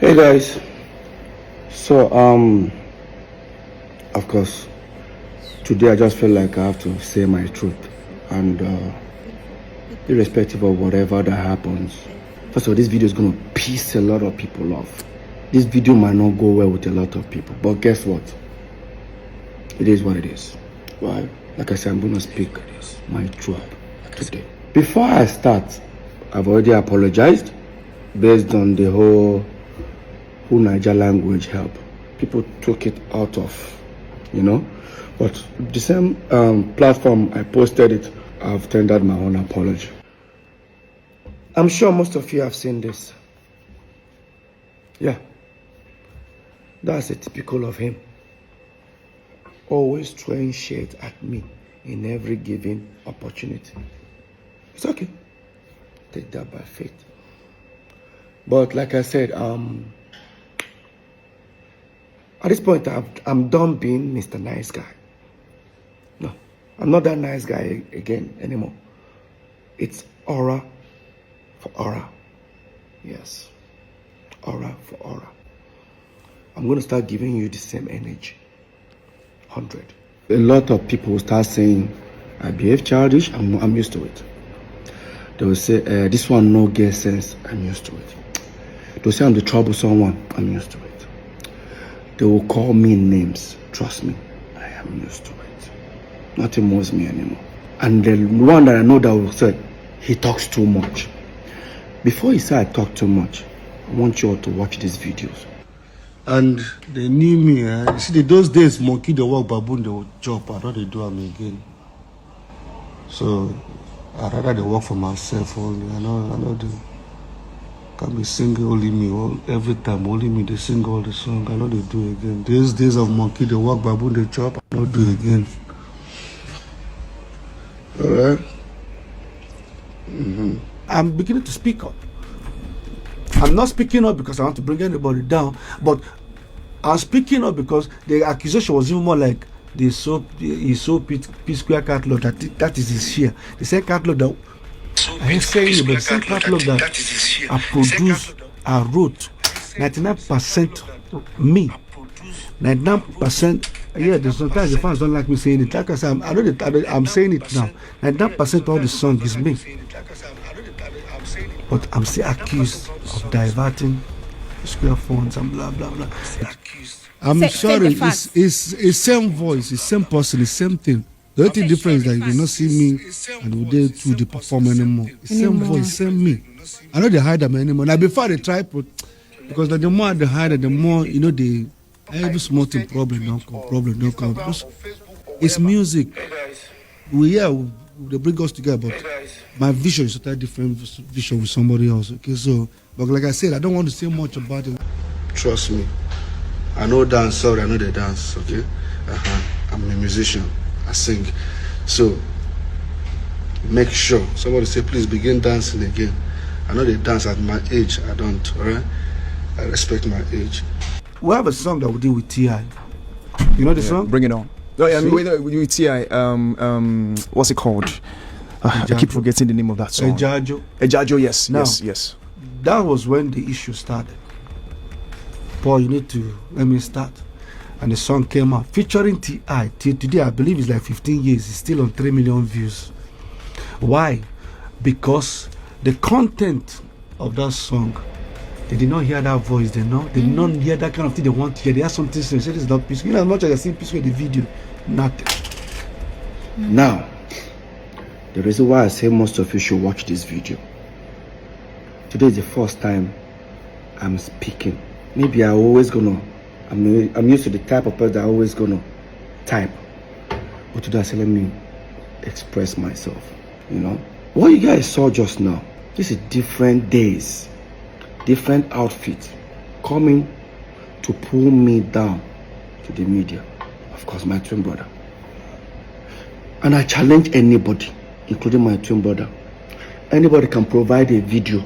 Hey guys, so of course today I just feel like I have to say my truth, and irrespective of whatever that happens, first of all, this video is going to piss a lot of people off. This video might not go well with a lot of people, but guess what, it is what it is. Well, like I said, I'm going to speak my truth today. Before I start, I've already apologized based on the whole Niger language help. People took it out of, but the same platform I posted it, I've tendered my own apology. I'm sure most of you have seen this. Yeah, that's a typical of him. Always throwing shade at me in every given opportunity. It's okay, take that by faith. But like I said, at this point, I'm done being Mr. Nice Guy. No, I'm not that nice guy again anymore. It's aura for aura. Yes, aura for aura. I'm going to start giving you the same energy. 100. A lot of people will start saying, I behave childish. I'm used to it. They will say, this one no get sense. I'm used to it. They'll say I'm the troublesome one. I'm used to it. They will call me names. Trust me, I am used to it. Nothing moves me anymore. And the one that I know that will say, he talks too much. Before he said I talk too much, I want you all to watch these videos. And they knew me. You see, those days, monkey they walk, baboon they would chop. I know they do them again. So I rather they work for myself only. I know they can be singing only me every time. Only me they sing all the song. I know they do again. These days of monkey they walk, baboon they chop. I know do again. All right. I'm beginning to speak up. I'm not speaking up because I want to bring anybody down, but I'm speaking up because the accusation was even more like he sold Psquare catalog that is his share. The same catalog that I ain't saying it, but the same catalog that I produced, I wrote, 99% me, 99%. Yeah, there's sometimes the fans don't like me saying it. Like I said, I'm saying it now. 99% of all the song is me, but I'm still accused of diverting Psquare funds and blah blah blah. I'm sorry, it's same voice, it's same person, it's same thing. The only difference is that you do not see me and we did to the perform anymore. It's same voice, same me. I know they hide them anymore. Now before they try, because the more they hide it, the more the every small thing problem don't come. Because it's music. They bring us together, but my vision is a totally different vision with somebody else. Okay, so but like I said, I don't want to say much about it. Trust me. I know dance, sorry, I know they dance, okay? I'm a musician, I sing. So, make sure, somebody say, please begin dancing again. I know they dance at my age, I don't, all right? I respect my age. We have a song that we did with T.I. You know the song? Bring it on. With T.I., what's it called? I keep forgetting the name of that song. Ejajo, yes, now, yes. That was when the issue started. Paul, you need to let me start. And the song came out featuring T.I. Till today, I believe it's like 15 years. It's still on 3 million views. Why? Because the content of that song, they did not hear that voice. They did not hear that kind of thing they want to hear. They have something to say. This is not peaceful. As much as I see peaceful in the video, nothing. Now, the reason why I say most of you should watch this video. Today is the first time I'm speaking. Maybe I'm used to the type of person that I'm always gonna type. But today I say, let me express myself, What you guys saw just now, this is different days, different outfits, coming to pull me down to the media. Of course, my twin brother. And I challenge anybody, including my twin brother. Anybody can provide a video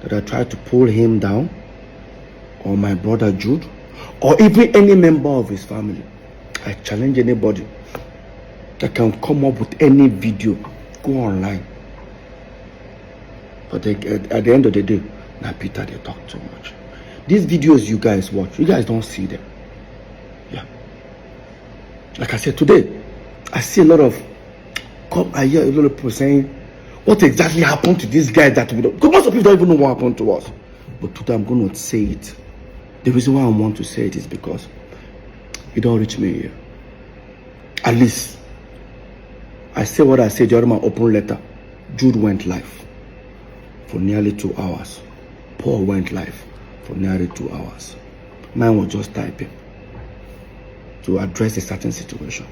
that I tried to pull him down, or my brother Jude, or even any member of his family. I challenge anybody that can come up with any video, go online. But at the end of the day, Now, Peter, they talk too much. These videos you guys watch, you guys don't see them. Yeah. Like I said, today, I see a lot of, I hear a lot of people saying, what exactly happened to these guys that we don't, because most of people don't even know what happened to us. But today I'm going to say it. The reason why I want to say it is because it don't reach me here. At least, I say what I said during my open letter. Jude went live for nearly 2 hours. Paul went live for nearly 2 hours. Mine was just typing to address a certain situation.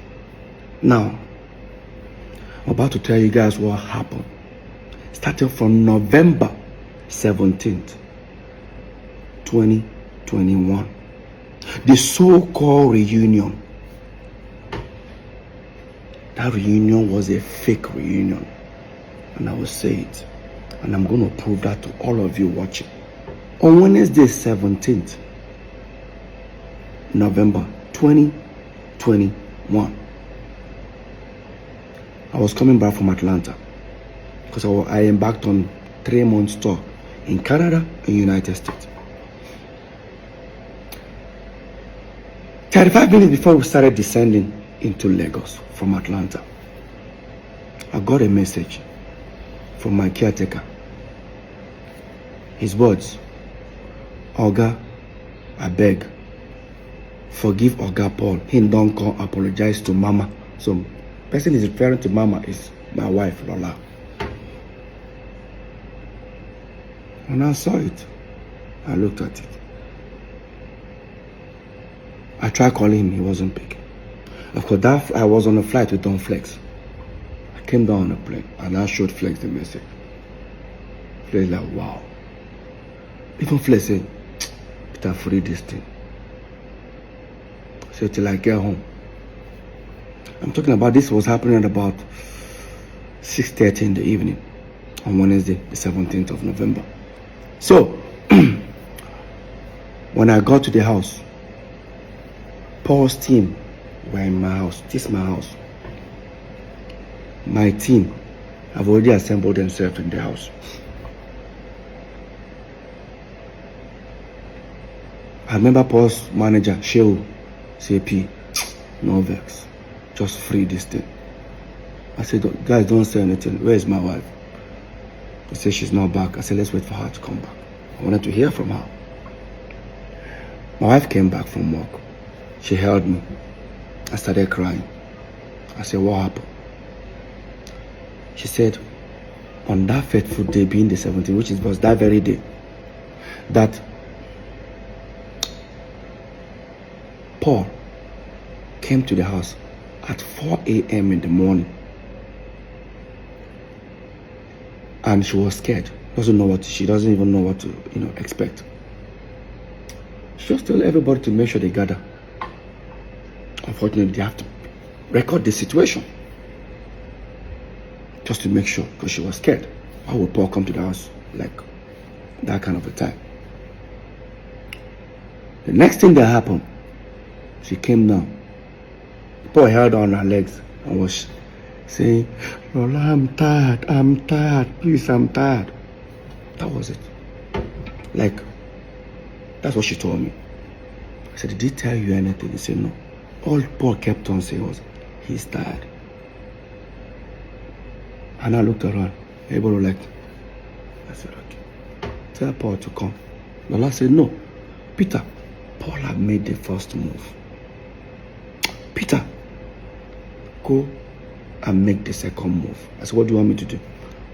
Now, I'm about to tell you guys what happened. Starting from November 17th, 2021. The so-called reunion. That reunion was a fake reunion. And I will say it. And I'm going to prove that to all of you watching. On Wednesday 17th, November 2021, I was coming back from Atlanta because I embarked on 3-month tour in Canada and United States. 35 minutes before we started descending into Lagos from Atlanta, I got a message from my caretaker. His words: Oga, I beg, forgive Oga Paul. He don't come apologize to Mama. So, person is referring to Mama is my wife, Lola. When I saw it, I looked at it. I tried calling him, he wasn't picking. Of course, that I was on a flight with Don Flex. I came down on a plane and I showed Flex the message. Flex like, wow. Even Flex said, Peter, free this thing. So till I get home. I'm talking about this was happening at about 6:30 in the evening on Wednesday, the 17th of November. So, when I got to the house, Paul's team were in my house. This is my house. My team have already assembled themselves in the house. I remember Paul's manager, Shehu, say, P, no vex. Just free this thing. I said, guys, don't say anything. Where is my wife? They said she's not back. I said, let's wait for her to come back. I wanted to hear from her. My wife came back from work. She held me. I started crying. I said, what happened? She said, on that fateful day, being the 17th, which was that very day, that Paul came to the house at 4 a.m. in the morning. And she was scared. She doesn't even know what to, expect. She just told everybody to make sure they gather. Unfortunately, they have to record the situation. Just to make sure, because she was scared. Why would Paul come to the house like that kind of a time? The next thing that happened, she came down. Paul held on her legs and was saying, Lola, I'm tired, please, I'm tired. That was it. Like, that's what she told me. I said, did he tell you anything? He said, no. All Paul kept on saying was, he's tired. And I looked around. Everybody was like, I said, okay. Tell Paul to come. Lola said, no. Peter, Paul had made the first move. Peter, go and make the second move. I said, what do you want me to do?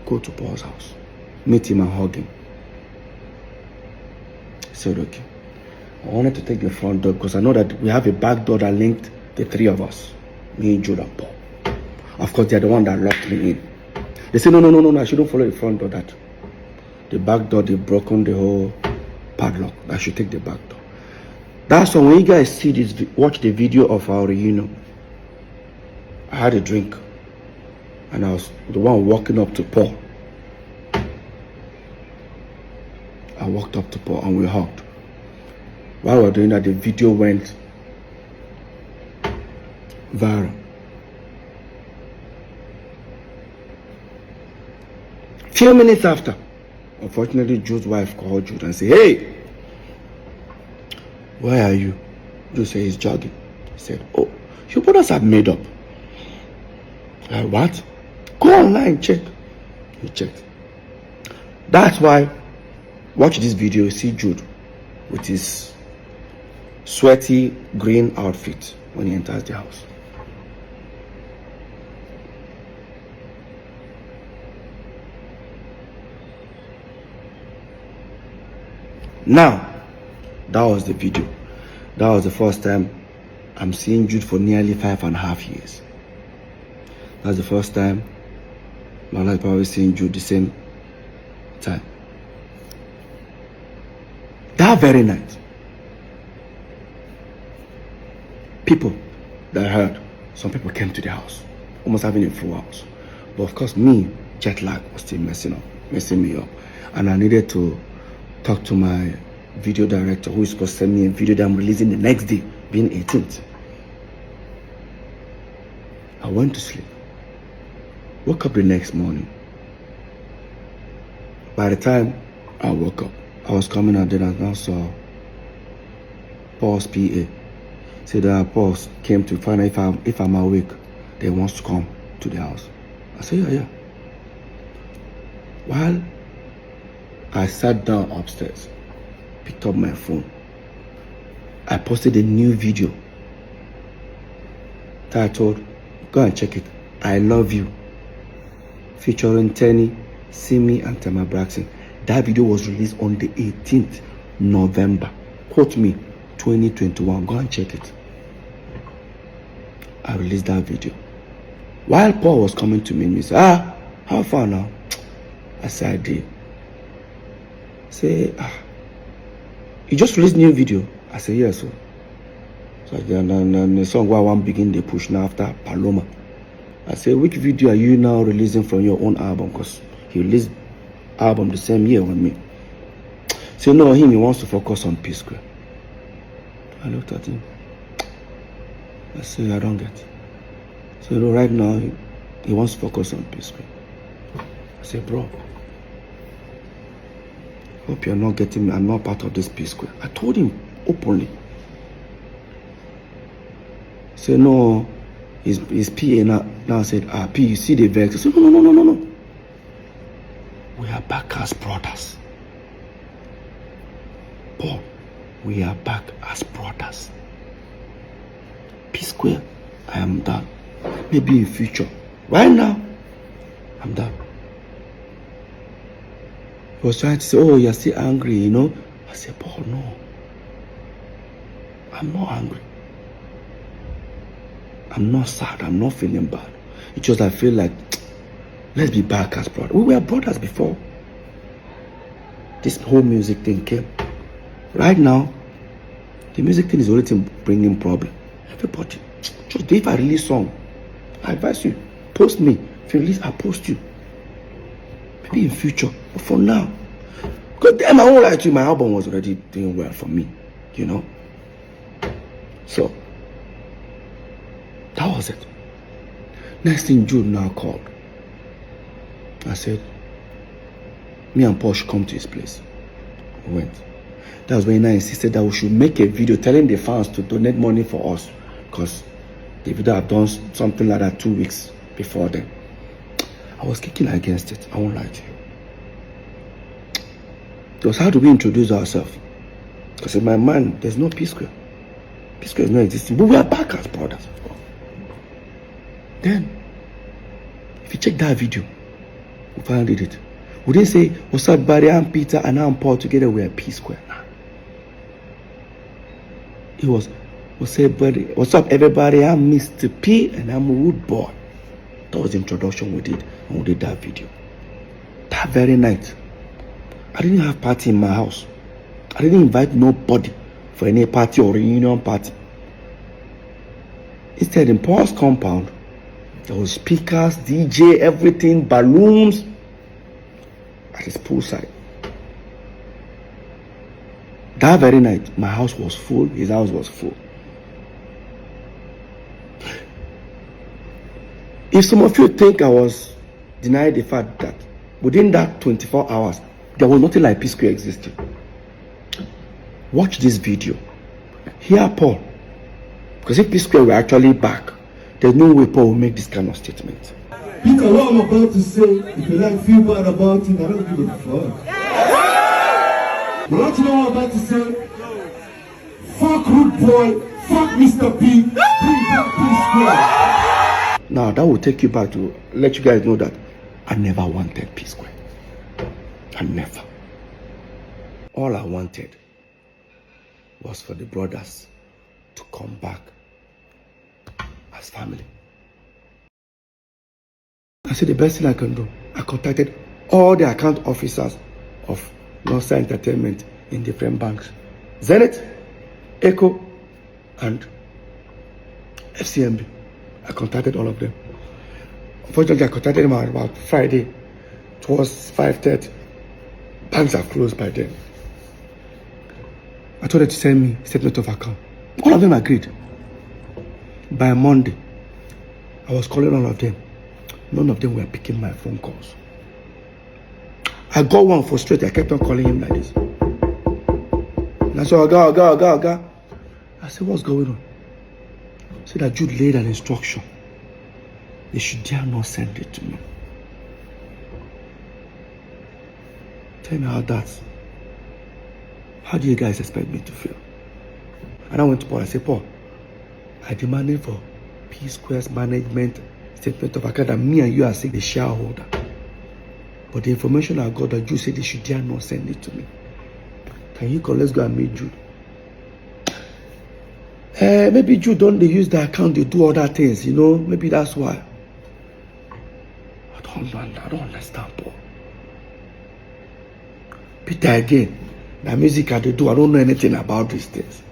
Go to Paul's house. Meet him and hug him. I said, okay. I wanted to take the front door because I know that we have a back door that linked the three of us. Me, Jude, and Paul. Of course, they're the one that locked me in. They said, no, I shouldn't follow the front door. That the back door, they've broken the whole padlock. I should take the back door. That's why when you guys see this, watch the video of our reunion, I had a drink. And I was the one walking up to Paul. I walked up to Paul and we hugged. While we were doing that, the video went viral. Few minutes after, Unfortunately, Jude's wife called Jude and said, "Hey, where are you?" Jude said he's jogging. He said, "Oh, your brothers have made up." Like, what? Go online, check. He checked. That's why, watch this video, you see Jude with his sweaty green outfit when he enters the house. Now, that was the video. That was the first time I'm seeing Jude for nearly 5.5 years. That's the first time my life probably seeing Jude the same time. That very night, people that I heard, some people came to the house, almost having a full house. But of course, me, jet lag was still messing me up. And I needed to talk to my video director, who is supposed to send me a video that I'm releasing the next day, being 18th. I went to sleep. Woke up the next morning. By the time I woke up, I was coming out there and I saw Paul's PA. Said that Paul came to find out if I'm awake, they wants to come to the house. I said, yeah. While I sat down upstairs, picked up my phone, I posted a new video titled, go and check it, "I Love You," featuring Tenny, Simi, and Tema Braxton. That video was released on the 18th November. Quote me, 2021. Go and check it. I released that video. While Paul was coming to me, he said, how far now? I said, I did. Say, you just released new video? I said, yes, sir. So the song where I want begin the push now after Paloma. I said, which video are you now releasing from your own album? Because he released album the same year with me. So no, he wants to focus on Psquare. I looked at him. I said, I don't get it. So no, right now he wants to focus on Psquare. I said, bro, hope you're not getting me. I'm not part of this Psquare. I told him openly. Say no, his PA now said, P, you see the vex. I said, no. We are back as brothers. Paul, we are back as brothers. Psquare, I am done. Maybe in future. Right now, I'm done. He was trying to say, oh, you're still angry, you know. I said, Paul, no. I'm not angry. I'm not sad. I'm not feeling bad. It's just I feel like, let's be back as brothers. We were brothers before this whole music thing came. Right now, the music thing is already bringing problem. Everybody, just if I release song, I advise you, post me. If you release, I'll post you. Maybe in future, but for now, because then I won't lie to you, my album was already doing well for me, you know. So that was it. Next thing, Jude now called. I said, me and Paul should come to his place. We went. That was when I insisted that we should make a video telling the fans to donate money for us, because the video had done something like that 2 weeks before then. I was kicking against it. I won't lie to you. Because how do we introduce ourselves? Because in my mind, there's no Psquare. Psquare is not existing. But we are back as brothers. Then, if you check that video, we finally did it. We didn't say, what's up, Barry, I'm Peter, and I'm Paul, together we are Psquare. Nah. It was, what's up, everybody, I'm Mr. P, and I'm a Wood Boy. That was the introduction we did when we did that video. That very night, I didn't have party in my house. I didn't invite nobody for any party or reunion party. Instead, in Paul's compound, there was speakers, DJ, everything, balloons at his poolside. That very night, my house was full, his house was full. If some of you think I was denying the fact that within that 24 hours, There was nothing like Psquare existing. Watch this video. Hear Paul. Because if Psquare were actually back, there's no way Paul will make this kind of statement. Peter, what I'm about to say, if you like feel bad about it, I don't give a fuck. But what you know what I'm about to say? Fuck Rude Boy, fuck Mr. P, bring back Psquare. Now that will take you back to let you guys know that I never wanted Psquare. I never. All I wanted was for the brothers to come back as family. I said the best thing I can do. I contacted all the account officers of Northside Entertainment in different banks. Zenith, Echo, and FCMB. I contacted all of them. Unfortunately, I contacted them about Friday. It was 5:30. Banks are closed by then. I told them to send me a statement of account. All of them agreed. By Monday, I was calling all of them. None of them were picking my phone calls. I got one frustrated. I kept on calling him like this. And I said, Oga. I said, what's going on? He said that Jude laid an instruction. They should dare not send it to me. Tell me how do you guys expect me to feel? And I went to Paul. I said, Paul, I demanded for Psquare's management statement of account that me and you are saying the shareholder. But the information I got that Jude said they should dare not send it to me. Can you call? Let's go and meet Jude. Maybe Jude don't they use the account, they do other things, you know? Maybe that's why. I don't understand, Paul. Peter again, the music I do, I don't know anything about these things.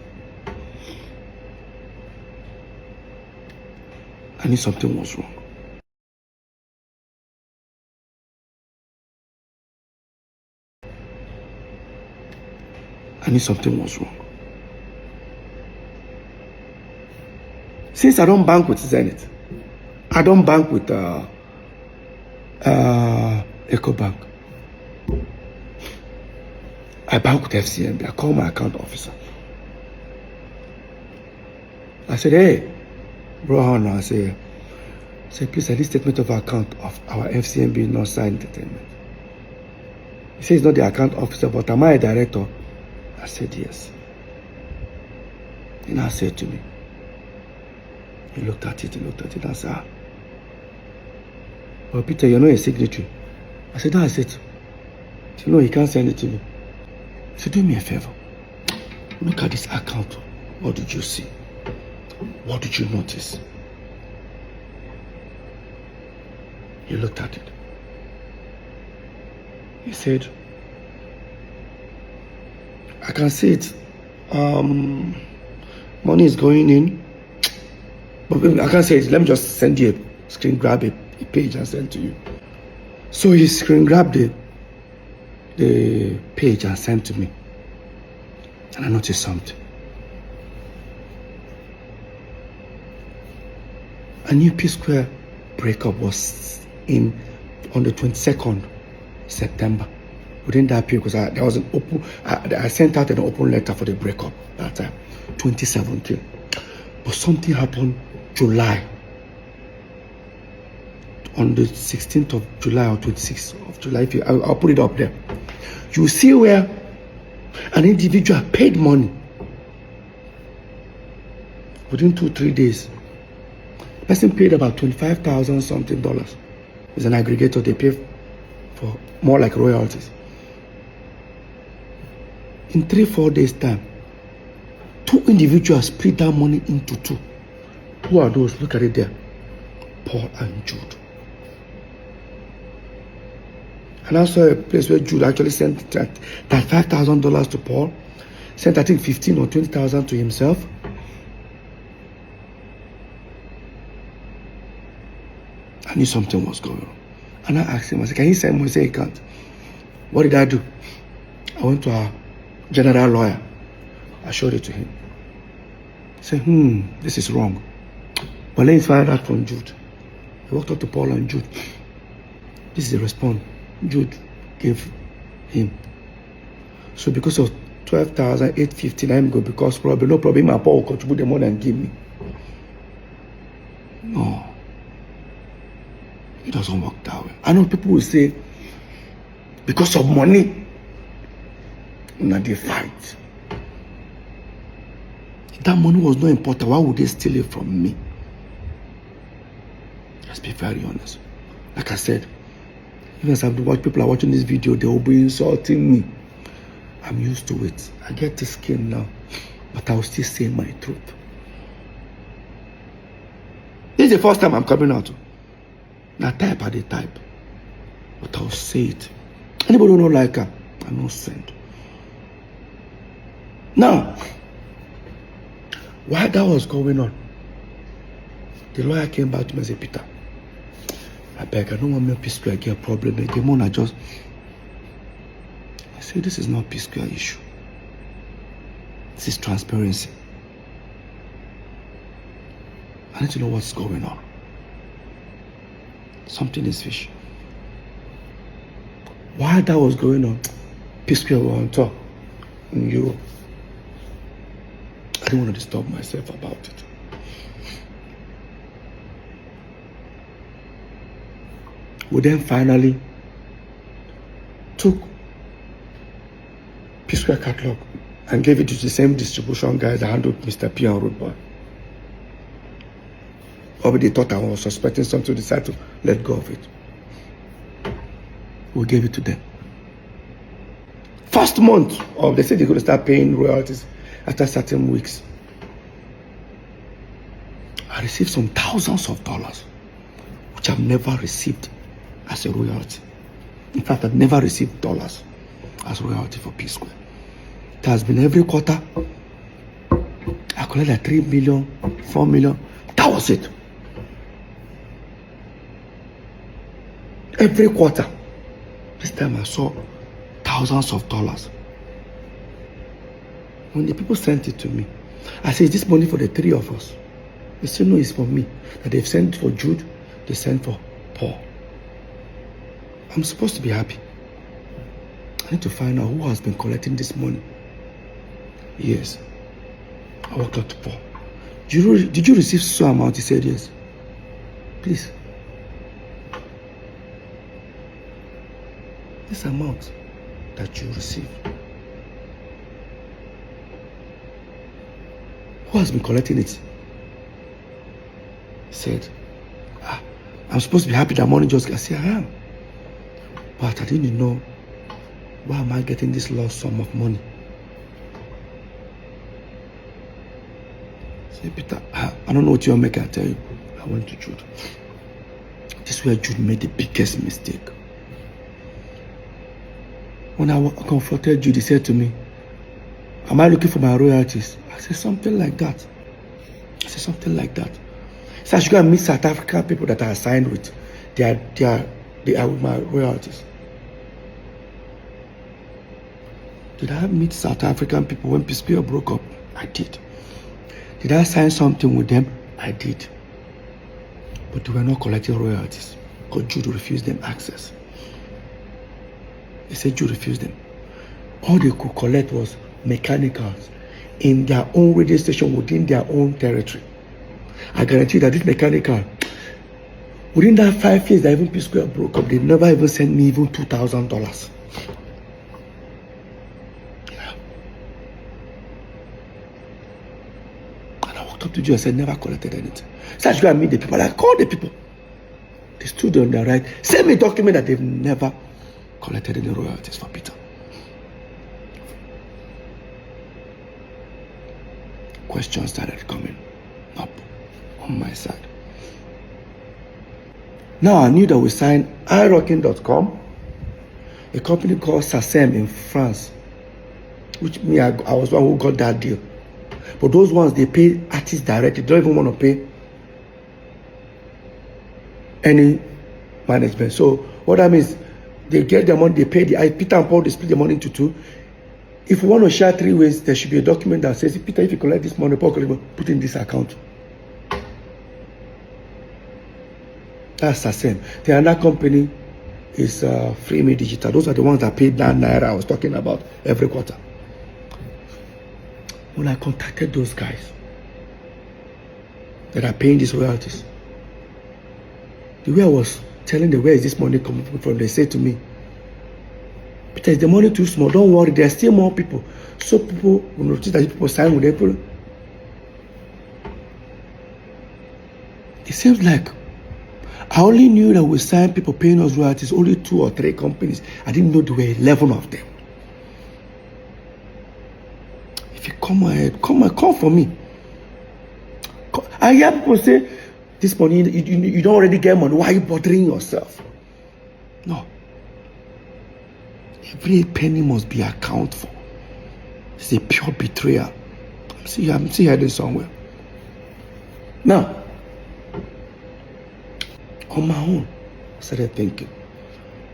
I knew something was wrong. I knew something was wrong. Since I don't bank with Zenith, I don't bank with EcoBank. I bank with FCMB. I call my account officer. I said, hey, bro, I say, please, I need statement of account of our FCMB Northside Entertainment. He says he's not the account officer, but am I a director? I said, yes. And I said to me, he looked at it, and I said, well, Peter, you're not a signatory. I said, that's it. He said, no, he can't send it to me. He said, do me a favor. Look at this account. What did you see? What did you notice? He looked at it. He said, I can see it. Money is going in. But I can't say it. Let me just send you a screen grab a page and send to you. So he screen grabbed the page and sent to me. And I noticed something. I knew Psquare breakup was on the 22nd September. Within that period, because there was an open, I sent out an open letter for the breakup that time, 2017. But something happened July. On the 16th of July or 26th of July, I'll put it up there. You see where an individual paid money within 2-3 days. Person paid about $25,000 something dollars. It's an aggregator, they pay for more like royalties. In 3-4 days time, 2 individuals split that money into 2. Who are those? Look at it there. Paul and Jude. And I saw a place where Jude actually sent that $5,000 to Paul, sent I think 15 or 20,000 to himself. I knew something was going on. And I asked him, I said, can you send me? He said he can't. What did I do? I went to our general lawyer. I showed it to him. He said, this is wrong. But let's find out from Jude. He walked up to Paul and Jude. This is the response Jude gave him. So because of 12,850, I'm going because probably no problem. My Paul will contribute the money and give me. No, it doesn't work that way. I know people will say because of money, now they fight. If that money was not important, why would they steal it from me? Let's be very honest. Like I said, even as people are watching this video, they will be insulting me. I'm used to it. I get this skin now, but I will still say my truth. This is the first time I'm coming out. Now type at the type, but I'll say it. Anybody who don't like her, I'm not send. Now, while that was going on, the lawyer came back to me and said, Peter, I beg, I don't want me Psquare get a problem again. Mona just, I say, this is not Psquare issue. This is transparency. I need to know what's going on. Something is fishy. While that was going on, Psquare were on top in Europe. I didn't want to disturb myself about it. We then finally took Psquare catalog and gave it to the same distribution guys that handled Mr. P and Road Boy. Or they thought I was suspecting something, decided to let go of it. We gave it to them. First month of, they said they're going to start paying royalties after certain weeks. I received some thousands of dollars, which I've never received as a royalty. In fact, I've never received dollars as royalty for Psquare. It has been every quarter. I collected like 3 million, 4 million. That was it. Every quarter. This time I saw thousands of dollars. When the people sent it to me, I said, is this money for the three of us? They said, no, it's for me. That they've sent for Jude, they sent for Paul. I'm supposed to be happy. I need to find out who has been collecting this money. Yes. I walked up to Paul. Did you receive so amount? He said, yes. Please. This amount that you received, who has been collecting it? He said, I'm supposed to be happy that money just got. I said, I am. But I didn't know, why am I getting this large sum of money? I said, Peter, I don't know what you're making. I tell you, I went to Jude. This is where Jude made the biggest mistake. When I confronted Jude, he said to me, am I looking for my royalties? I said, something like that. I said, something like that. So I should go and meet South African people that I signed with. They are with my royalties. Did I meet South African people when Psquare broke up? I did. Did I sign something with them? I did. But they were not collecting royalties because Jude refused them access. He said Jude refused them. All they could collect was mechanicals in their own radio station within their own territory. I guarantee that this mechanical, within that 5 years that even Psquare broke up, they never even sent me even $2,000. Yeah. And I walked up to Jude and said, never collected anything. So I should go and meet the people. I called the people. They stood on their right. Send me a document that they've never collected any royalties for Peter. Questions started coming up on my side. Now I knew that we signed iRocking.com, a company called SACEM in France, which I was one who got that deal. But those ones, they pay artists directly. They don't even want to pay any management. So what that means, they get their money, they pay the Peter and Paul, they split the money into two. If we want to share 3 ways, there should be a document that says, Peter, if you collect this money, Paul, put in this account. That's the same. The other company is Free Me Digital. Those are the ones that paid that naira I was talking about every quarter. When I contacted those guys that are paying these royalties, the way I was telling them, where is this money coming from, they said to me, Peter, is the money too small? Don't worry, there are still more people. So people will notice that people sign with April. It seems like I only knew that we signed people paying us royalties, only 2 or 3 companies. I didn't know there were 11 of them. If you come ahead, come for me. I hear people say, this money, you don't already get money. Why are you bothering yourself? No. Every penny must be accounted for. It's a pure betrayal. I'm still heading somewhere. Now, on my own, I started thinking,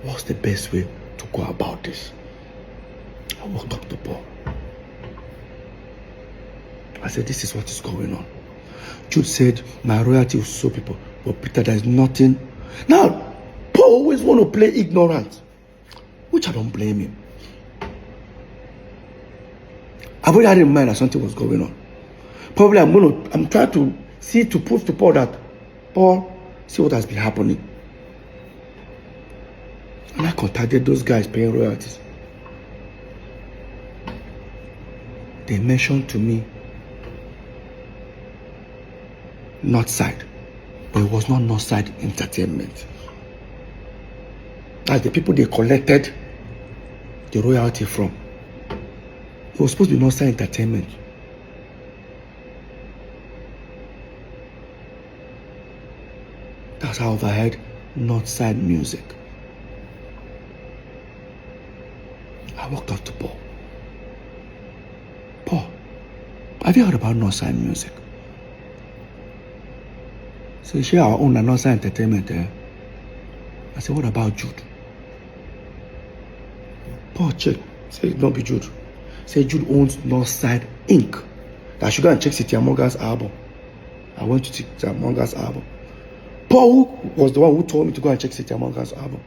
what's the best way to go about this? I walked up to Paul. I said, this is what is going on. Jude said, my royalty will show people. But Peter, there's nothing. Now, Paul always want to play ignorant, which I don't blame him. I've already had in mind that something was going on. Probably I'm trying to see, to prove to Paul that, Paul, see what has been happening. And I contacted those guys paying royalties. They mentioned to me Northside, but it was not Northside Entertainment. That's the people they collected the royalty from. It was supposed to be Northside Entertainment. That's how I overheard Northside Music. I walked up to Paul. Paul, have you heard about Northside Music? So share our own Northside Entertainment. I said, what about Jude? Paul check. Say, don't be Jude. Say Jude owns Northside Inc. I should go and check City Amonga's album. I went to City Amonga's album. Paul was the one who told me to go and check City Amonga's album.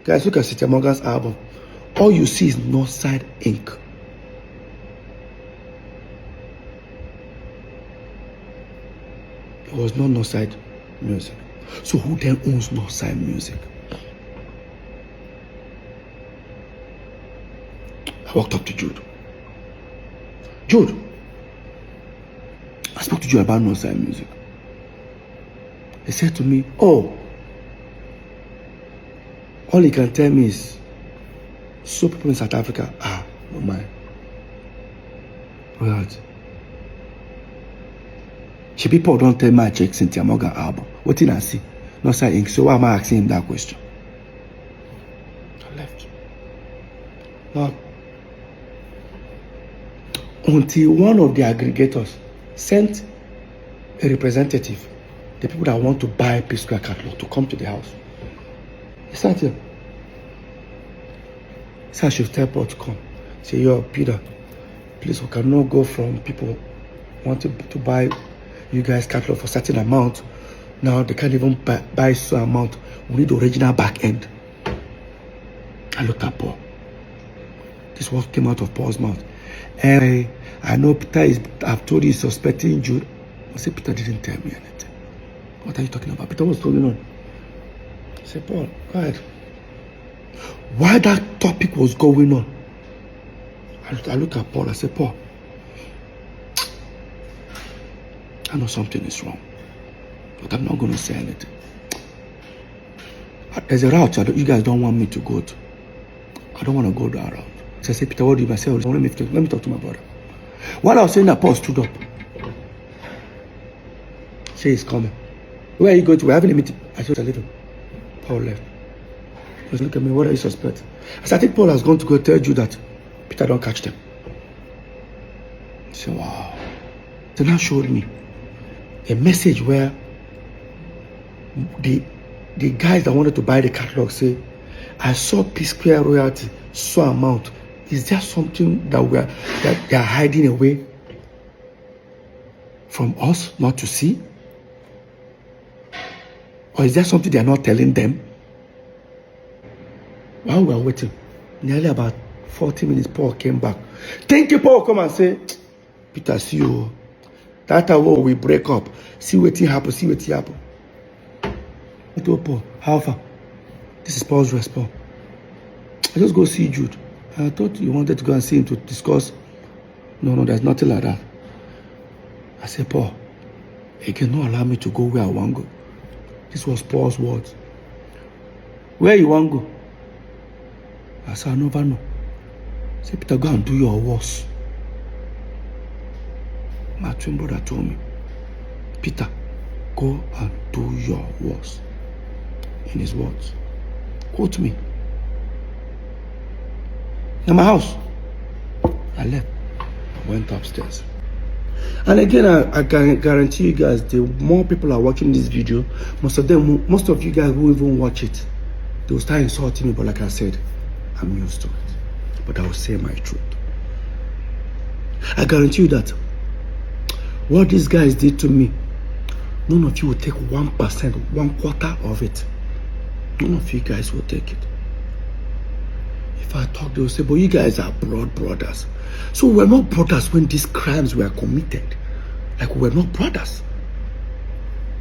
Guys, look at City Amonga's album. All you see is Northside Inc. It was not Northside Music. So who then owns Northside Music? I walked up to Jude. Jude, I spoke to Jude about Northside Music. He said to me, oh, all he can tell me is, so people in South Africa, no mind. Right. She people don't tell me I check Cynthia Morgan album. What did I see? Northside Inc. So why am I asking him that question? I left. Now, until one of the aggregators sent a representative, the people that want to buy Psquare catalog, to come to the house. He sat here. He said I should tell Paul to come. Say, yo, Peter, please, we cannot go from people wanting to buy you guys catalog for a certain amount. Now they can't even buy so amount. We need the original back end. I looked at Paul. This is what came out of Paul's mouth. And I know Peter I've told you he's suspecting Jude. I said, Peter didn't tell me anything. What are you talking about? Peter, what's going on? I said, Paul, go ahead. While that topic was going on, I looked at Paul. I said, Paul, I know something is wrong, but I'm not going to say anything. There's a route you guys don't want me to go to. I don't want to go that route. So I said, Peter, what do you say? Let me talk to my brother. While I was saying that, Paul stood up. Say he's coming. Where are you going to? We're having a meeting. I said, leave him. Paul left. He was looking at me, what are you suspecting? I said, I think Paul has gone to go tell you that Peter don't catch them. He said, wow. They now showed me a message where the guys that wanted to buy the catalog say, I saw Psquare royalty, so amount. Is there something that they are hiding away from us not to see? Or is there something they are not telling them? While we were waiting, nearly about 40 minutes, Paul came back. Thank you, Paul. Come and say, Peter, see you. That time we break up. See what happen. See what happen. I told Paul, how far? This is Paul's response. I just go see Jude. I thought you wanted to go and see him to discuss. No, there's nothing like that. I said, Paul, he cannot allow me to go where I want to go. This was Paul's words. Where you want to go? I said, I never know. I said, Peter, go and do your worst. My twin brother told me, Peter, go and do your worst. In his words. Quote me. In my house. I left. I went upstairs. And again, I can guarantee you guys, the more people are watching this video, most of you guys who even watch it, they will start insulting me. But like I said, I'm used to it. But I will say my truth. I guarantee you that what these guys did to me, none of you will take 1%, 1/4 of it. None of you guys will take it. If I talk, they will say, but you guys are blood brothers. So we're not brothers when these crimes were committed. Like we're not brothers.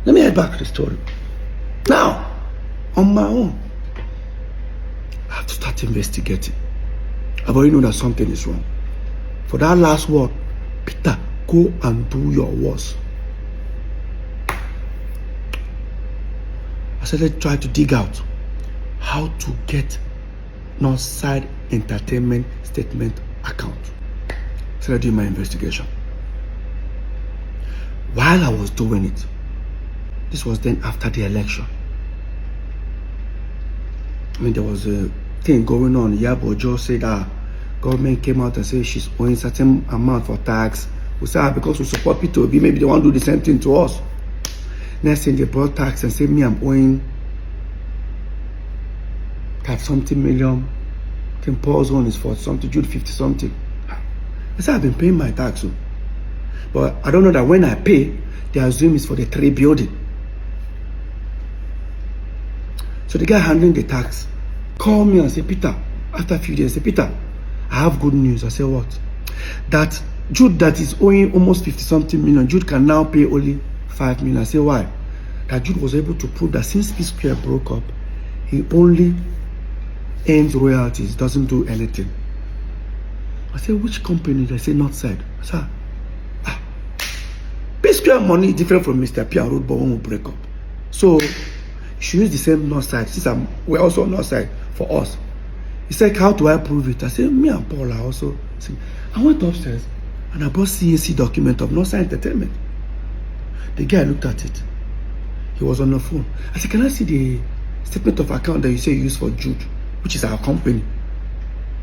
Let me head back to the story. Now, on my own, I have to start investigating. I've already known that something is wrong. For that last word, Peter, go and do your worst. I started to try to dig out how to get Northside Entertainment statement account. Started doing my investigation. While I was doing it, this was then after the election. I mean, there was a thing going on. Yabo Joe said government came out and said she's owing certain amount for tax. We said because we support P2B, maybe they want to do the same thing to us. Next thing they brought tax and said me I'm owing something million. I think Paul's one is 40 something, Jude 50 something. I said I've been paying my tax, but I don't know that when I pay, they assume it's for the 3 building. So the guy handling the tax called me and said, Peter, after a few days, I said, Peter, I have good news. I said, what? That Jude that is owing almost 50 something million, Jude can now pay only 5 million. I said, why? That Jude was able to prove that since Psquare broke up, he only earns royalties, doesn't do anything. I said, which company? They say Northside. I said, Psquare money is different from Mr. P and Road, but when we break up. So, you should use the same Northside, since we're also Northside for us. He said, how do I prove it? I said, me and Paul are also. I went upstairs and I brought CAC document of Northside Entertainment. The guy looked at it. He was on the phone. I said, can I see the statement of account that you say you use for Jude, which is our company?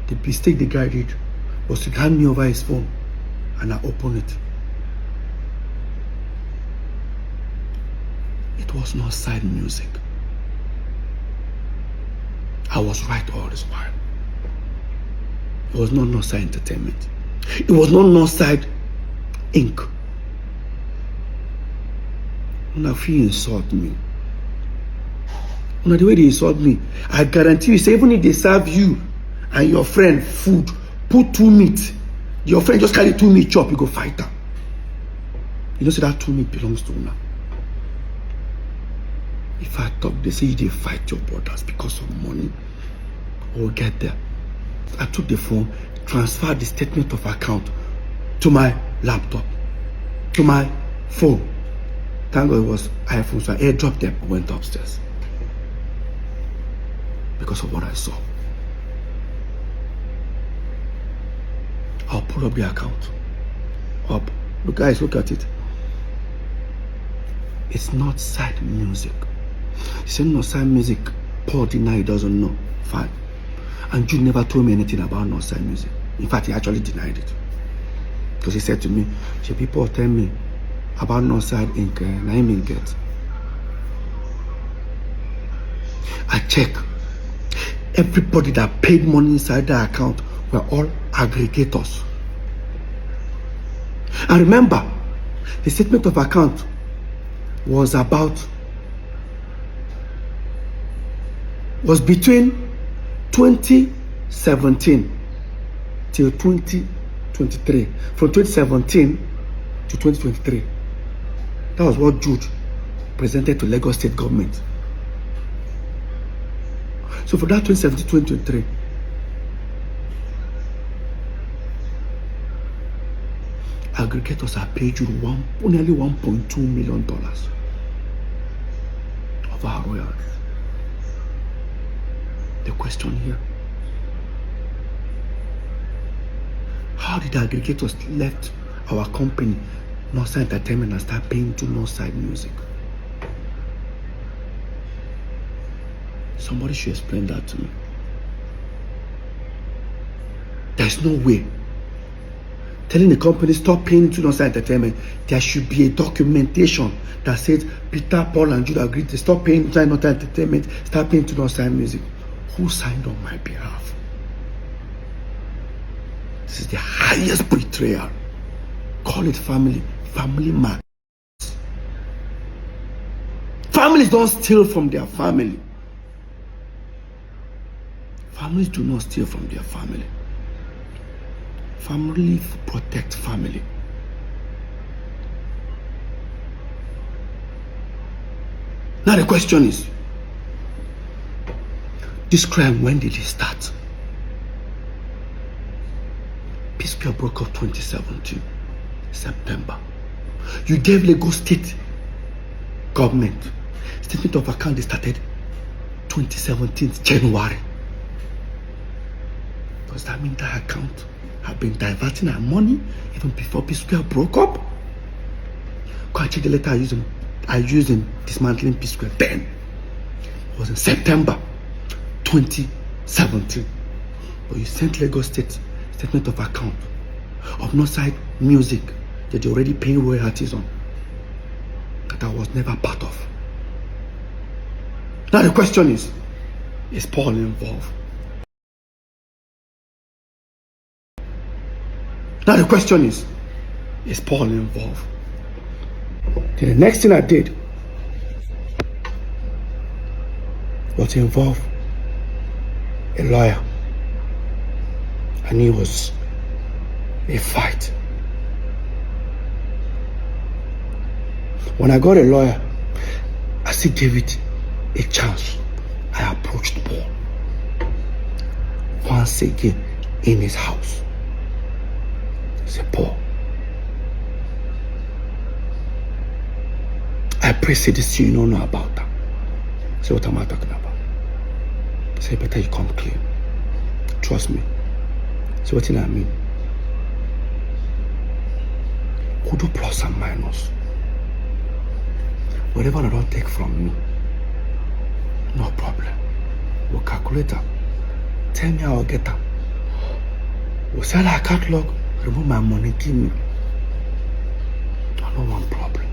The mistake the guy did was to hand me over his phone and I opened it. It was Northside Music. I was right all this while. It was not Northside Entertainment. It was not Northside Inc. When I feel insult me, the way they insult me, I guarantee you, say even if they serve you and your friend food, put 2 meat, your friend just carry 2 meat chop, you go fight her. You know, so that 2 meat belongs to una. If I talk, they say they fight your brothers because of money. We'll get there. I took the phone, transferred the statement of account to my laptop, to my phone. Thank God it was iPhone, so I airdropped them and went upstairs. Because of what I saw. I'll pull up the account. Up. Look, guys, look at it. It's Northside Music. He said Northside Music. Paul denied he doesn't know. Fine. And Jude never told me anything about Northside Music. In fact, he actually denied it. Because he said to me, people tell me about Northside Inc. And I mean get. I check. Everybody that paid money inside the account were all aggregators. And remember, the statement of account was between 2017 till 2023. From 2017 to 2023. That was what Jude presented to Lagos State government. So for that 2017-2023, aggregators are paid you nearly $1.2 million of our royalties. The question here, how did aggregators left our company, Northside Entertainment, and start paying to Northside Music? Somebody should explain that to me. There's no way. Telling the company stop paying to Northside Entertainment, there should be a documentation that says Peter, Paul, and Jude agreed to stop paying to Northside Entertainment, start paying to Northside Music. Who signed on my behalf? This is the highest betrayal. Call it family man. Families don't steal from their family. Families do not steal from their family. Family protect family. Now the question is, this crime, when did it start? Psquare broke up 2017, September. You gave Lagos State government statement of account. They started 2017, January. Does that mean that account have been diverting our money even before Psquare broke up? Go and check the letter I used in dismantling Psquare then. It was in September 2017. But you sent Lagos State statement of account of Northside Music that you're already paying royalties on, that I was never part of. Now the question is Paul involved? Now the question is Paul involved? Then the next thing I did was to involve a lawyer. And it was a fight. When I got a lawyer, I still gave it a chance. I approached Paul once again in his house. I said, Paul, I pray say this you don't know about that. I said, what am I talking about? I said, better you come clean. Trust me. So what do I mean? Could do plus and minus. Whatever I don't take from me, no problem. We'll calculate that. Tell me how I'll get that. We'll sell our catalog, remove my money, give me. I don't want problem.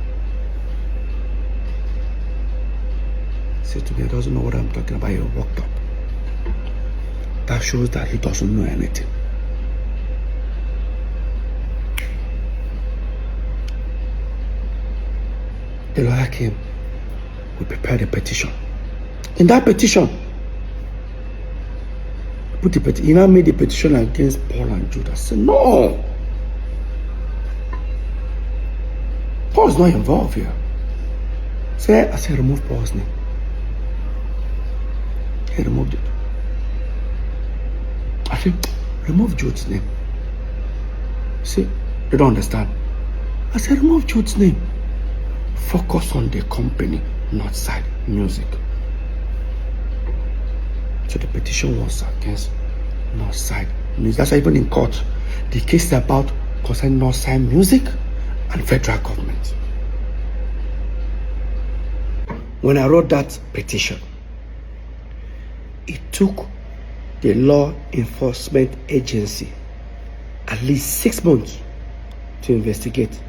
Say to me, he doesn't know what I'm talking about. You're worked up. That shows that he doesn't know anything. The lawyer came. We prepared a petition. In that petition, he now made a petition against Paul and Jude. I said, no. Paul's not involved here. I said, remove Paul's name. He removed it. I said, remove Jude's name. See, they don't understand. I said, remove Jude's name. Focus on the company, Northside Music. So the petition was against Northside Music. That's why even in court, the case is about concerning Northside Music and federal government. When I wrote that petition, it took the law enforcement agency at least 6 months to investigate.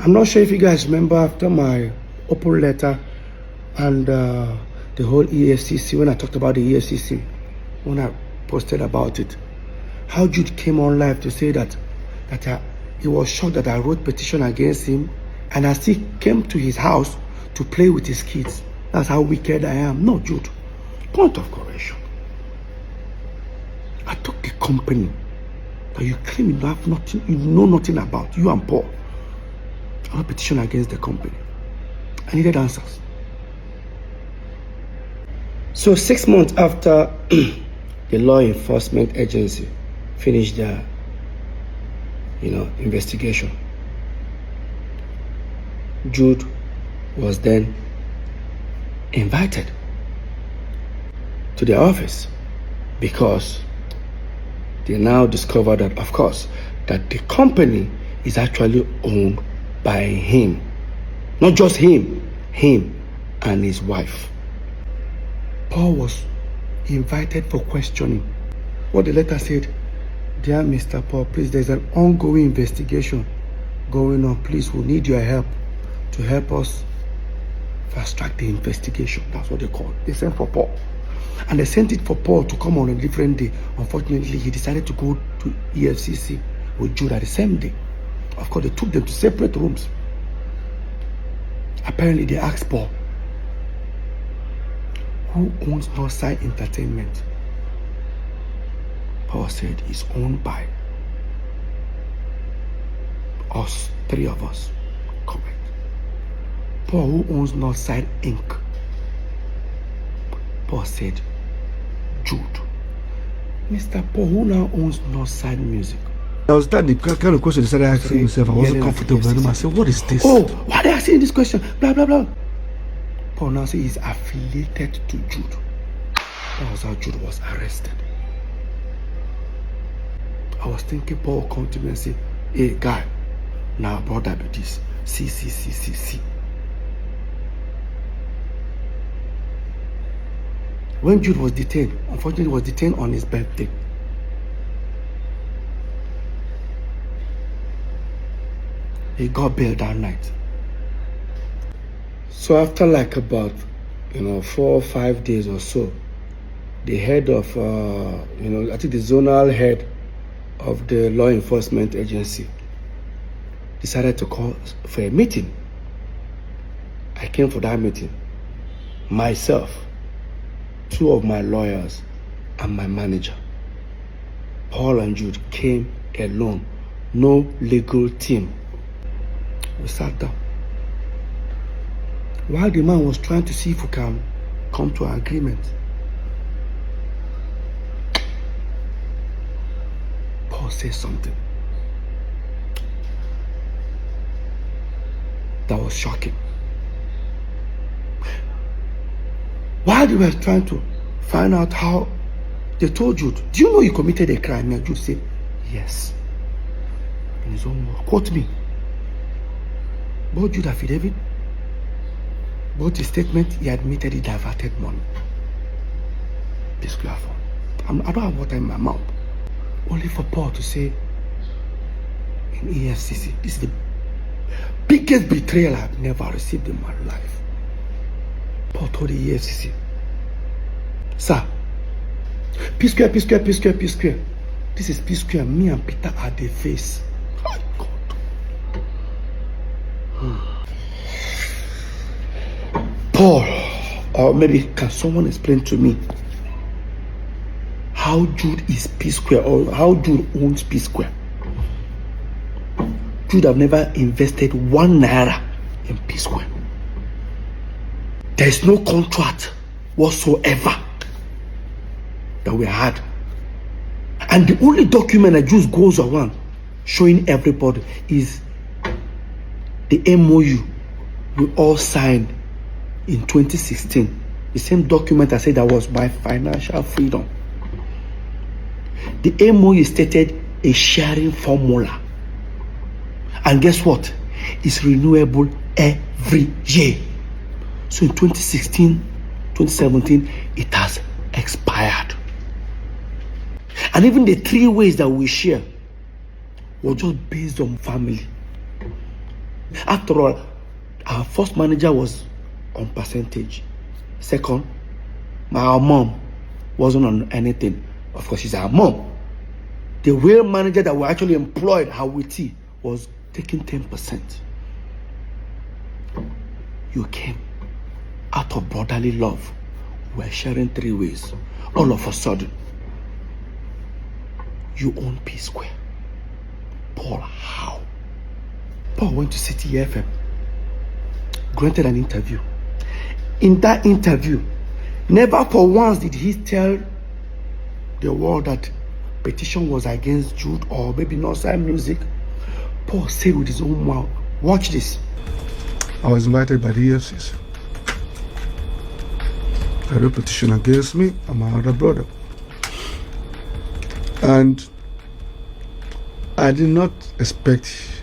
I'm not sure if you guys remember after my open letter and the whole EFCC, when I talked about the EFCC, when I posted about it, how Jude came on live to say that he was shocked that I wrote petition against him and I still came to his house to play with his kids. That's how wicked I am. No, Jude. Point of correction. I took the company that you claim you have nothing, you know nothing about, you and Paul. I have a petition against the company. I needed answers. So 6 months after the law enforcement agency finished their, investigation, Jude was then invited to their office because they now discovered that, of course, that the company is actually owned by him. Not just him and his wife. Paul was invited for questioning. What the letter said, "Dear Mr. Paul, please, there's an ongoing investigation going on. Please, we need your help to help us fast track the investigation." That's what they called. They sent for Paul. And they sent it for Paul to come on a different day. Unfortunately, he decided to go to EFCC with Jude at the same day. Of course, they took them to separate rooms. Apparently, they asked Paul, "Who owns Northside Entertainment?" Paul said, "It's owned by us, 3 of us." Correct. Paul, "Who owns Northside Inc.?" Paul said, "Jude." Mr. Paul, who now owns Northside Music? I was that the kind of question he started asking himself. I wasn't comfortable with him. I said, "What is this?" "Oh, why are they asking this question? Blah, blah, blah." Paul now says he's affiliated to Jude. That was how Jude was arrested. I was thinking Paul will come to me and say, "Hey, guy, now brother be this. See. When Jude was detained, unfortunately, he was detained on his birthday. He got bail that night. So after like about 4 or 5 days or so, the head of I think the zonal head of the law enforcement agency decided to call for a meeting. I came for that meeting. Myself, 2 of my lawyers, and my manager. Paul and Jude came alone, no legal team. We sat down. While the man was trying to see if we can come to an agreement, Paul said something that was shocking. While they were trying to find out how, they told Jude, "Do you know you committed a crime?" And Jude said, "Yes." In his own word. Quote me. Both Jude affidavit, both his statement, he admitted he diverted money. Psquare phone. I don't have water in my mouth. Only for Paul to say in EFCC, "This is the biggest betrayal I've never received in my life." Paul told the EFCC, "Sir, Psquare. This is Psquare. Me and Peter are the face." Oh God. Paul, or maybe can someone explain to me how Jude is Psquare, or how Jude owns Psquare? Jude have never invested 1 naira in Psquare. There is no contract whatsoever that we had. And the only document that just goes around showing everybody is the MOU we all signed in 2016. The same document I said that was by financial freedom. The MOU stated a sharing formula. And guess what? It's renewable every year. So in 2016, 2017, it has expired. And even the 3 ways that we share were just based on family. After all, our first manager was on percentage. Second, our mom wasn't on anything. Of course, she's our mom. The real manager that we actually employed, Hawiti, was taking 10%. You came out of brotherly love. We're sharing 3 ways. All of a sudden, you own Psquare. Paul, how? Paul went to City FM, granted an interview. In that interview, never for once did he tell the world that petition was against Jude or maybe Northside Music. Paul said with his own mouth, watch this. I was invited by the EFCC. I wrote a petition against me and my other brother. And I did not expect,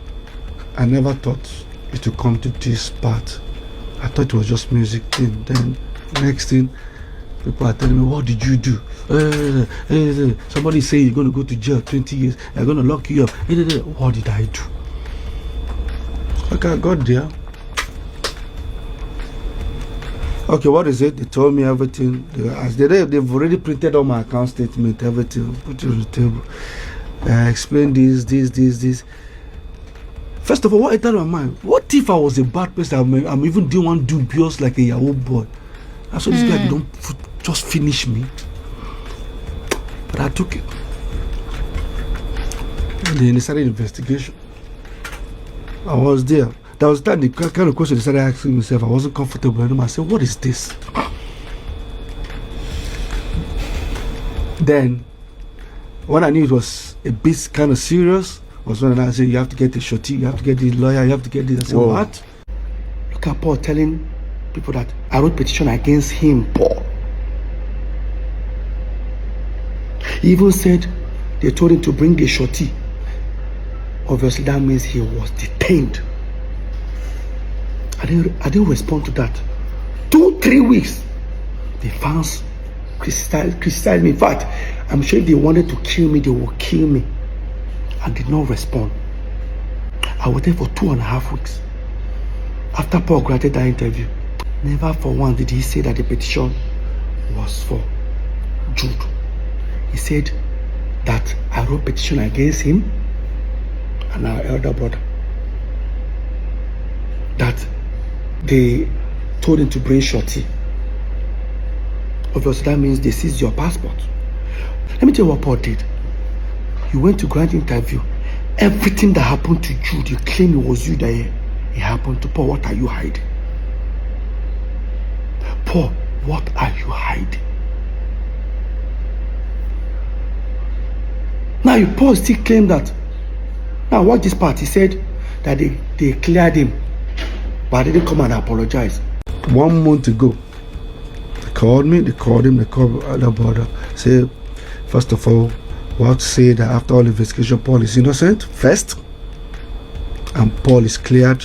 I never thought it would come to this part. I thought it was just music thing. Then next thing, people are telling me, what did you do? Somebody say you're going to go to jail 20 years. They're going to lock you up. What did I do? Okay, I got there. Okay, what is it? They told me everything. They've already printed all my account statement, everything, put it on the table. Explain this. First of all, what entered my mind? What if I was a bad person? I'm even doing one dubious like a Yahoo boy. I saw this guy don't just finish me. But I took it. And then they started investigation. I was there. That was the kind of question I started asking myself. I wasn't comfortable anymore. I said, what is this? Then, when I knew it was a bit kind of serious, was when I said, you have to get a shorty, you have to get the lawyer, you have to get this. I said, what? Look at Paul telling people that I wrote petition against him, Paul. He even said they told him to bring the shorty. Obviously, that means he was detained. I didn't respond to that. 2-3 weeks, the fans criticized me. In fact, I'm sure if they wanted to kill me, they would kill me. I did not respond. I was there for 2.5 weeks. After Paul granted that interview, never for once did he say that the petition was for Jude. He said that I wrote petition against him and our elder brother. That they told him to bring shorty. Obviously, that means they seized your passport. Let me tell you what Paul did. He went to grant interview. Everything that happened to Jude, you claim it was you that it happened to. Paul, what are you hiding? Paul, what are you hiding? Now, Paul still claimed that. Now, watch this part. He said that they cleared him, but they didn't come and apologize. 1 month ago, they called me, they called him, they called other brother. Say, first of all, we have to say that after all investigation, Paul is innocent first, and Paul is cleared.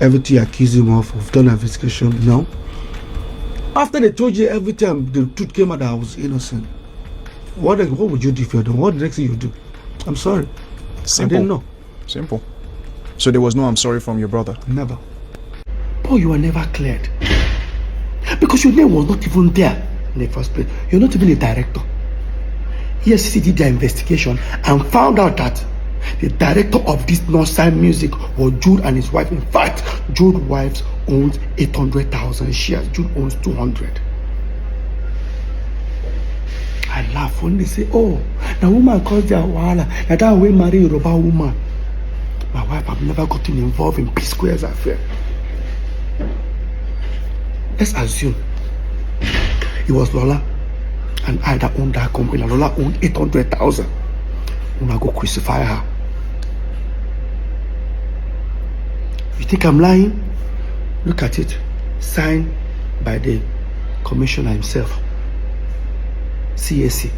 Everything you accuse him of, we've done an investigation. No. After they told you every time the truth came out that I was innocent, what would you do if you're done? What the next thing you do? I'm sorry. Simple. I didn't know. Simple. So there was no I'm sorry from your brother? Never. Paul, you were never cleared. Because your name was not even there in the first place. You're not even a director. EFCC did their investigation and found out that the director of this Northside Music was Jude and his wife. In fact, Jude's wife owns 800,000 shares. Jude owns 200. I laugh when they say, oh, the woman caused their wahala. That way marry a Yoruba woman. My wife have never gotten involved in Psquare's affair. Let's assume it was Lola and I that owned that company. Lola owned 800,000. I'm gonna go crucify her. You think I'm lying? Look at it. Signed by the commissioner himself. CAC.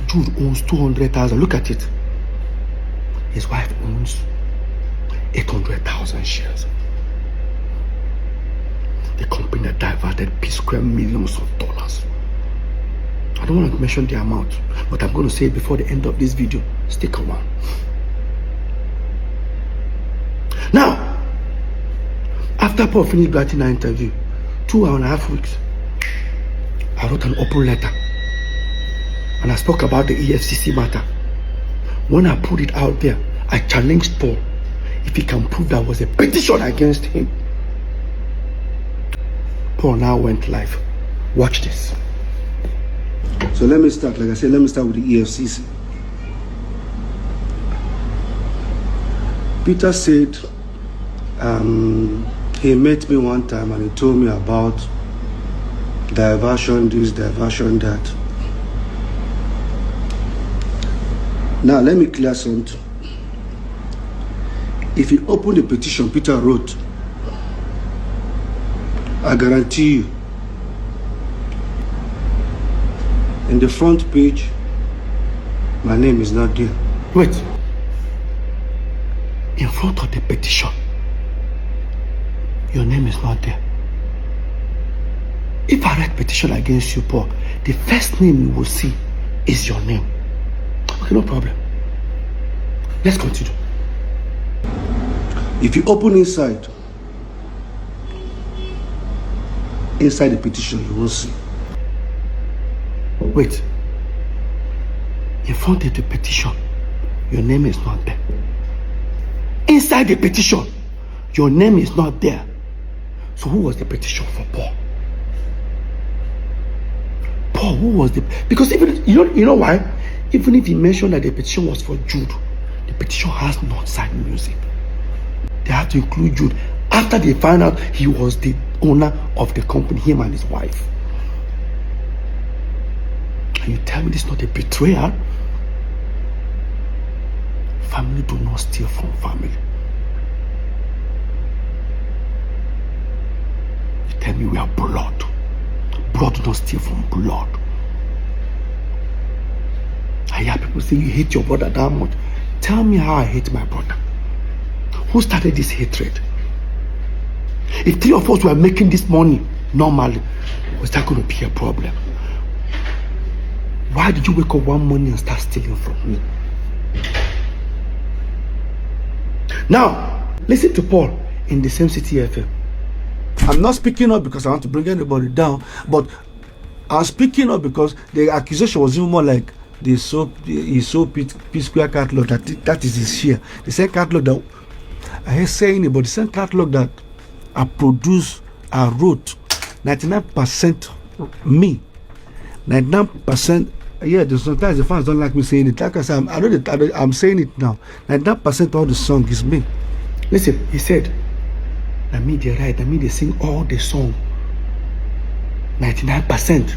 Jude owns 200,000. Look at it. His wife owns 800,000 shares. The company that diverted Psquare millions of dollars. I don't want to mention the amount, but I'm going to say it before the end of this video. Stick around. Now, after Paul finished granting our interview, 2.5 weeks, I wrote an open letter and I spoke about the EFCC matter. When I put it out there, I challenged Paul if he can prove there was a petition against him. Paul now went live. Watch this. So let me start, like I said, let me start with the EFCC. Peter said he met me one time and he told me about diversion this, diversion that. Now let me clear something. If you open the petition Peter wrote, I guarantee you, in the front page, my name is not there. Wait. In front of the petition, your name is not there. If I write petition against you, Paul, the first name you will see is your name. Okay, no problem. Let's continue. If you open inside the petition, you will see. Wait. In front of the petition, your name is not there. Inside the petition, your name is not there. So who was the petition for Paul? Paul, who was the... Because even, you know why? Even if he mentioned that the petition was for Jude, the petition has not signed music. They have to include Jude. After they find out he was the owner of the company, him and his wife. And you tell me this is not a betrayal? Family do not steal from family. You tell me we are blood. Blood do not steal from blood. I hear people say you hate your brother that much. Tell me how I hate my brother. Who started this hatred? If three of us were making this money normally, was that going to be a problem? Why did you wake up one morning and start stealing from me? Now, listen to Paul in the same City FM. I'm not speaking up because I want to bring anybody down, but I'm speaking up because the accusation was even more like he sold Psquare catalog, that is his share. The same catalog that I hear saying it, but the same catalog that I produced, I wrote, 99% me, 99%. Yeah, sometimes the fans don't like me saying it. Like I said, I know that I'm saying it now. 99% of the song is me. Listen, he said, I mean they write, I mean they sing all the song. 99%.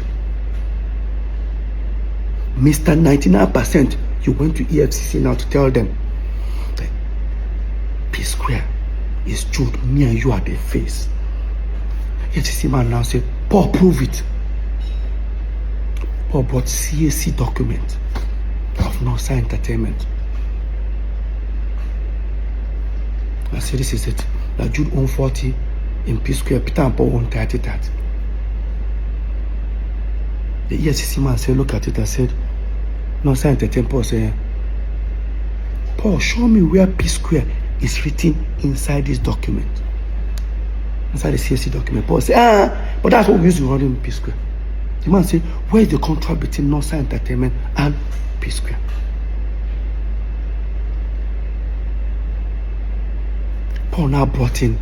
Mr. 99%, you went to EFCC now to tell them that Psquare is Jude, me and you are the face. EFCC man now said, Paul, prove it. Paul brought CAC document of Northside Entertainment. I said, this is it. That Jude owned 40 in Psquare, Peter and Paul owned 30 that. The EFCC man said, look at it. I said, Northside Entertainment. Paul said, Paul, show me where Psquare is written inside this document. Inside the CAC document. Paul said, but that's what we used to run in Psquare. The man said, where is the contract between Northside Entertainment and Psquare? Paul now brought in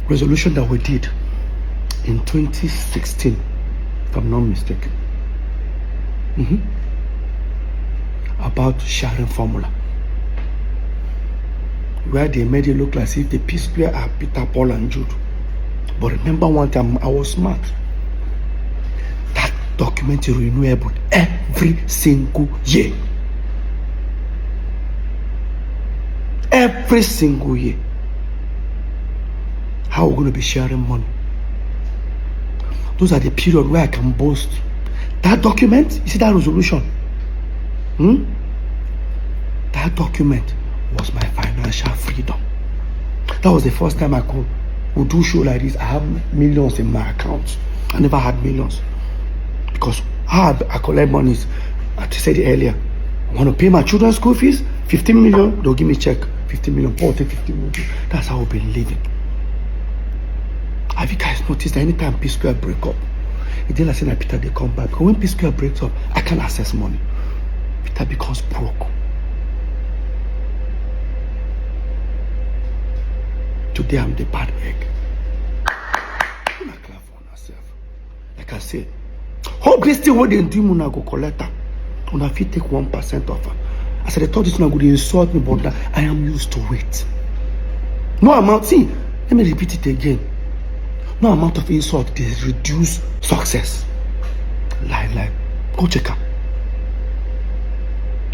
resolution that we did in 2016, if I'm not mistaken, about sharing formula, where they made it look like as if the Psquare are Peter, Paul, and Jude. But remember one time, I was smart. That document is renewable every single year. Every single year. How are we going to be sharing money? Those are the period where I can boast. That document, you see that resolution? That document was my financial freedom. That was the first time I would do show like this. I have millions in my account. I never had millions. Because how I collect money is, as I said earlier, I want to pay my children's school fees, 15 million, they'll give me a check. 15 million, Paul take 15 million. That's how we've been living. Have you guys noticed that anytime Psquare break up, it didn't like Peter they come back. Because when Psquare breaks up, I can't access money. Peter becomes broke. Today I'm the bad egg. I'm not clear for myself. Like I said, How this thing what they do, una go collect her. Una fit take 1% of her. I said, I thought this one would insult me, but I am used to it. No amount, see, let me repeat it again. No amount of insult is reduce success. Lie. Go check her.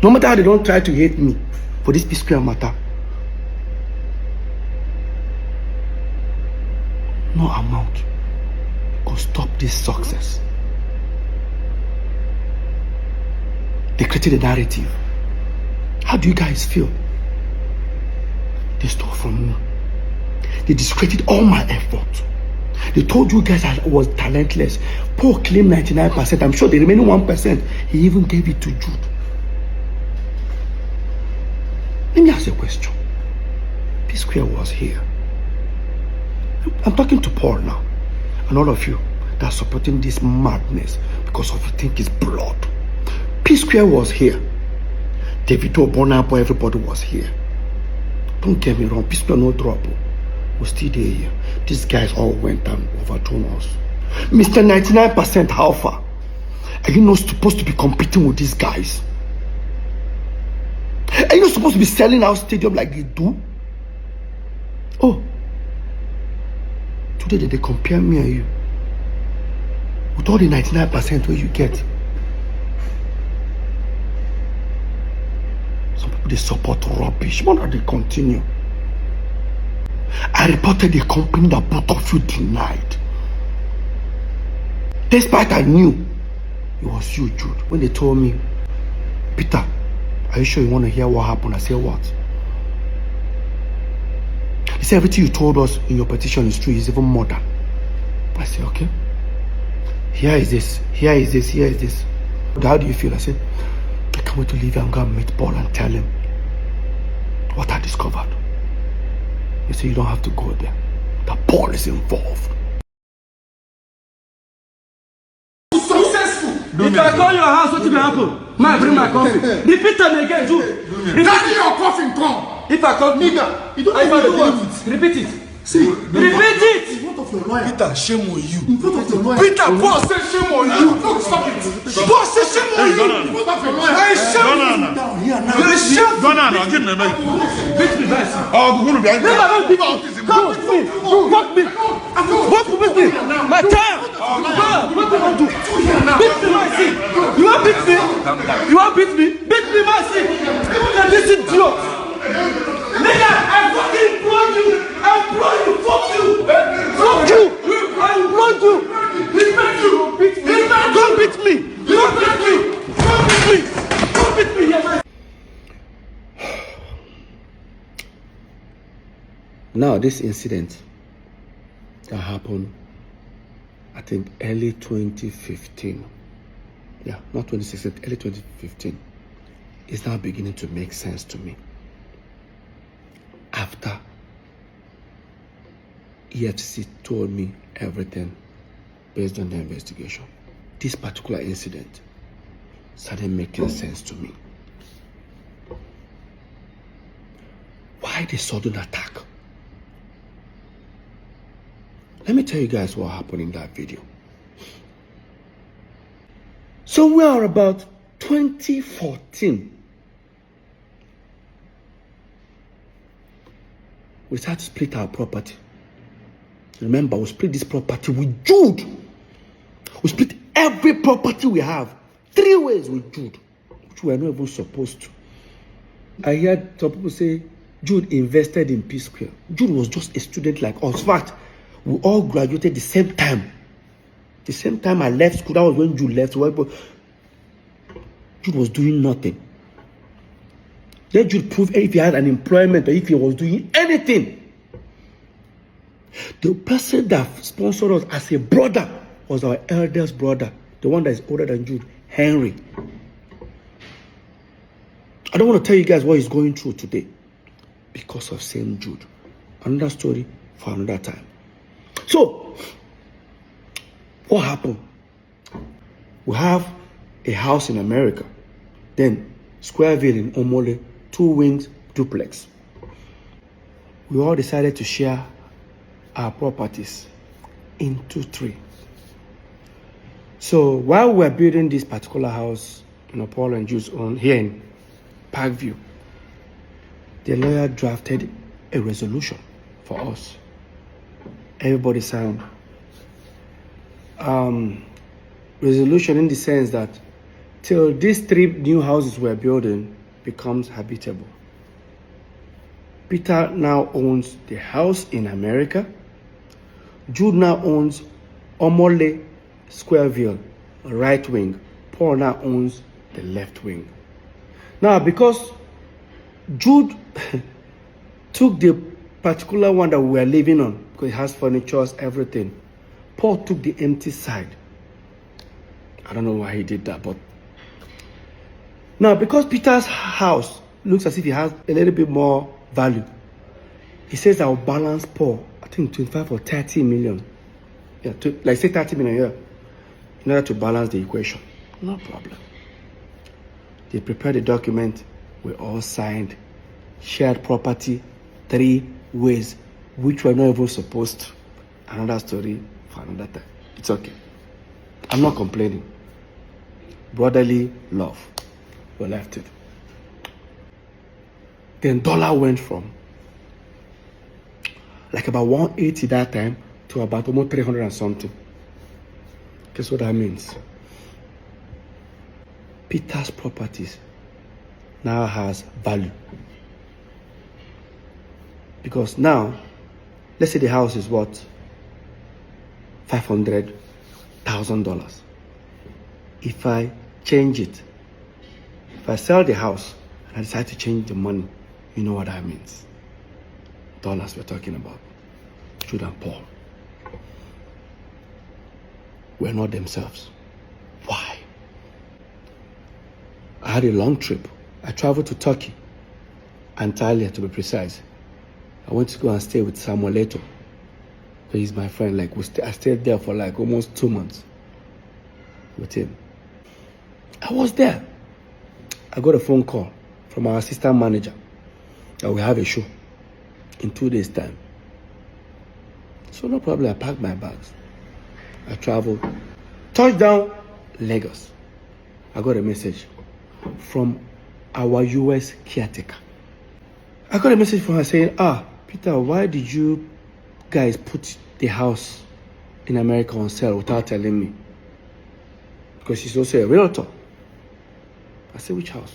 No matter how they don't try to hate me for this Psquare matter, no amount could stop this success. They created a narrative. How do you guys feel? They stole from me. They discredited all my effort. They told you guys I was talentless. Paul claimed 99%. I'm sure the remaining 1%, he even gave it to Jude. Let me ask you a question. Psquare was here. I'm talking to Paul now. And all of you that are supporting this madness because of you think it's blood. Psquare was here. Davido, Bonapo, everybody was here. Don't get me wrong. Psquare no trouble. We're still there here. These guys all went and overthrown us. Mr. 99% how far? Are you not supposed to be competing with these guys? Are you not supposed to be selling out stadium like they do? Oh. Today they compare me and you. With all the 99% where you get. Some people they support rubbish. Why not they continue? I reported a company that both of you denied. Despite I knew it was you, Jude. When they told me, Peter, are you sure you want to hear what happened? I said, what? They said, everything you told us in your petition is true. It's even more than. I said, okay. Here is this. How do you feel? I said, I can't wait to leave and go and meet Paul and tell him what I discovered. He said, you don't have to go there. That Paul is involved. If I call your house, what will happen? I bring my coffee. Repeat them again, Jude. Daddy, your coffin come. If I call Nigga, you don't have to do it. Repeat it. See, Repeat it. in front of your lawyer. Peter, shame on you. In front of your lawyer. Peter, boss say shame on you. No, stop it. Boss say shame on you. In front of your lawyer. I shame. Down here now. You shame. Beat me, guys. Oh, we're going to be angry. Never beat me. Come with me. Walk me. Walk with me. My time. What do I do? Beat me, my seat. You want beat me? You want beat me? Beat me, my seat. Even this idiot. Nigga, I fucking employed you. I employed you. Fuck you. Fuck you. I employed you. Respect you. Beat me. Don't beat me. Don't beat me. Don't beat me. Don't beat me. Yeah, Now, this incident that happened, I think, early 2015. Yeah, not 2016, early 2015. Is now beginning to make sense to me. After EFCC told me everything based on the investigation, this particular incident started making sense to me. Why the sudden attack? Let me tell you guys what happened in that video. So we are about 2014. We started to split our property. Remember, we split this property with Jude. We split every property we have 3 ways with Jude, which we are not even supposed to. I heard some people say Jude invested in Psquare. Jude was just a student like us. In fact, we all graduated the same time. The same time I left school, that was when Jude left. Jude was doing nothing. Let Jude prove if he had an employment or if he was doing anything. The person that sponsored us as a brother was our eldest brother, the one that is older than Jude, Henry. I don't want to tell you guys what he's going through today because of St. Jude. Another story for another time. So, what happened? We have a house in America, then Squareville in Omole, 2 wings, duplex. We all decided to share our properties into 3. So while we're building this particular house, Paul and Jude's own here in Parkview, the lawyer drafted a resolution for us. Everybody signed. Resolution in the sense that till these 3 new houses we're building becomes habitable. Peter now owns the house in America. Jude now owns Omole Squareville, right wing. Paul now owns the left wing. Now, because Jude took the particular one that we were living on, because it has furniture, everything, Paul took the empty side. I don't know why he did that, but now because Peter's house looks as if it has a little bit more value, he says I'll balance Paul, I think 25 or 30 million. Yeah, like say 30 million, yeah, in order to balance the equation. No problem. They prepared the document, we all signed, shared property 3 ways, which we're not even supposed to. Another story for another time. It's okay. I'm not complaining. Brotherly love. We left it. Then dollar went from like about 180 that time to about almost 300 and something. Guess what that means? Peter's properties now has value. Because now, let's say the house is what? $500,000. If I change it, if I sell the house and I decide to change the money, you know what that means. Dollars we're talking about. Jude and Paul were not themselves. Why? I had a long trip. I traveled to Turkey, Antalya to be precise. I went to go and stay with Samuel Leto. He's my friend. I stayed there for like almost 2 months with him. I was there. I got a phone call from our assistant manager that we have a show in 2 days' time. So no problem, I packed my bags. I traveled. Touchdown, Lagos. I got a message from our US caretaker. I got a message from her saying, Peter, why did you guys put the house in America on sale without telling me? Because she's also a realtor. I said, which house?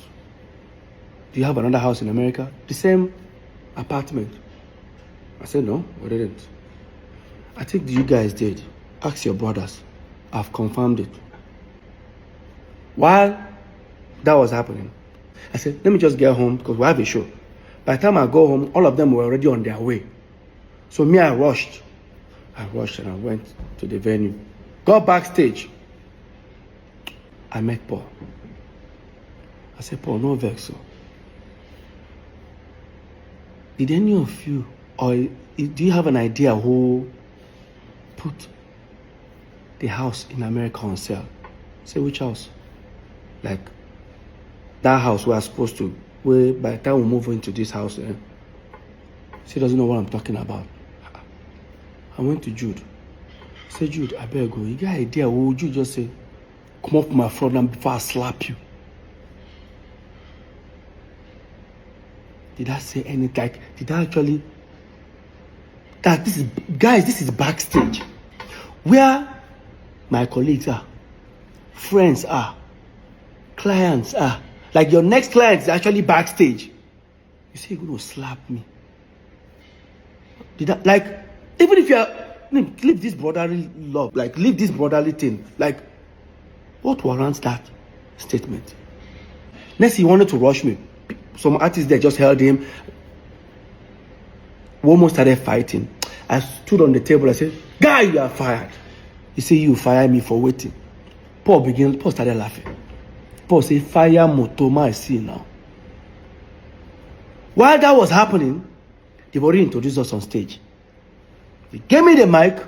Do you have another house in America? The same apartment? I said, no, we didn't. I think you guys did. Ask your brothers. I've confirmed it. While that was happening, I said, let me just get home because we have a show. By the time I go home, all of them were already on their way. So me, I rushed and I went to the venue. Got backstage. I met Paul. I said, Paul, no vex. So. Did any of you, or do you have an idea who put the house in America on sale? Say, which house? Like, that house we are supposed to, where by the time we move into this house, she doesn't know what I'm talking about. I went to Jude. I said, Jude, I better go. You got an idea? What would you just say? Come up my front and before I slap you. Did I say anything? Like, did I actually? That this is, guys, this is backstage. Where my colleagues are, friends are, clients are. Like your next client is actually backstage. You say you're going to slap me. Did I, like, even if you're, leave this brotherly love, like, leave this brotherly thing. Like, what warrants that statement? Next, he wanted to rush me. Some artists there just held him. We almost started fighting. I stood on the table. I said, guy, you are fired. He said, you fire me for waiting. Paul started laughing. Paul said, fire Motoma, I see now. While that was happening, they've already introduced us on stage. They gave me the mic.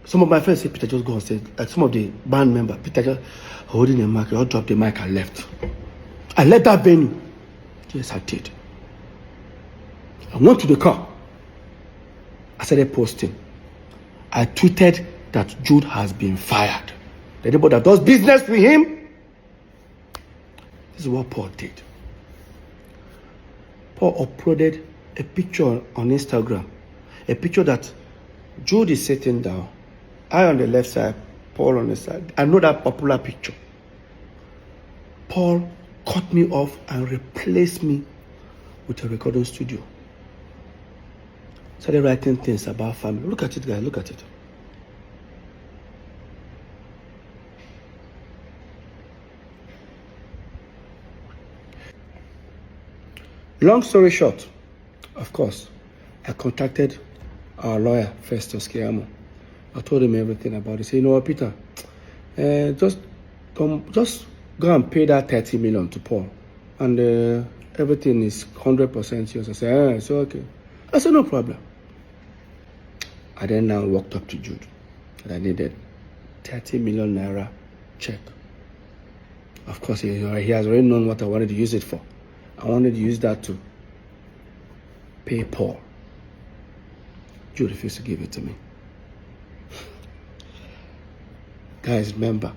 Some of my friends said, Peter, just go on stage. Like some of the band members, Peter just holding the mic. I dropped the mic and left. I left that venue. Yes, I did. I went to the car. I started posting. I tweeted that Jude has been fired. Anybody that does business with him, this is what Paul did. Paul uploaded a picture on Instagram, a picture that Jude is sitting down, I on the left side, Paul on the side. I know that popular picture. Paul cut me off and replaced me with a recording studio. Started writing things about family. Look at it, guys, look at it. Long story short, of course, I contacted our lawyer, Psquare. I told him everything about it. He said, you know what, Peter, just go and pay that 30 million to Paul. And everything is 100% yours. I said, it's okay. I said, no problem. I then now walked up to Jude and I needed 30 million naira check. Of course, he has already known what I wanted to use it for. I wanted to use that to pay Paul. Jude refused to give it to me. Guys, remember,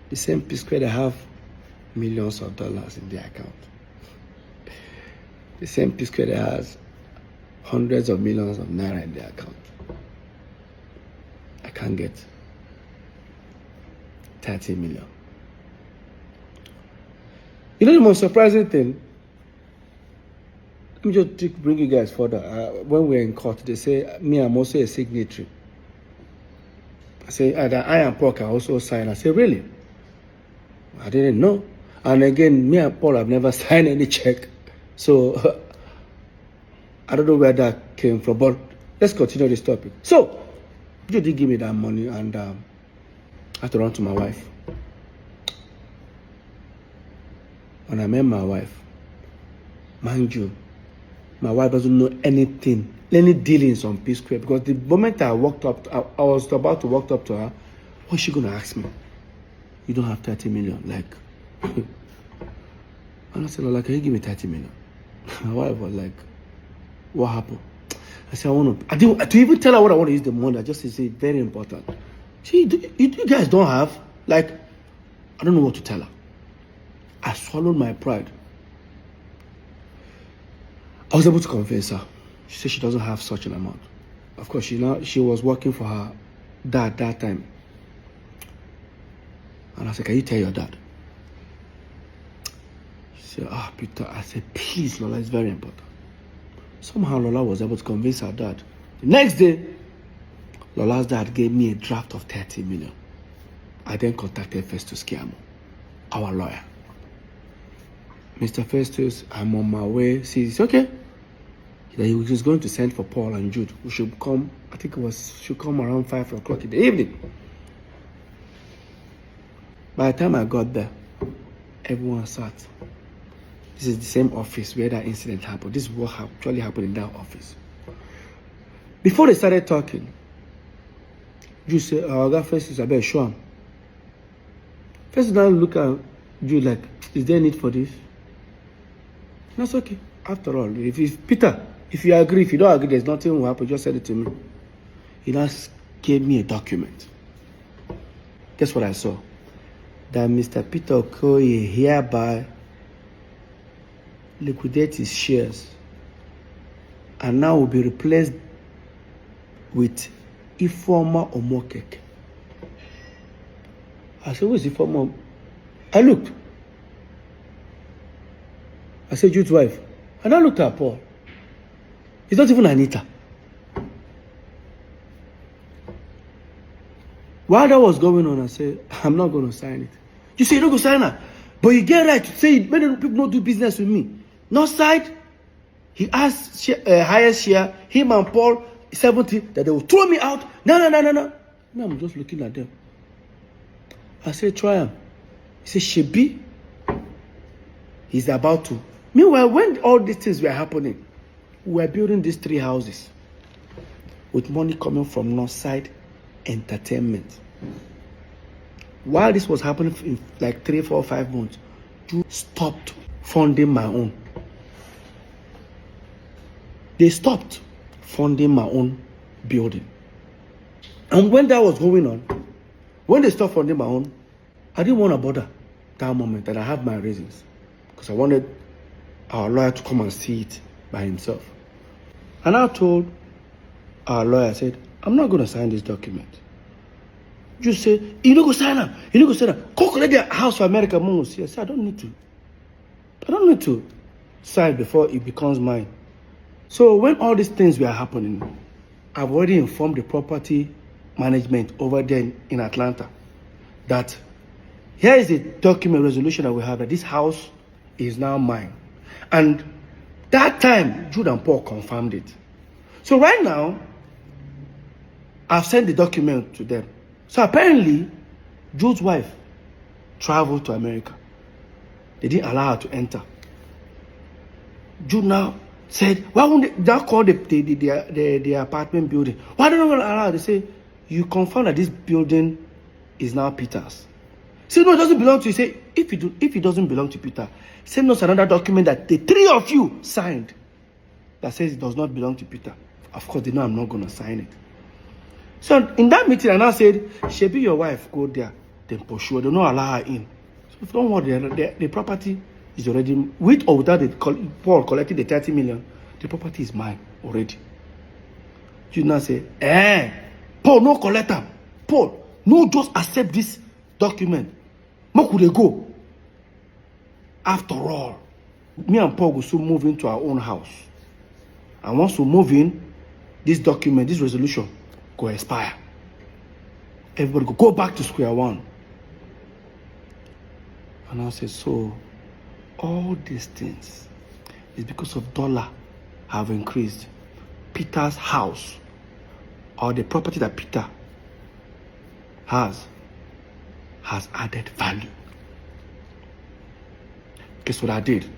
the same Psquare that have millions of dollars in their account. The same Psquare that has hundreds of millions of naira in their account. I can't get 30 million. You know the most surprising thing? Let me just bring you guys further. When we're in court, they say, me, I'm also a signatory. I say, that I and Paul can also sign. I say, really? I didn't know. And again, me and Paul have never signed any check. So, I don't know where that came from, but let's continue this topic. So, you did give me that money and I had to run to my wife. When I met my wife, mind you, my wife doesn't know anything, any dealings on Psquare, because the moment I walked up, I was about to walk up to her, what's she going to ask me? You don't have 30 million, like. And I said, like, can you give me 30 million? My wife was like, what happened? I said, to even tell her what I want to use the money, I just say, very important. See, you guys don't have, like, I don't know what to tell her. I swallowed my pride. I was able to convince her. She said she doesn't have such an amount. Of course, she was working for her dad that time. And I said, can you tell your dad? She said, Peter. I said, please, Lola, it's very important. Somehow Lola was able to convince her dad. The next day, Lola's dad gave me a draft of 30 million. I then contacted Festus Kiamo, our lawyer. Mr. Festus, I'm on my way. See, it's okay. He was going to send for Paul and Jude. We should come, I think should come around 5 o'clock in the evening. By the time I got there, everyone sat. This is the same office where that incident happened. This is what actually happened in that office. Before they started talking, Jude said, I got Festus, I better show him. Festus now look at Jude like, is there a need for this? That's okay. After all, Peter, if you agree, if you don't agree, there's nothing will happen. Just send it to me. He now gave me a document. Guess what I saw? That Mr. Peter Okoye hereby liquidate his shares and now will be replaced with Ifeoma Omokeke. I said, who is Ifeoma? I looked. I said, Jude's wife. And I looked at Paul. It's not even Anita. While that was going on, I said, I'm not going to sign it. You say you're not going to sign her. But you get right to say, many people don't do business with me. North side, he asked highest share, him and Paul, 70, that they will throw me out. No. Now I'm just looking at them. I said, try him. He said, Shebi, he's about to. Meanwhile, when all these things were happening, we were building these 3 houses with money coming from Northside Entertainment. While this was happening in like 3, 4, 5 months, you stopped funding my own. They stopped funding my own building. And when that was going on, when they stopped funding my own, I didn't want to bother that moment, and I have my reasons. Because I wanted our lawyer to come and see it by himself. And I told our lawyer, I said, I'm not going to sign this document. You say, you don't go sign them. You don't go sign them. Go collect the house for America. I said, I don't need to. I don't need to sign before it becomes mine. So when all these things were happening, I've already informed the property management over there in Atlanta that here is the document resolution that we have, that this house is now mine. And that time, Jude and Paul confirmed it. So right now, I've sent the document to them. So apparently, Jude's wife traveled to America. They didn't allow her to enter. Jude now said, why won't they call the apartment building? Why don't they allow her? They say, you confirm that this building is now Peter's. Say, no, it doesn't belong to you. Say, if it doesn't belong to Peter, send us another document that the three of you signed that says it does not belong to Peter. Of course, they know I'm not going to sign it. So in that meeting, I now said, Shebi, your wife, go there, then pursue her. They don't allow her in. So don't worry, the property is already, with or without Paul collecting the 30 million, the property is mine already. You now say, Paul, no collect them. Paul, no, just accept this document. How could they go? After all, me and Paul will soon move into our own house. And once we move in, this document, this resolution, go expire. Everybody go back to square one. And I said, so all these things is because of dollar have increased. Peter's house, or the property that Peter has added value. Guess what I did?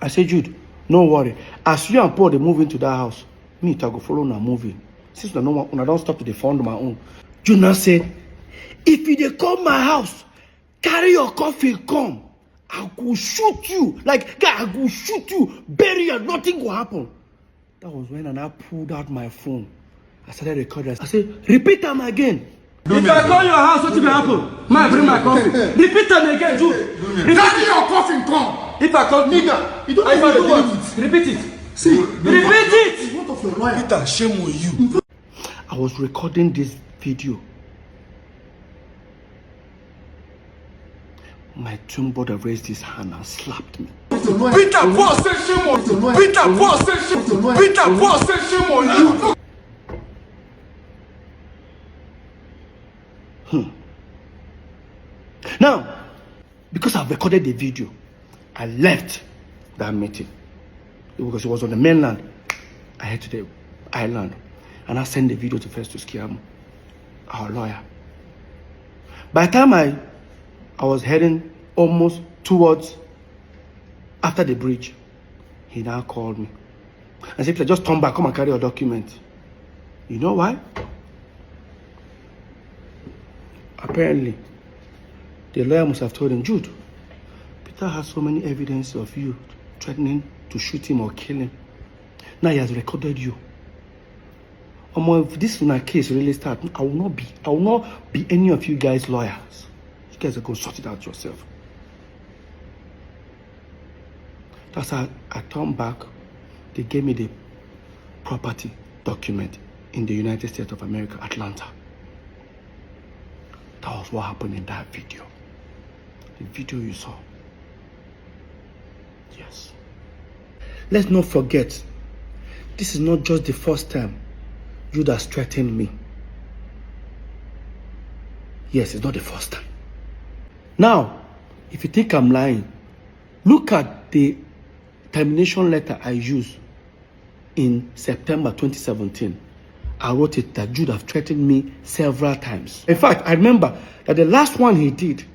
I said, Jude, no worry. As you and Paul they move into that house, me to go follow na moving. Since I don't stop to the fund my own. Jude now said, if you come my house, carry your coffee, come. I go shoot you. Like, guy, I go shoot you. Bury you, nothing will happen. That was when I pulled out my phone. I started recording. I said, repeat them again. If I call your house, what will happen? I bring my coffee. Repeat them again, Jude. Carry your coffin, come. If I call nigga, you don't even do it. Repeat it. See, repeat it. What of your lawyer? Peter, shame on you. I was recording this video. My twin brother raised his hand and slapped me. Peter, Paul said shame on you. Peter, Paul said shame on you. Peter, Paul said shame on you. Now, because I've recorded the video, I left that meeting. Because it was on the mainland. I head to the island. And I sent the video to Festus Kiamu, our lawyer. By the time I was heading almost towards after the bridge, he now called me and said, just turn back, come and carry your document. You know why? Apparently, the lawyer must have told him, Jude, Peter has so many evidence of you threatening to shoot him or kill him. Now he has recorded you. If this case really starts, I will not be any of you guys' lawyers. You guys are going to sort it out yourself. That's how I turned back. They gave me the property document in the United States of America, Atlanta. That was what happened in that video. The video you saw. Yes. Let's not forget, this is not just the first time Judas threatened me. Yes, it's not the first time. Now, if you think I'm lying, look at the termination letter I used in September 2017. I wrote it that Jude have threatened me several times. In fact, I remember that the last one he did,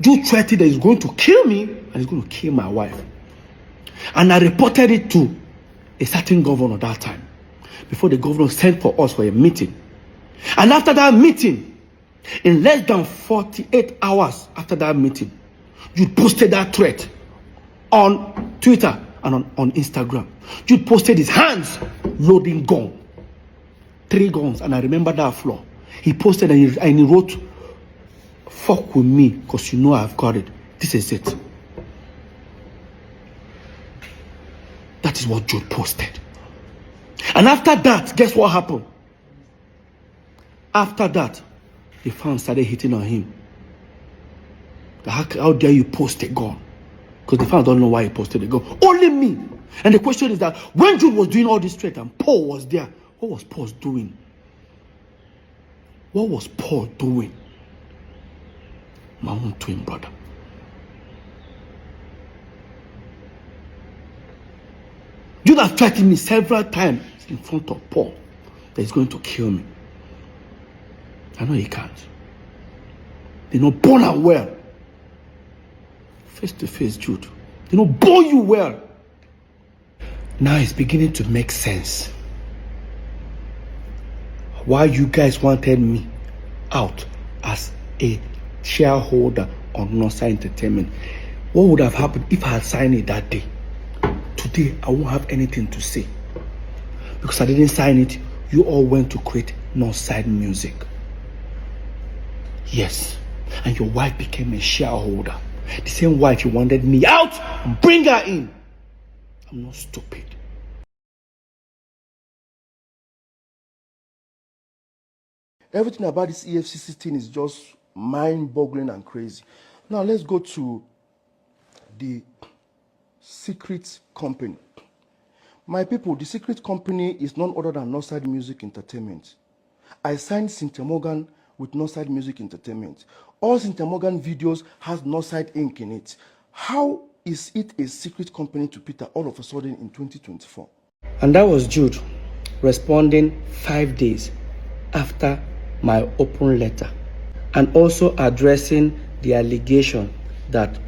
Jude threatened that he's going to kill me and he's going to kill my wife. And I reported it to a certain governor that time, before the governor sent for us for a meeting. And after that meeting, in less than 48 hours after that meeting, Jude posted that threat on Twitter and on Instagram. Jude posted his hands loading gun. 3 guns, and I remember that floor. He posted and he wrote, "Fuck with me, because you know I've got it. This is it." That is what Jude posted. And after that, guess what happened? After that, the fans started hitting on him. How dare you post a gun? Because the fans don't know why he posted a gun. Only me. And the question is that when Jude was doing all this threat and Paul was there, what was Paul doing? What was Paul doing? My own twin brother. Jude has threatened me several times in front of Paul that he's going to kill me. I know he can't. They know born and well. Face to face, Jude. They know born you well. Now it's beginning to make sense why you guys wanted me out as a shareholder on Northside Entertainment. What would have happened if I had signed it that day? Today, I won't have anything to say. Because I didn't sign it, you all went to create Northside Music. Yes, and your wife became a shareholder. The same wife you wanted me out and bring her in. I'm not stupid. Everything about this EFCC thing is just mind-boggling and crazy. Now let's go to the secret company. My people, the secret company is none other than Northside Music Entertainment. I signed Cynthia Morgan with Northside Music Entertainment. All Cynthia Morgan videos has Northside Inc. in it. How is it a secret company to Peter all of a sudden in 2024? And that was Jude responding 5 days after my open letter, and also addressing the allegation that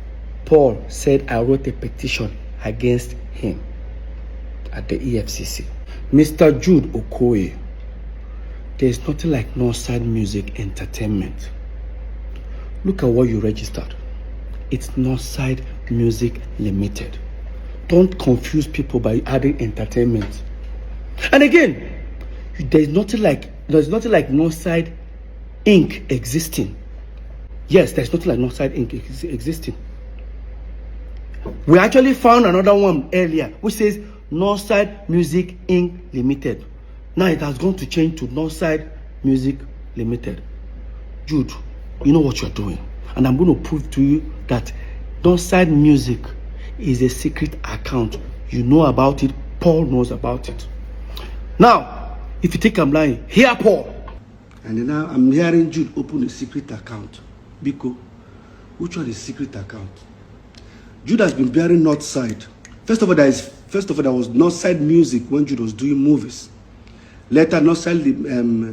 Paul said I wrote a petition against him at the EFCC. Mr. Jude Okoye, there's nothing like Northside Music Entertainment. Look at what you registered. It's Northside Music Limited. Don't confuse people by adding entertainment. And again, there's nothing like Northside Inc. existing. Yes, there's nothing like Northside Inc. existing. We actually found another one earlier which says Northside Music Inc. Limited. Now it has gone to change to Northside Music Limited. Jude, you know what you're doing. And I'm going to prove to you that Northside Music is a secret account. You know about it. Paul knows about it. Now, if you think I'm lying, hear Paul. And now I'm hearing Jude open a secret account. Biko, which one is secret account? Jude has been bearing Northside. First of all, there was Northside Music when Jude was doing movies. Later, Northside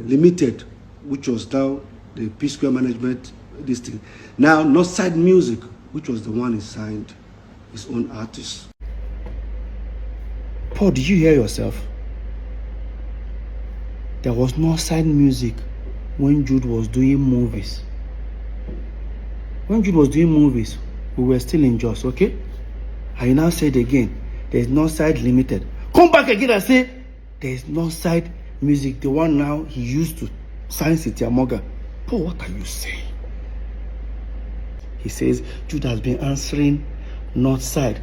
Limited, which was now the Psquare management, this thing. Now, Northside Music, which was the one he signed his own artist. Paul, did you hear yourself? There was Northside Music when Jude was doing movies. When Jude was doing movies, we were still in Jos, okay? I now said again, there's Northside Limited. Come back again and say, there's Northside Music, the one now he used to sign Cynthia Morgan. Paul, what are you saying? He says Jude has been answering Northside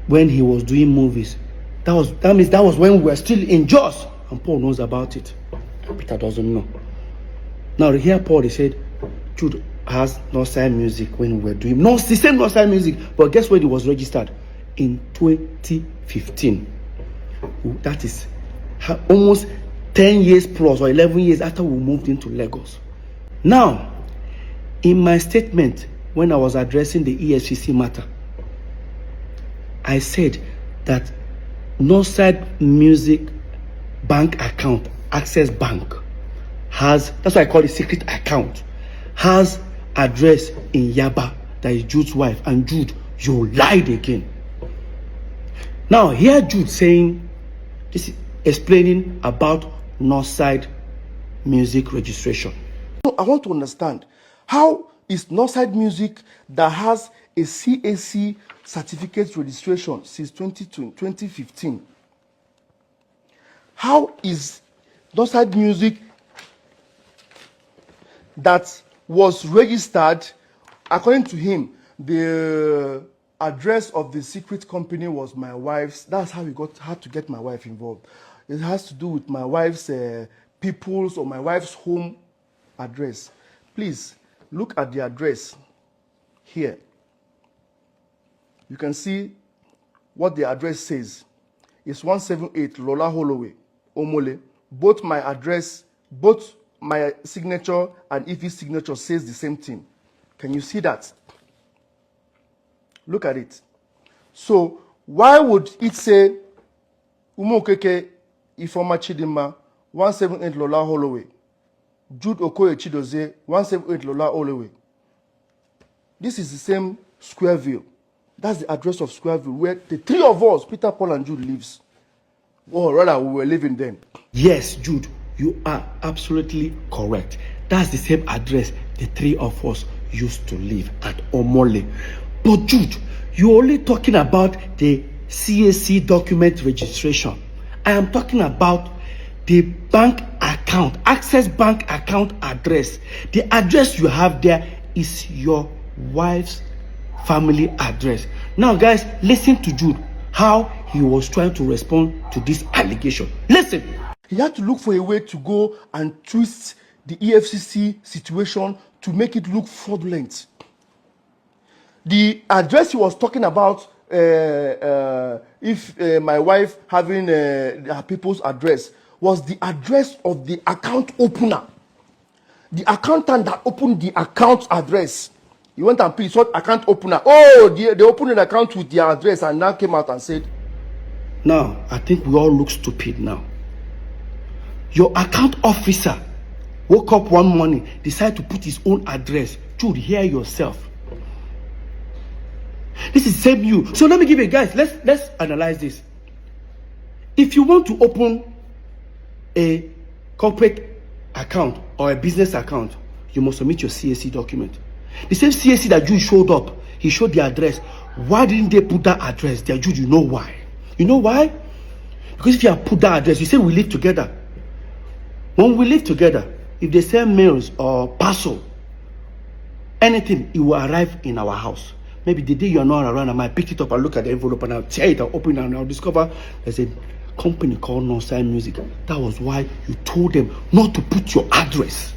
when he was doing movies. That means that was when we were still in Jos, and Paul knows about it. Peter doesn't know. Now here Paul, he said Jude has Northside Music when we were doing the same Northside Music, but guess when it was registered? In 2015. That is almost 10 years plus or 11 years after we moved into Lagos. Now, in my statement when I was addressing the EFCC matter, I said that Northside Music bank account, Access Bank, has, that's why I call it secret account, has address in Yaba, that is Jude's wife. And Jude, you lied again. Now here Jude saying, this is explaining about Northside Music registration. So I want to understand, how is Northside Music that has a CAC certificate registration since 2015, how is Dorside Music that was registered. According to him, the address of the secret company was my wife's. That's how had to get my wife involved. It has to do with my wife's people's or my wife's home address. Please look at the address here. You can see what the address says. It's 178 Lola Holloway, Omole. Both my address, both my signature and Ife's signature says the same thing. Can you see that? Look at it. So why would it say Umokeke Ifoma Chidima 178 Lola Holloway, Jude Okoye Chidozie 178 Lola Holloway? This is the same Squareville. That's the address of Squareville where the three of us, Peter, Paul, and Jude, lives. Or rather, we were living then. Yes, Jude, you are absolutely correct. That's the same address the three of us used to live at Omole. But Jude, you're only talking about the CAC document registration. I am talking about the bank account, Access Bank account address. The address you have there is your wife's family address. Now, guys, listen to Jude, how he was trying to respond to this allegation. Listen. He had to look for a way to go and twist the EFCC situation to make it look fraudulent. The address he was talking about, if my wife having her people's address, was the address of the account opener. The accountant that opened the account address. He went and picked what account opener. Oh, they opened an account with their address and now came out and said, now, I think we all look stupid now. Your account officer woke up one morning, decided to put his own address. Jude, hear yourself. This is same you. So let me give you guys, let's analyze this. If you want to open a corporate account or a business account, you must submit your CAC document. The same CAC that Jude showed up, he showed the address. Why didn't they put that address there? Jude, you know why? You know why? Because if you have put that address, you say we live together. When we live together, if they send mails or parcel, anything, it will arrive in our house. Maybe the day you are not around, I might pick it up and look at the envelope and I'll tear it, I'll open it and I'll discover there's a company called Northside Music. That was why you told them not to put your address.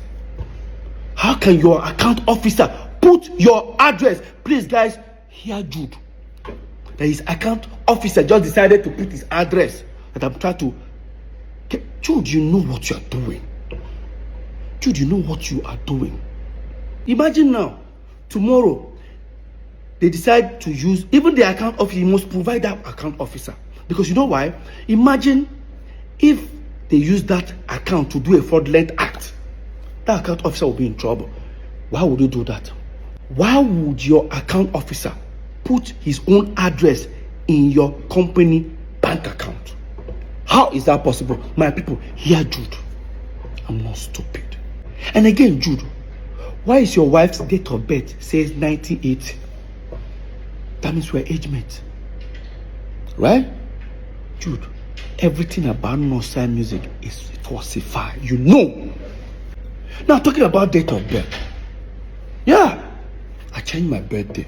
How can your account officer put your address? Please, guys, hear Jude. That his account officer just decided to put his address. That I'm trying to. Jude, you know what you are doing. Jude, you know what you are doing. Imagine now, tomorrow, they decide to use, even the account officer, you must provide that account officer. Because you know why? Imagine if they use that account to do a fraudulent act. That account officer will be in trouble. Why would you do that? Why would your account officer put his own address in your company bank account? How is that possible? My people, hear Jude. I'm not stupid. And again, Jude, why is your wife's date of birth says 1980? That means we're age mates. Right? Jude, everything about Northside Music is falsified. You know. Now, talking about date of birth. Yeah, I changed my birthday.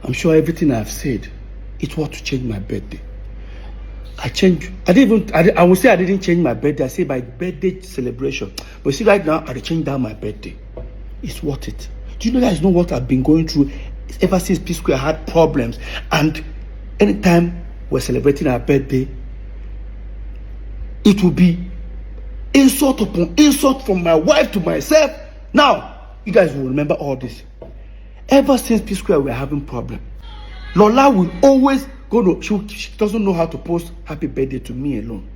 I'm sure everything I've said, it was to change my birthday. I would say I didn't change my birthday. I say my birthday celebration. But see, right now, I changed down my birthday. It's worth it. Do you guys know what I've been going through ever since Psquare had problems? And anytime we're celebrating our birthday, it will be insult upon insult from my wife to myself. Now, you guys will remember all this. Ever since Psquare, we're having problem. Lola will always go to, she doesn't know how to post happy birthday to me alone.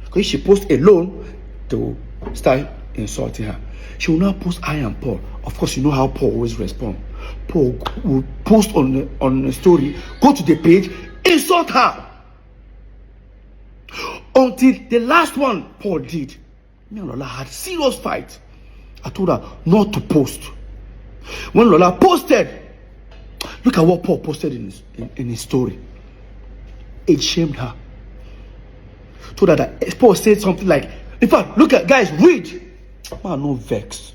Because if she posts alone, they will start insulting her. She will now post I and Paul. Of course, you know how Paul always responds. Paul will post on the story, go to the page, insult her. Until the last one Paul did. Me and Lola had a serious fight. I told her not to post. When Lola posted, look at what Paul posted in his story. It shamed her. Told her that Paul said something like, In fact, look at guys, read. Man, no vex.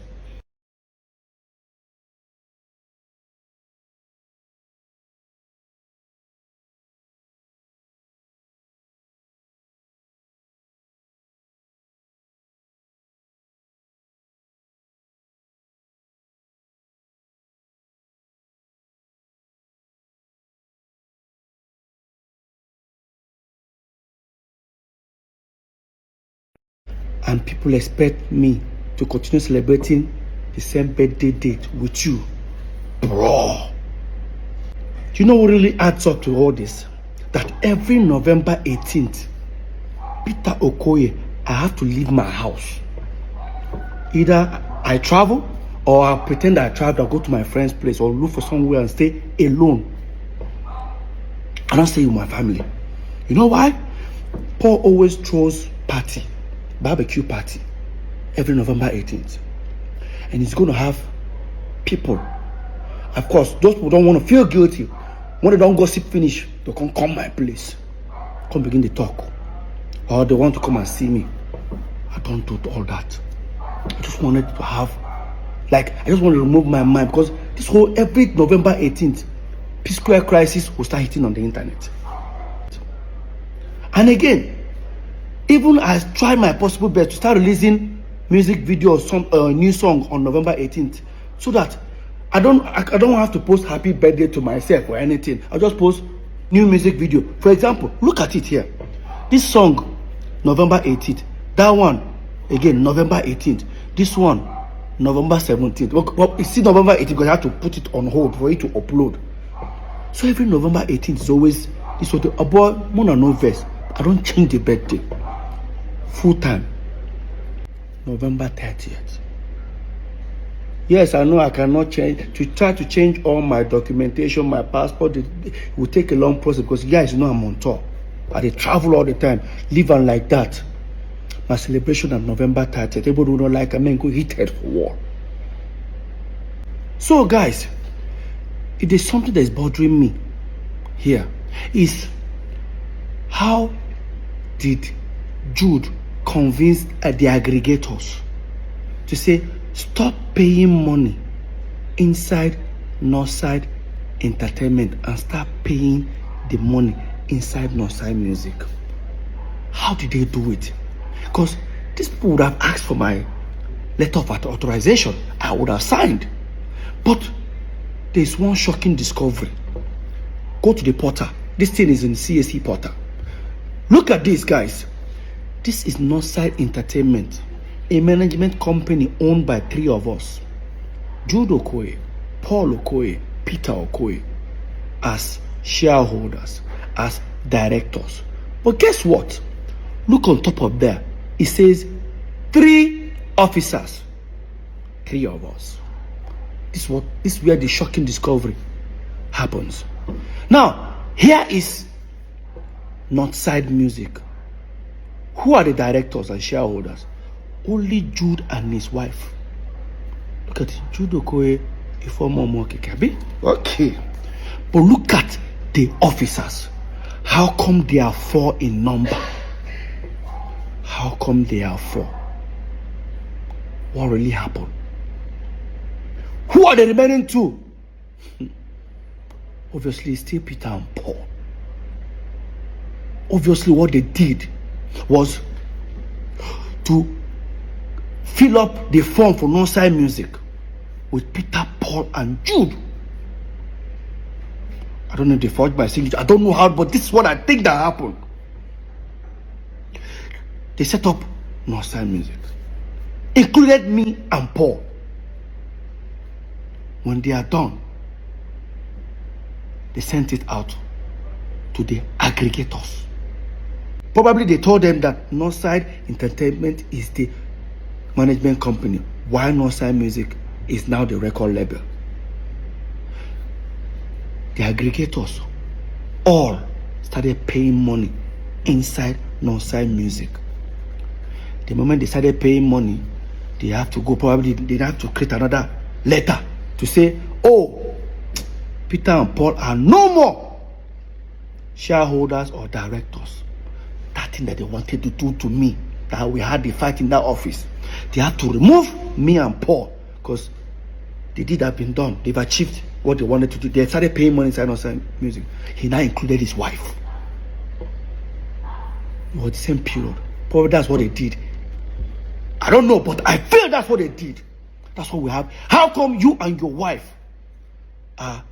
And people expect me to continue celebrating the same birthday date with you. Bro. Do you know what really adds up to all this? That every November 18th, Peter Okoye, I have to leave my house. Either I travel or I pretend I travel, I'll go to my friend's place or look for somewhere and stay alone. I don't stay with my family. You know why? Paul always throws barbecue party every November 18th. And he's going to have people. Of course, those who don't want to feel guilty, when they don't gossip finish, they can come my place. Come begin to talk. Or they want to come and see me. I don't do all that. I just wanted to have, I just want to remove my mind, because this whole, every November 18th, Psquare crisis will start hitting on the internet. And again, even I try my possible best to start releasing music video or new song on November 18th, so that I don't have to post happy birthday to myself or anything. I'll just post new music video. For example, look at it here. This song, November 18th. That one, again, November 18th. This one, November 17th. Well, it's still November 18th because I have to put it on hold for it to upload. So every November 18th is always this sort of about more no verse. I don't change the birthday. Full time. November 30th. Yes, I know I cannot change. To try to change all my documentation, my passport, it will take a long process, because you guys know I'm on tour. I travel all the time, live on like that. My celebration on November 30th. Everybody who don't like I mean go heated for war. So guys, if there's something that is bothering me here, is how did Jude convince the aggregators to say stop paying money inside Northside Entertainment and start paying the money inside Northside Music? How did they do it? Because these people would have asked for my letter of authorization. I would have signed. But there's one shocking discovery. Go to the portal. This thing is in CSE portal. Look at this, guys. This is Northside Entertainment, a management company owned by 3 of us. Jude Okoye, Paul Okoye, Peter Okoye, as shareholders, as directors. But guess what? Look on top of there. It says 3 officers. 3 of us. This is where the shocking discovery happens. Now, here is Northside Music. Who are the directors and shareholders? Only Jude and his wife. Look at it. Jude Okoye, a former Mokikabi. Okay. But look at the officers. How come they are 4 in number? How come they are 4? What really happened? Who are the remaining 2? Obviously, still Peter and Paul. Obviously, what they did was to fill up the form for Northside Music with Peter, Paul, and Jude. I don't know if they forged my signature. I don't know how, but this is what I think that happened. They set up Northside Music, included me and Paul. When they are done, they sent it out to the aggregators. Probably they told them that Northside Entertainment is the management company, while Northside Music is now the record label. The aggregators all started paying money inside Northside Music. The moment they started paying money, they have to go, probably they have to create another letter to say, oh, Peter and Paul are no more shareholders or directors. That thing that they wanted to do to me, that we had the fight in that office, they had to remove me and Paul because the deed had been done. They've achieved what they wanted to do. They started paying money inside outside music. He now included his wife. It was the same period. Probably that's what they did. I don't know, but I feel that's what they did. That's what we have. How come you and your wife are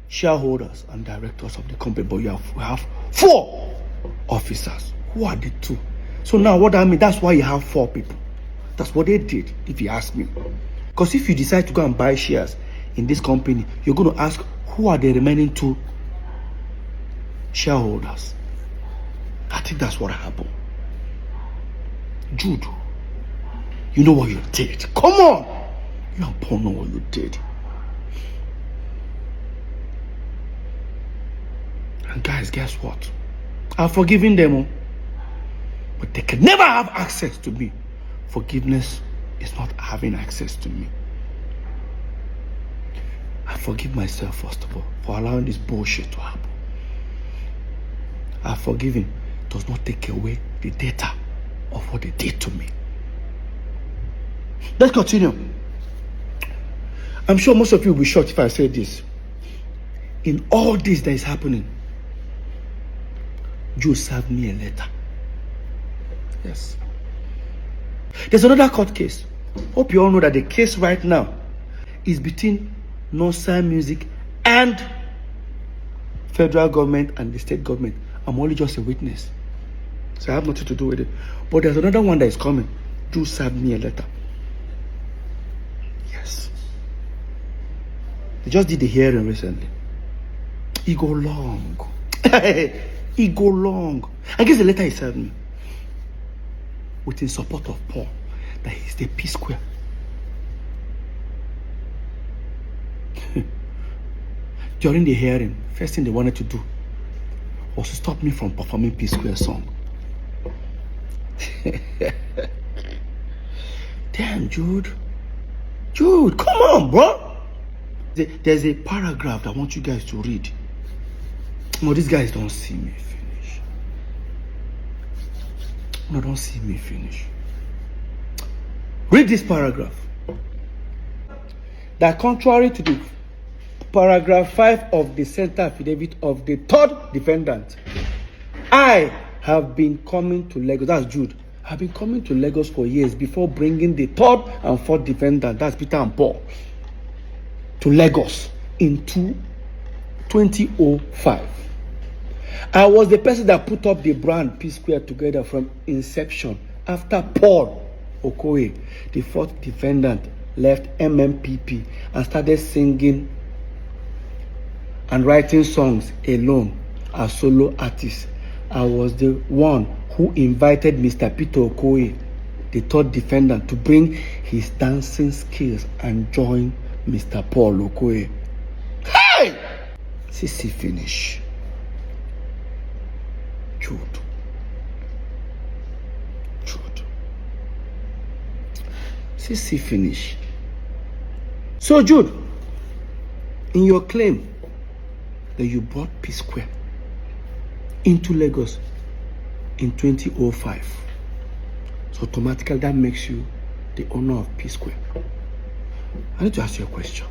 shareholders and directors of the company, but we have 4 officers? Who are the 2? So now what I mean, that's why you have 4 people. That's what they did, if you ask me. Because if you decide to go and buy shares in this company, you're going to ask, who are the remaining 2 shareholders? I think that's what happened. Jude, you know what you did. Come on. You and Paul know what you did. And guys, guess what? I've forgiven them, but they can never have access to me. Forgiveness is not having access to me. I forgive myself, first of all, for allowing this bullshit to happen. I've forgiven does not take away the data of what they did to me. Let's continue. I'm sure most of you will be shocked if I say this. In all this that is happening, Joe served me a letter. Yes. There's another court case. Hope you all know that the case right now is between non-sign music and federal government and the state government. I'm only just a witness, so I have nothing to do with it. But there's another one that is coming. Joe served me a letter. Yes. They just did the hearing recently. It go long. It go long. I guess the letter he served me with in support of Paul, that he's the Psquare. During the hearing, first thing they wanted to do was to stop me from performing Psquare song. Damn, Jude, come on, bro. There's a paragraph that I want you guys to read. No, these guys don't see me finish. No, don't see me finish. Read this paragraph. That contrary to the paragraph 5 of the center affidavit of the 3rd defendant, I have been coming to Lagos. That's Jude. I've been coming to Lagos for years before bringing the 3rd and 4th defendant, that's Peter and Paul, to Lagos in 2005. I was the person that put up the brand Psquare together from inception after Paul Okoye, the 4th defendant, left MMPP and started singing and writing songs alone as solo artist. I was the one who invited Mr. Peter Okoye, the 3rd defendant, to bring his dancing skills and join Mr. Paul Okoye. Hey! CC finish. Jude. CC finish. So Jude, in your claim that you brought Psquare into Lagos in 2005, so automatically that makes you the owner of Psquare. I need to ask you a question.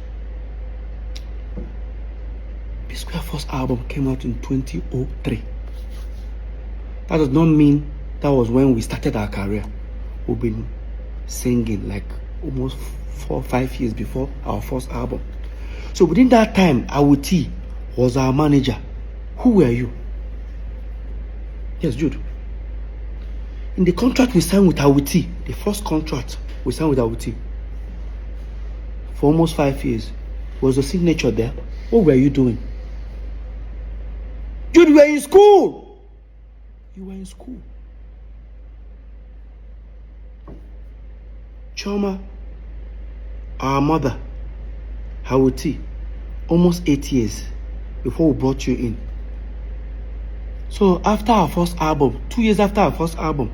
Psquare first album came out in 2003. That does not mean that was when we started our career. We've been singing like almost 4 or 5 years before our first album. So within that time, Awuti was our manager. Who were you? Yes, Jude. In the contract we signed with Awuti, the first contract we signed with Awuti for almost 5 years, was the signature there. What were you doing? Jude, you were in school. You were in school. Choma, our mother, Awuti, almost 8 years before we brought you in. So after our first album, 2 years after our first album,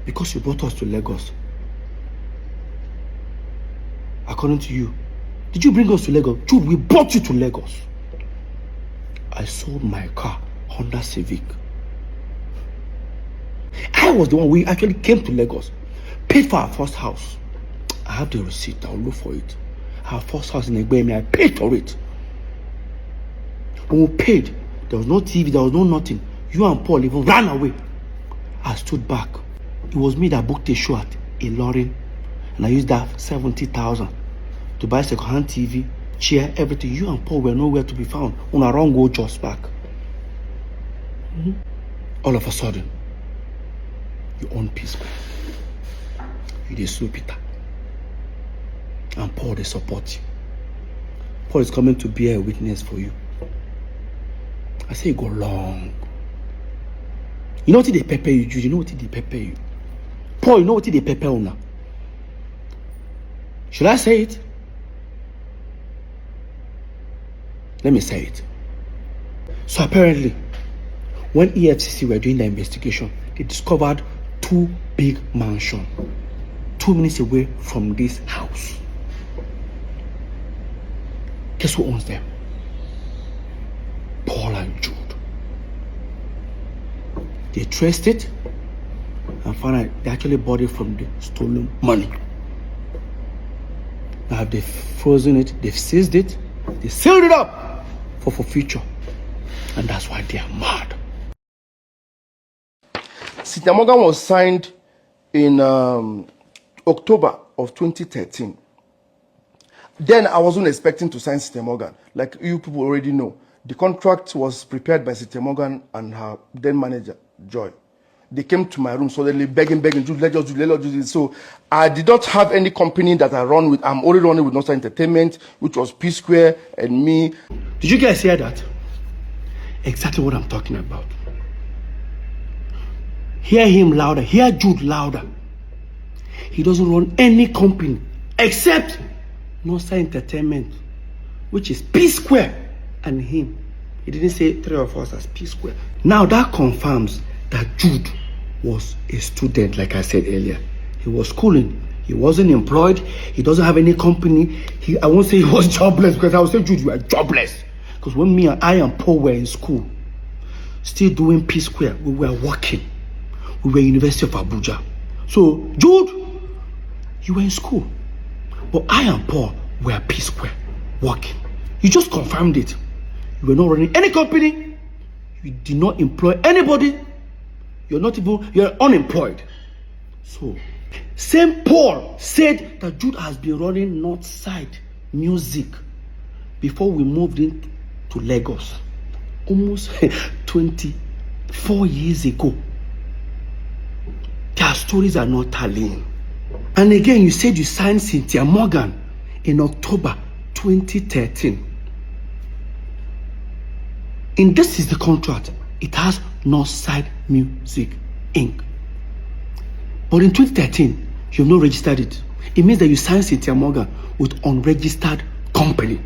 because you brought us to Lagos, according to you, did you bring us to Lagos? Jude, we brought you to Lagos. I sold my car, Honda Civic. I was the one. We actually came to Lagos, paid for our first house. I have the receipt. I'll look for it. Our first house in Egbemi, I paid for it. When we paid, there was no TV, there was no nothing. You and Paul even ran away. I stood back. It was me that booked a show at Ilorin, and I used that 70,000 to buy second-hand TV, chair, everything. You and Paul were nowhere to be found. On our own go just back. All of a sudden, you own Psquare. You dey sue Peter. And Paul, they support you. Paul is coming to bear a witness for you. I say go long. You know what they pepper you, Jude? You know what they pepper you? Paul, you know what they pepper you now? Should I say it? Let me say it. So apparently, when EFCC were doing the investigation, they discovered 2 big mansions 2 minutes away from this house. Guess who owns them? Paul and Jude. They traced it and found out they actually bought it from the stolen money. Now they've frozen it, they've seized it, they sealed it up for future. And that's why they are mad. Cynthia Morgan was signed in October of 2013. Then I wasn't expecting to sign Cynthia Morgan. Like you people already know, the contract was prepared by Cynthia Morgan and her then manager, Joy. They came to my room suddenly begging, let's do this. So I did not have any company that I run with. I'm only running with Northside Entertainment, which was Psquare and me. Did you guys hear that? Exactly what I'm talking about. Hear him louder. Hear Jude louder. He doesn't run any company except Northside Entertainment, which is Psquare and him. He didn't say 3 of us as Psquare. Now that confirms that Jude was a student, like I said earlier. He was schooling. He wasn't employed. He doesn't have any company. I won't say he was jobless, because I would say, Jude, you are jobless. Because when I and Paul were in school, still doing Psquare, we were working. We were University of Abuja. So, Jude, you were in school. But I and Paul were Psquare, working. You just confirmed it. You were not running any company. You did not employ anybody. You're unemployed. So, St. Paul said that Jude has been running Northside Music before we moved into Lagos. Almost 24 years ago. Their stories are not tallying. And again, you said you signed Cynthia Morgan in October 2013. And this is the contract. It has Northside Music Inc. But in 2013, you have not registered it. It means that you signed Cynthia Morgan with unregistered company.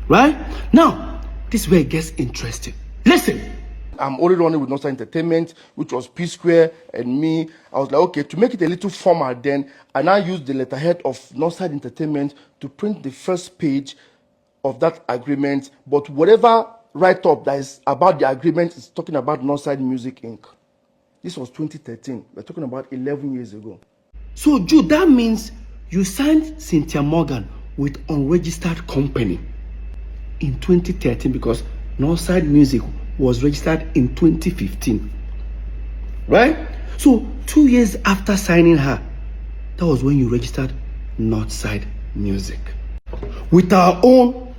Right? Now, this is where it gets interesting. Listen. I'm only running with Northside Entertainment, which was Psquare and me. I was like, okay, to make it a little formal then, I now used the letterhead of Northside Entertainment to print the first page of that agreement. But whatever write-up that is about the agreement is talking about Northside Music Inc. This was 2013. We're talking about 11 years ago. So, Jude, that means you signed Cynthia Morgan with unregistered company in 2013 because Northside Music was registered in 2015. Right? So, 2 years after signing her, that was when you registered Northside Music. With our own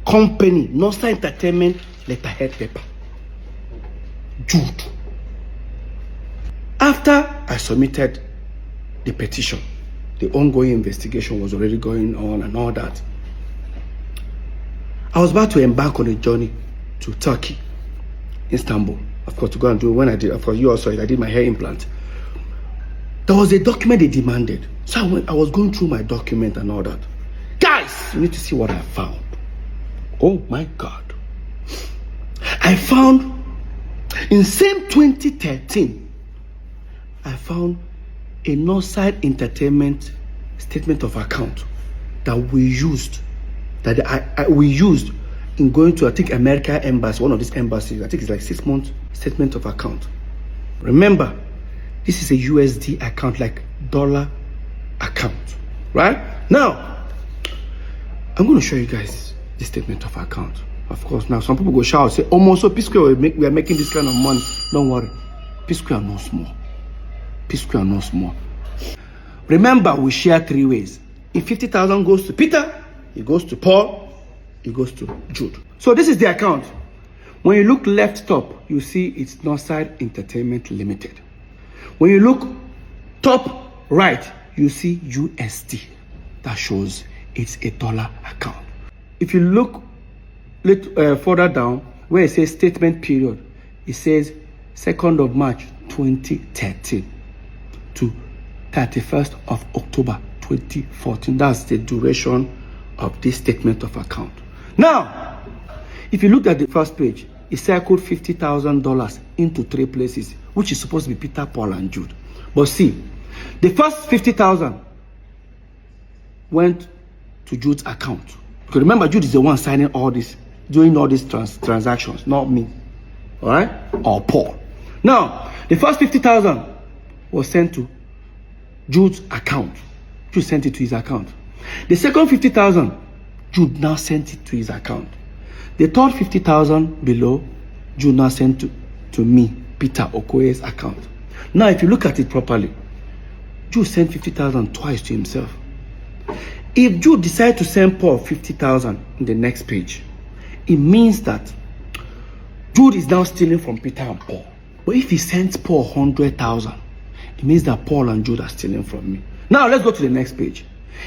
company, Northside Entertainment letterhead paper. Jude. After I submitted the petition, the ongoing investigation was already going on and all that. I was about to embark on a journey to Turkey, Istanbul, of course, to go and do when I did, of course, you also, I did my hair implant. There was a document they demanded. So I was going through my document and all that. Guys, you need to see what I found. Oh my God. I found, in same 2013, I found a Northside Entertainment statement of account that we used, we used in going to, I think, America Embassy, one of these embassies. I think it's like 6 months statement of account. Remember, this is a USD account, like dollar account, right? Now, I'm going to show you guys the statement of account. Of course, now some people go shout, say, oh, so Psquare, we are making this kind of money. Don't worry. Psquare no small. Psquare no small. Remember, we share 3 ways. If 50,000 goes to Peter, it goes to Paul, it goes to Jude. So this is the account. When you look left top, you see it's Northside Entertainment Limited. When you look top right, you see USD. That shows it's a dollar account. If you look further down, where it says statement period, it says 2nd of March 2013 to 31st of October 2014. That's the duration of this statement of account. Now, if you look at the first page, it circled $50,000 into 3 places, which is supposed to be Peter, Paul, and Jude. But see, the first 50,000 went to Jude's account. Because remember, Jude is the one signing all this, doing all these transactions, not me. All right? Or Paul. Now, the first 50,000 was sent to Jude's account. Jude sent it to his account. The second 50,000, Jude now sent it to his account. The third 50,000 below, Jude now sent to me, Peter Okoye's account. Now, if you look at it properly, Jude sent 50,000 twice to himself. If Jude decides to send Paul 50,000 in the next page, it means that Jude is now stealing from Peter and Paul. But if he sends Paul 100,000, it means that Paul and Jude are stealing from me. Now, let's go to the next page.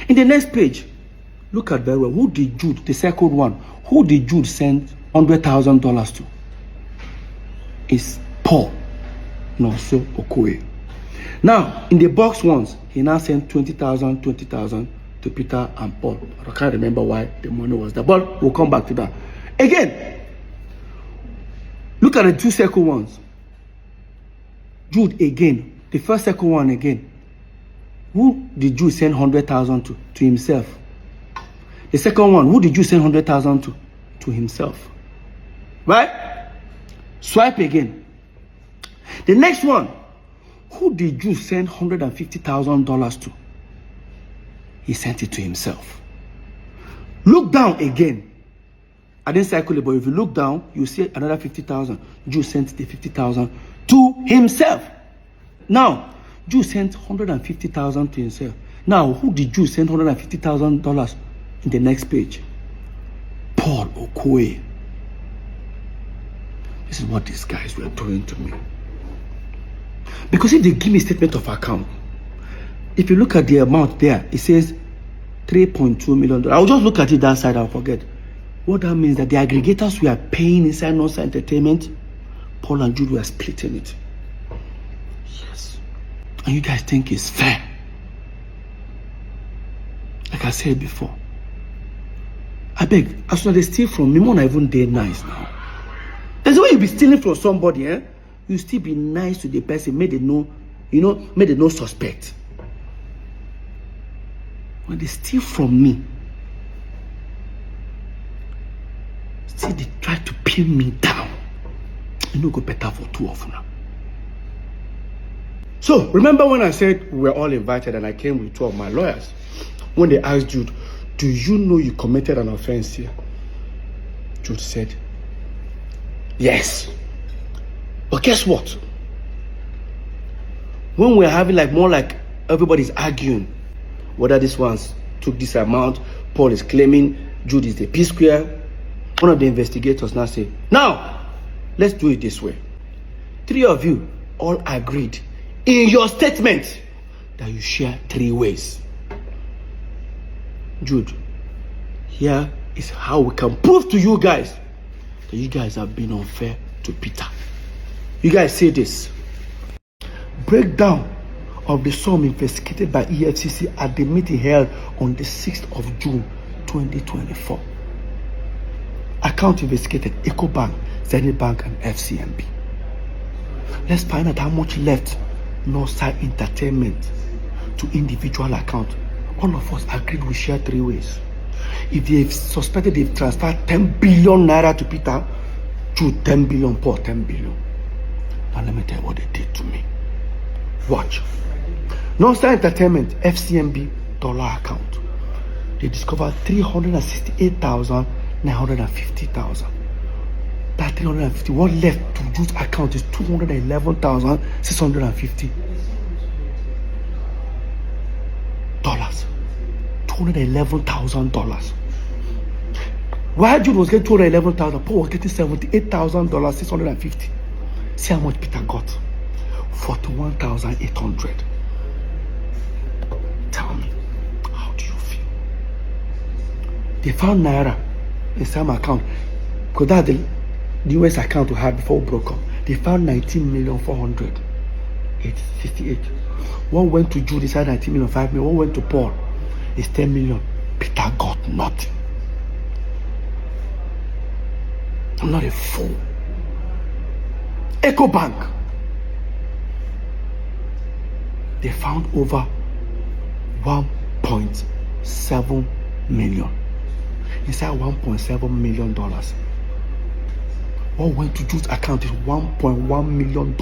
In the next page, look at very well. Who did Jude, the second one, who did Jude send $100,000 to? It's Paul, no, so Okoye. Now, in the box ones, he now sent 20,000 to Peter and Paul. I can't remember why the money was there, but we'll come back to that. Again, look at the 2 second ones. Jude again, the first second one again. Who did Jude send 100,000 to himself? The second one, who did Jude send 100,000 to himself? Right? Swipe again. The next one, who did Jude send $150,000 to? He sent it to himself. Look down again. I didn't circle it, but if you look down, you see another 50,000. Jude sent the 50,000 to himself. Now, Jude sent 150,000 to himself. Now, who did Jude send $150,000 in the next page? Paul Okoye. This is what these guys were doing to me. Because if they give me a statement of account, if you look at the amount there, it says $3.2 million. I'll just look at it that side, I'll forget. What that means that the aggregators were paying inside Northside Entertainment, Paul and Jude were splitting it. Yes. And you guys think it's fair? Like I said before, I beg, as soon as they steal from me, more not even day nice now. There's a way you be stealing from somebody, eh? You still be nice to the person, made they know, made they no suspect. When they steal from me, still they try to pin me down. You know, go better for 2 of them. So, remember when I said we were all invited and I came with 2 of my lawyers? When they asked Jude, do you know you committed an offense here? Jude said, yes. But guess what? When we're having more like everybody's arguing whether this one's took this amount, Paul is claiming Jude is the Psquare. One of the investigators now say, now, let's do it this way. 3 of you all agreed in your statement that you share 3 ways. Jude, here is how we can prove to you guys that you guys have been unfair to Peter. You guys say this. Breakdown of the sum investigated by EFCC at the meeting held on the 6th of June 2024. Account investigated EcoBank, Zenith Bank, and FCMB. Let's find out how much left Northside Entertainment to individual account. All of us agreed we share 3 ways. If they suspected they've transferred 10 billion naira to Peter, Jude 10 billion, Paul 10 billion. Now let me tell you what they did to me. Watch. Non-Star Entertainment FCMB dollar account. They discovered 368,950,000. That 350, what left to Jude's account is 211,650 dollars. $211,000. While Jude was getting 211,000, Paul was getting $78,650. See how much Peter got? 41,800. Tell me, how do you feel? They found Naira in some account, because that's the US account we had before we broke up. They found 19,400,868. One went to Jude, he said 19 million, 5 million. One went to Paul, it's 10 million. Peter got nothing. I'm not a fool. Echo Bank. They found over $1.7 million. Inside $1.7 million. What went to Jude's account is $1.1 million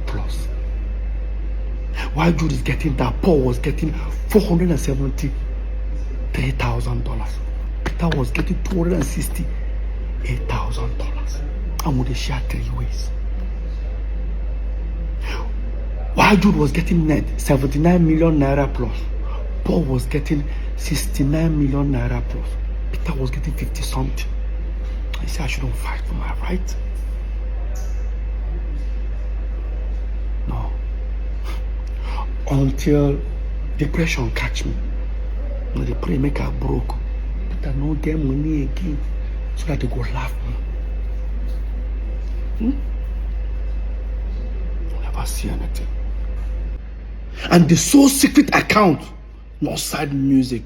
plus. While Jude is getting that, Paul was getting $473,000. Peter was getting $268,000. And would they share 3 ways? While Jude was getting net 79 million naira plus, Paul was getting 69 million naira plus. Peter was getting 50 something. I said I shouldn't fight for my right. No. Until depression catch me. When they pray make I broke. Peter no get money again. So that they go laugh me. Never see anything. And the sole secret account, Northside Music,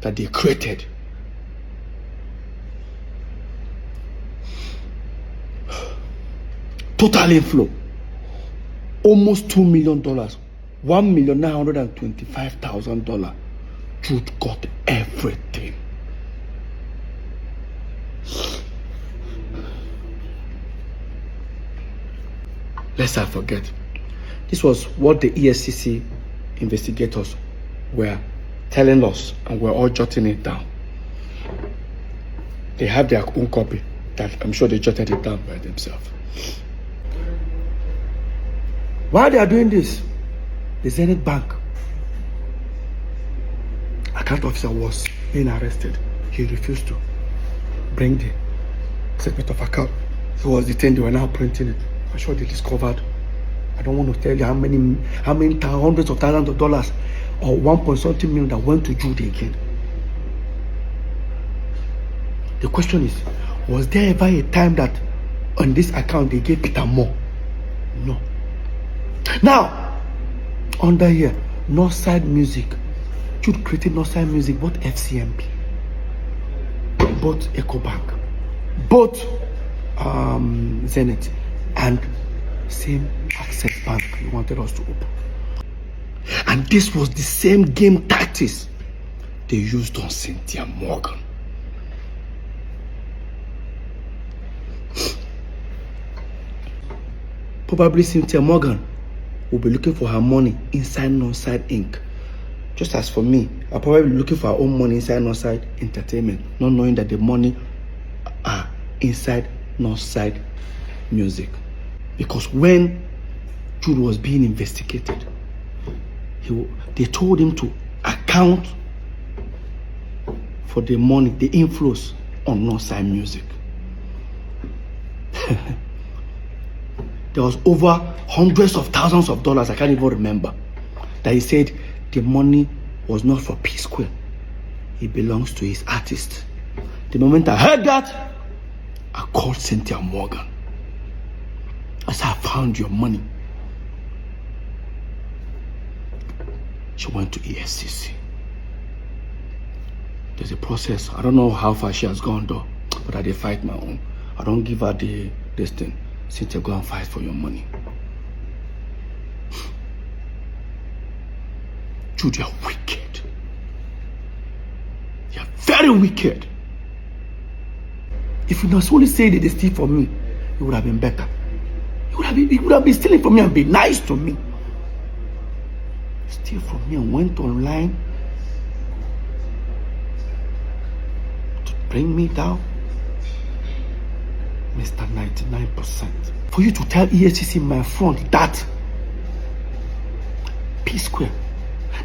that they created. Total inflow, almost $2 million, $1,925,000. Jude got everything. Lest I forget, this was what the ESCC investigators were telling us, and we're all jotting it down. They have their own copy that I'm sure they jotted it down by themselves. While they are doing this, the Zenith Bank account officer was being arrested. He refused to bring the statement of account. He was detained. They were now printing it. I'm sure they discovered, I don't want to tell you how many hundreds of thousands of dollars or 1.something million that went to Jude again. The question is, was there ever a time that on this account they gave Peter more? No. Now, under here, Northside Music. Jude created Northside Music, both FCMB, both EcoBank, both Zenith, and same Access Bank he wanted us to open. And this was the same game tactics they used on Cynthia Morgan. Probably Cynthia Morgan will be looking for her money inside Northside Inc. Just as for me, I'll probably be looking for her own money inside Northside Entertainment, not knowing that the money are inside Northside Music. Because when Jude was being investigated, they told him to account for the money, the inflows on Northside Music. There was over hundreds of thousands of dollars, I can't even remember, that he said the money was not for Psquare. It belongs to his artist. The moment I heard that, I called Cynthia Morgan. I said, I found your money. She went to ESCC. There's a process. I don't know how far she has gone though, but I did fight my own. I don't give her this thing. Cynthia, go and fight for your money. Jude, you're wicked. You're very wicked. If you not only say that they steal from me, it would have been better. He would have been stealing from me and be nice to me. Steal from me and went online to bring me down. Mr. 99%. For you to tell EFCC in my front that Psquare,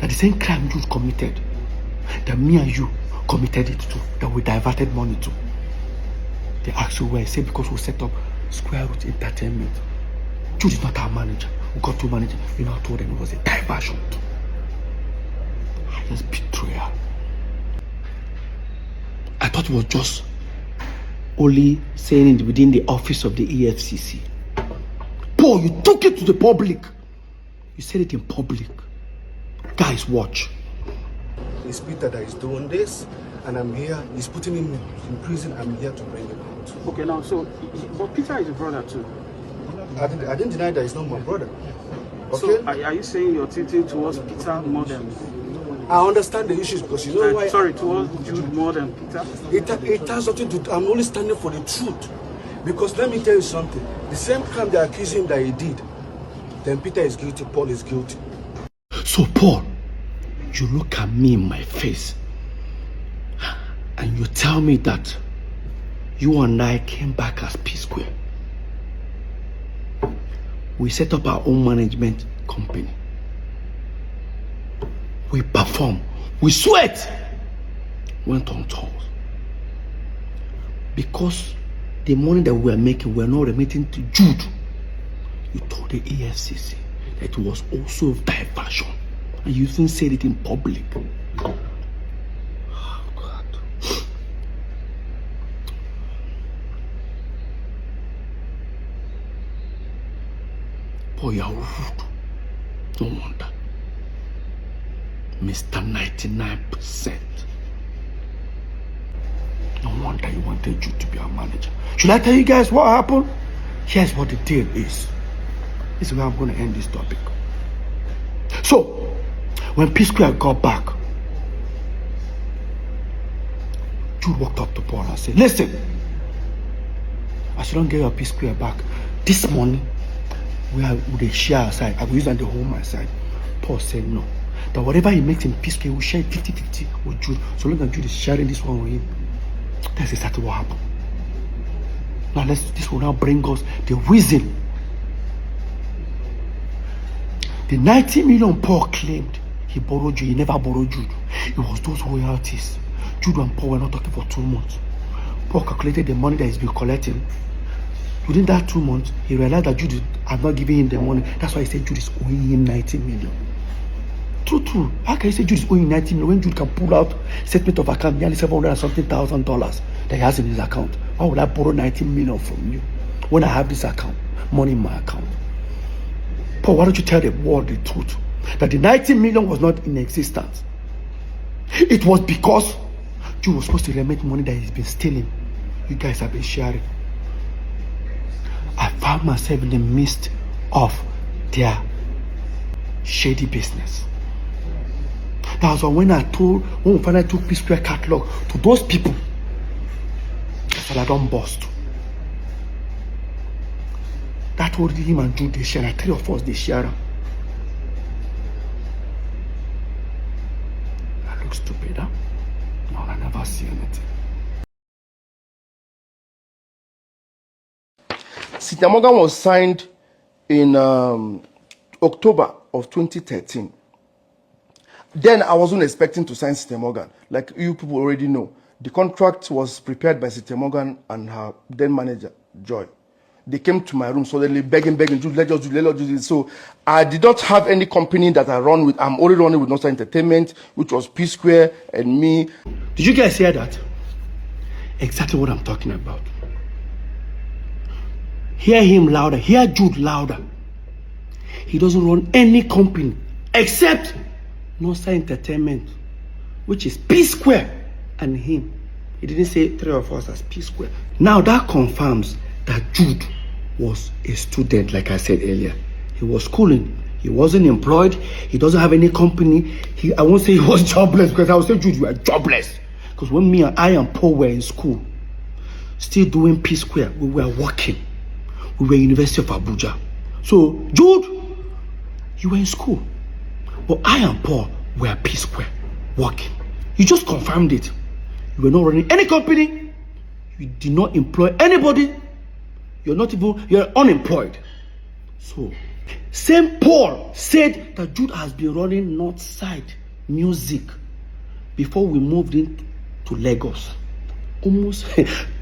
that the same crime you committed, that me and you committed it to, that we diverted money to. They asked you where. I said because we set up Square Root Entertainment. Jude is not our manager. We got two managers. We now told them it was a diversion. Highest betrayal. I thought it was just only saying it within the office of the EFCC. Paul, you took it to the public. You said it in public. Guys, watch. It's Peter that is doing this, and I'm here. He's putting him in prison. I'm here to bring him out. Okay, now, so, but Peter is a brother too. I didn't deny that he's not my brother. Okay? So, are you saying you're tilting towards Peter more than... I understand the issues because you know why... Sorry, towards Jude more than Peter? It has something to do... I'm only standing for the truth. Because let me tell you something. The same crime they accuse him that he did, then Peter is guilty, Paul is guilty. So, Paul, you look at me in my face and you tell me that you and I came back as Psquare. We set up our own management company. We perform. We sweat. Went on tours. Because the money that we were making, we were not remitting to Jude. You told the EFCC that it was also diversion. And you even said it in public. Oh, God. Boy, you're rude. No wonder. Mr. 99%. No wonder you wanted you to be our manager. Should I tell you guys what happened? Here's what the deal is. This is where I'm going to end this topic. So, when Psquare got back, Jude walked up to Paul and said, listen, as you don't get your Psquare back, this money, we will share aside. I will use it and hold my side. Paul said no. That whatever he makes in Psquare, we'll share 50-50 with Jude. So long as Jude is sharing this one with him. That's exactly what happened. Now this will now bring us the reason. The 90 million Paul claimed he borrowed Jude. He never borrowed Jude. It was those royalties. Jude and Paul were not talking for 2 months. Paul calculated the money that he's been collecting. Within that 2 months, he realized that Jude had not given him the money. That's why he said Jude is owing him 90 million. True. How can you say Jude is owing 90 million when Jude can pull out statement of account nearly $700,000 that he has in his account? Why would I borrow 90 million from you when I have this account, money in my account? Paul, why don't you tell the world the truth? That the 90 million was not in existence. It was because Jude was supposed to remit money that he's been stealing. You guys have been sharing. I found myself in the midst of their shady business. That was when we finally took Psquare catalog to those people. I said, I don't bust. That told him and Jude they share. Like 3 of us they share. I look stupid, huh? No, I never see anything. City Morgan was signed in October of 2013. Then I wasn't expecting to sign City Morgan. Like you people already know, the contract was prepared by City Morgan and her then manager, Joy. They came to my room suddenly begging, let's just do this. So I did not have any company that I run with. I'm only running with Nostra Entertainment, which was Psquare and me. Did you guys hear that? Exactly what I'm talking about. Hear him louder. Hear Jude louder. He doesn't run any company except Nostra Entertainment, which is Psquare and him. He didn't say 3 of us as Psquare. Now that confirms that Jude was a student, like I said earlier. He was schooling. He wasn't employed. He doesn't have any company. I won't say he was jobless because I would say, Jude, you are jobless. Because when I and Paul were in school, still doing Psquare, we were working. we were University of Abuja. So, Jude, you were in school. But I and Paul were at Psquare, working. You just confirmed it. You were not running any company. You did not employ anybody. You're unemployed. So, same Paul said that Jude has been running Northside Music before we moved into Lagos. Almost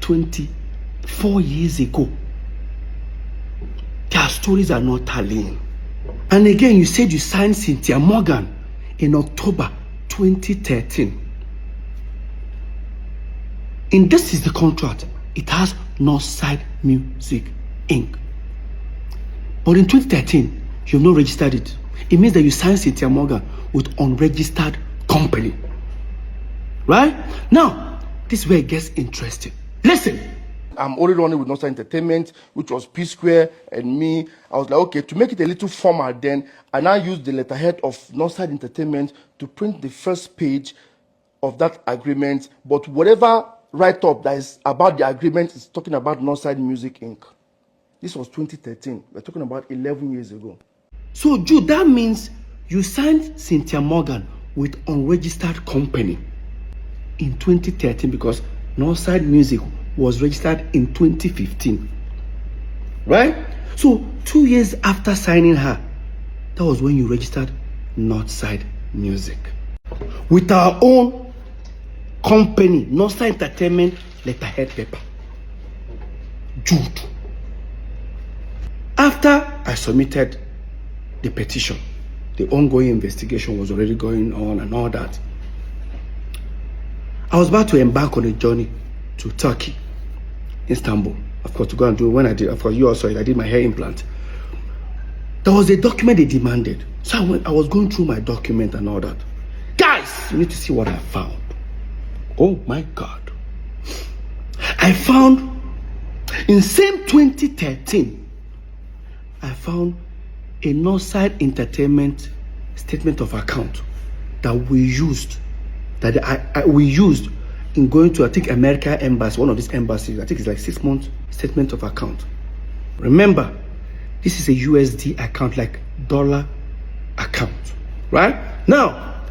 24 years ago. Their stories are not tallying. And again, you said you signed Cynthia Morgan in October 2013. And this is the contract. It has Northside Music Inc. But in 2013, you have not registered it. It means that you signed Cynthia Morgan with unregistered company. Right? Now, this is where it gets interesting. Listen. I'm only running with Northside Entertainment, which was Psquare and me. I was like, okay, to make it a little formal then, I now used the letterhead of Northside Entertainment to print the first page of that agreement. But whatever write-up that is about the agreement is talking about Northside Music Inc. This was 2013. We're talking about 11 years ago. So, Jude, that means you signed Cynthia Morgan with unregistered company in 2013 because Northside Music was registered in 2015. Right? So 2 years after signing her, that was when you registered Northside Music. With our own company, Northside Entertainment letterhead paper. Jude. After I submitted the petition, the ongoing investigation was already going on and all that. I was about to embark on a journey to Turkey, Istanbul, of course, to go and do, when I did, of course, you also, I did my hair implant. There was a document they demanded. So I was going through my document and all that. Guys, you need to see what I found. Oh my God. I found, in same 2013, I found a Northside Entertainment statement of account that we used, we used in going to, I think, America Embassy, one of these embassies. I think it's like 6 months statement of account. Remember, this is a USD account, like dollar account, right? Now,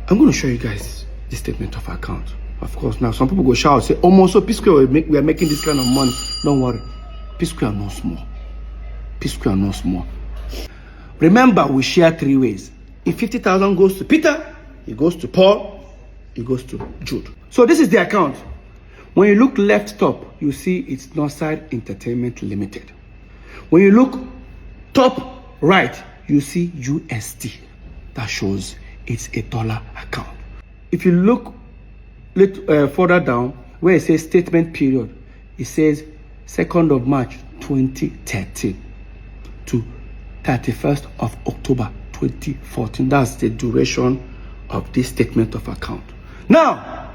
I'm going to show you guys the statement of account. Of course, now some people go shout, say, oh, so Psquare, we are making this kind of money. Don't worry. Psquare are not small. Psquare are not small. Remember, we share 3 ways. If 50,000 goes to Peter, it goes to Paul, it goes to Jude. So this is the account. When you look left top, you see it's Northside Entertainment Limited. When you look top right, you see USD. That shows it's a dollar account. If you look further down, where it says statement period, it says 2nd of March 2013 to 31st of October 2014. That's the duration of this statement of account. Now,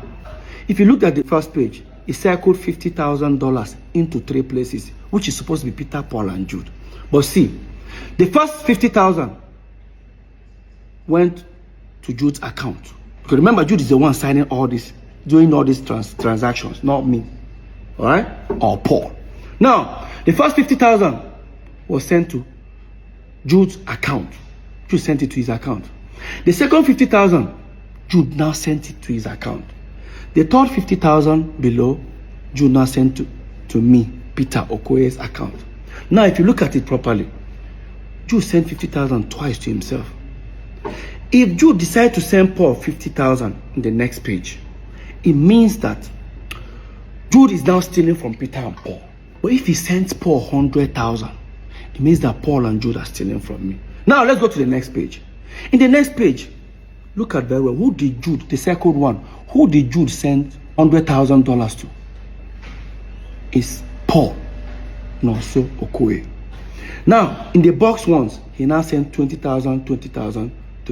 if you look at the first page, it circled $50,000 into 3 places, which is supposed to be Peter, Paul, and Jude. But see, the first 50,000 went to Jude's account. Because remember, Jude is the one signing all this, doing all these transactions, not me. All right? Or Paul. Now, the first 50,000 was sent to Jude's account. Jude sent it to his account. The second 50,000, Jude now sent it to his account. The third 50,000 below, Jude now sent to me, Peter Okoye's account. Now, if you look at it properly, Jude sent 50,000 twice to himself. If Jude decides to send Paul 50,000 in the next page, it means that Jude is now stealing from Peter and Paul. But if he sends Paul 100,000, it means that Paul and Jude are stealing from me. Now, let's go to the next page. In the next page, look at very well. Who did Jude, the second one, who did Jude send $100,000 to? It's Paul, Nonso Okoye. Now, in the box ones, he now sent 20,000 to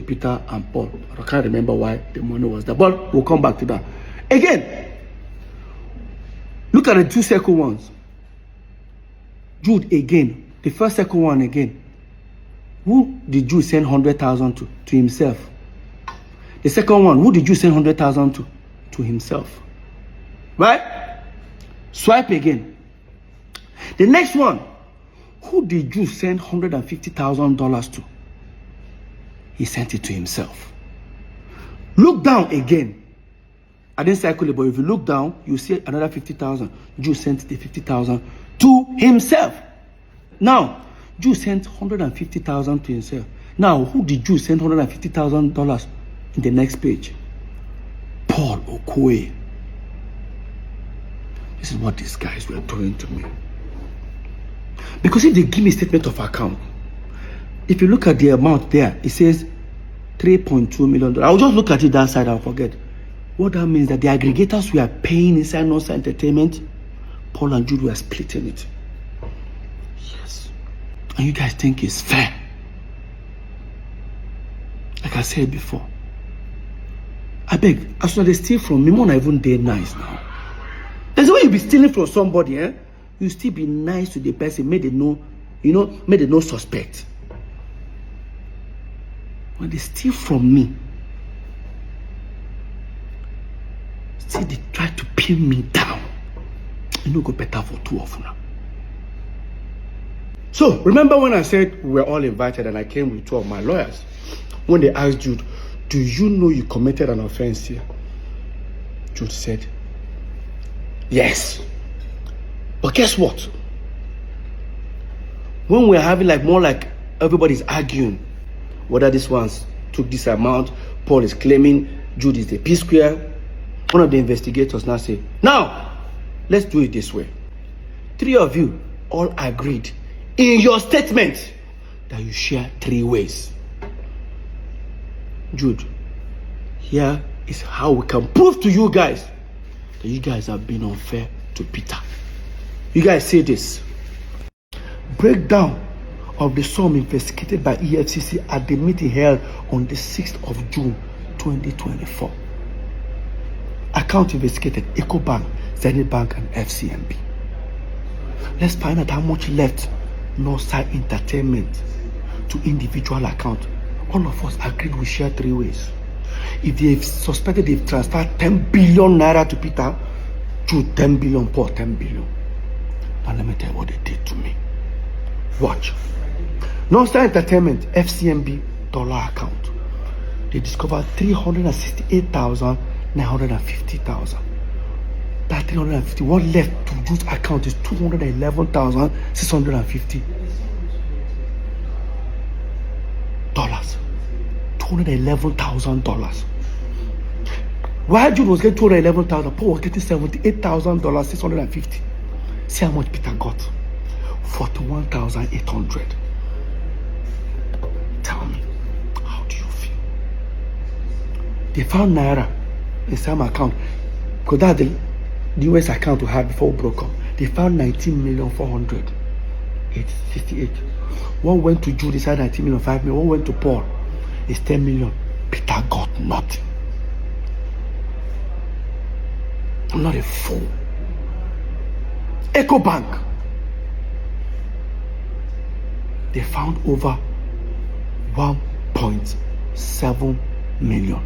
Peter and Paul. I can't remember why the money was there, but we'll come back to that. Again, look at the 2 second ones. Jude again, the first second one again. Who did Jude send 100,000 to himself? The second one, who did you send 100,000 to himself? Right? Swipe again. The next one, who did Jude send $150,000 to? He sent it to himself. Look down again. I didn't circle it, but if you look down, you see another 50,000. Jude sent the 50,000 to himself. Now, Jude sent 150,000 to himself. Now, who did Jude send $150,000 in the next page? Paul Okoye. This is what these guys were doing to me. Because if they give me a statement of account, if you look at the amount there, it says $3.2 million. I'll just look at it that side, I'll forget. What that means that the aggregators we are paying inside Northside Entertainment, Paul and Jude were splitting it. Yes. And you guys think it's fair? Like I said before, I beg, as soon as they steal from me, more not even day nice now. There's a way you be stealing from somebody, eh? You still be nice to the person, make they know, make they no suspect. When they steal from me, still they try to pin me down. It no go better for two of them. So, remember when I said we were all invited and I came with two of my lawyers? When they asked Jude, do you know you committed an offense here? Jude said, yes. But guess what? When we're having more like everybody's arguing whether this one's took this amount, Paul is claiming Jude is the Psquare. One of the investigators now say, now, let's do it this way. Three of you all agreed in your statement that you share 3 ways. Jude, here is how we can prove to you guys that you guys have been unfair to Peter. You guys see this. Breakdown of the sum investigated by EFCC at the meeting held on the 6th of June 2024. Account investigated EcoBank, Zenith Bank, and FCMB. Let's find out how much left Northside Entertainment to individual account. All of us agreed we share 3 ways. If they've suspected they've transferred 10 billion naira to Peter, Jude 10 billion, Paul 10 billion. Now let me tell you what they did to me. Watch. Northside Entertainment FCMB dollar account. They discovered 368,950,000. That 350, what left to Jude's account is 211,650 dollars. $211,000. While Jude was getting 211,000, Paul was getting $78,650. See how much Peter got? 41,800. Tell me, how do you feel? They found naira in some account, because that's the US account we had before we broke up. They found 19,400,858. One went to Jude, inside 19 million, 5 million. One went to Paul, it's 10 million. Peter got nothing. I'm not a fool. EcoBank, they found over 1.7 million.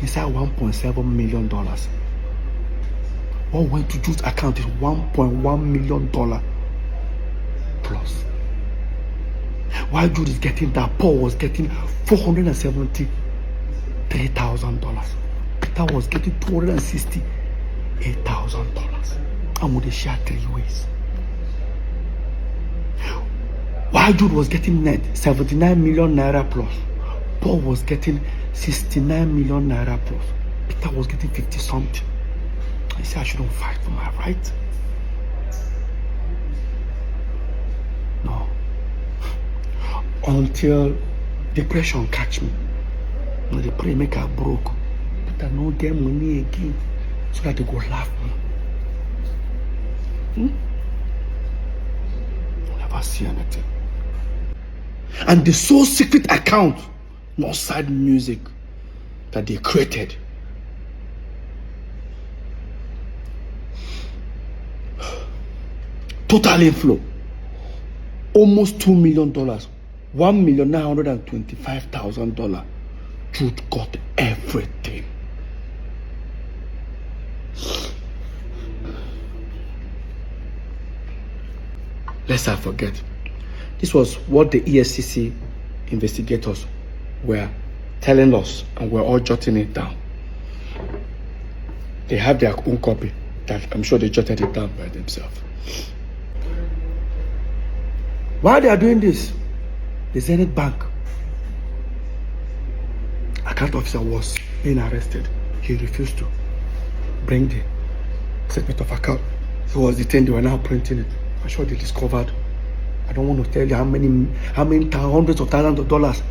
Inside $1.7 million. What went to Jude's account is $1.1 million plus. While Jude is getting that, Paul was getting $473,000. Peter was getting $268,000. And would they share 3 ways? While Jude was getting net 79 million naira plus, Paul was getting 69 million naira plus. Peter was getting 50 something. I said I shouldn't fight for my right. No. Until depression catch me. No, they pray make her broke. Peter no get money again. So that they go laugh me. I'll never see anything. And the sole secret account, Northside Music, that they created, total inflow, almost $2 million, $1,925,000. Jude got everything. lest I forget. This was what the EFCC investigators were telling us, and we're all jotting it down. They have their own copy that I'm sure they jotted it down by themselves. While they are doing this, the Zenith Bank account officer was being arrested. He refused to bring the statement of account. He was detained. They were now printing it. I'm sure they discovered, I don't want to tell you how many hundreds of thousands of dollars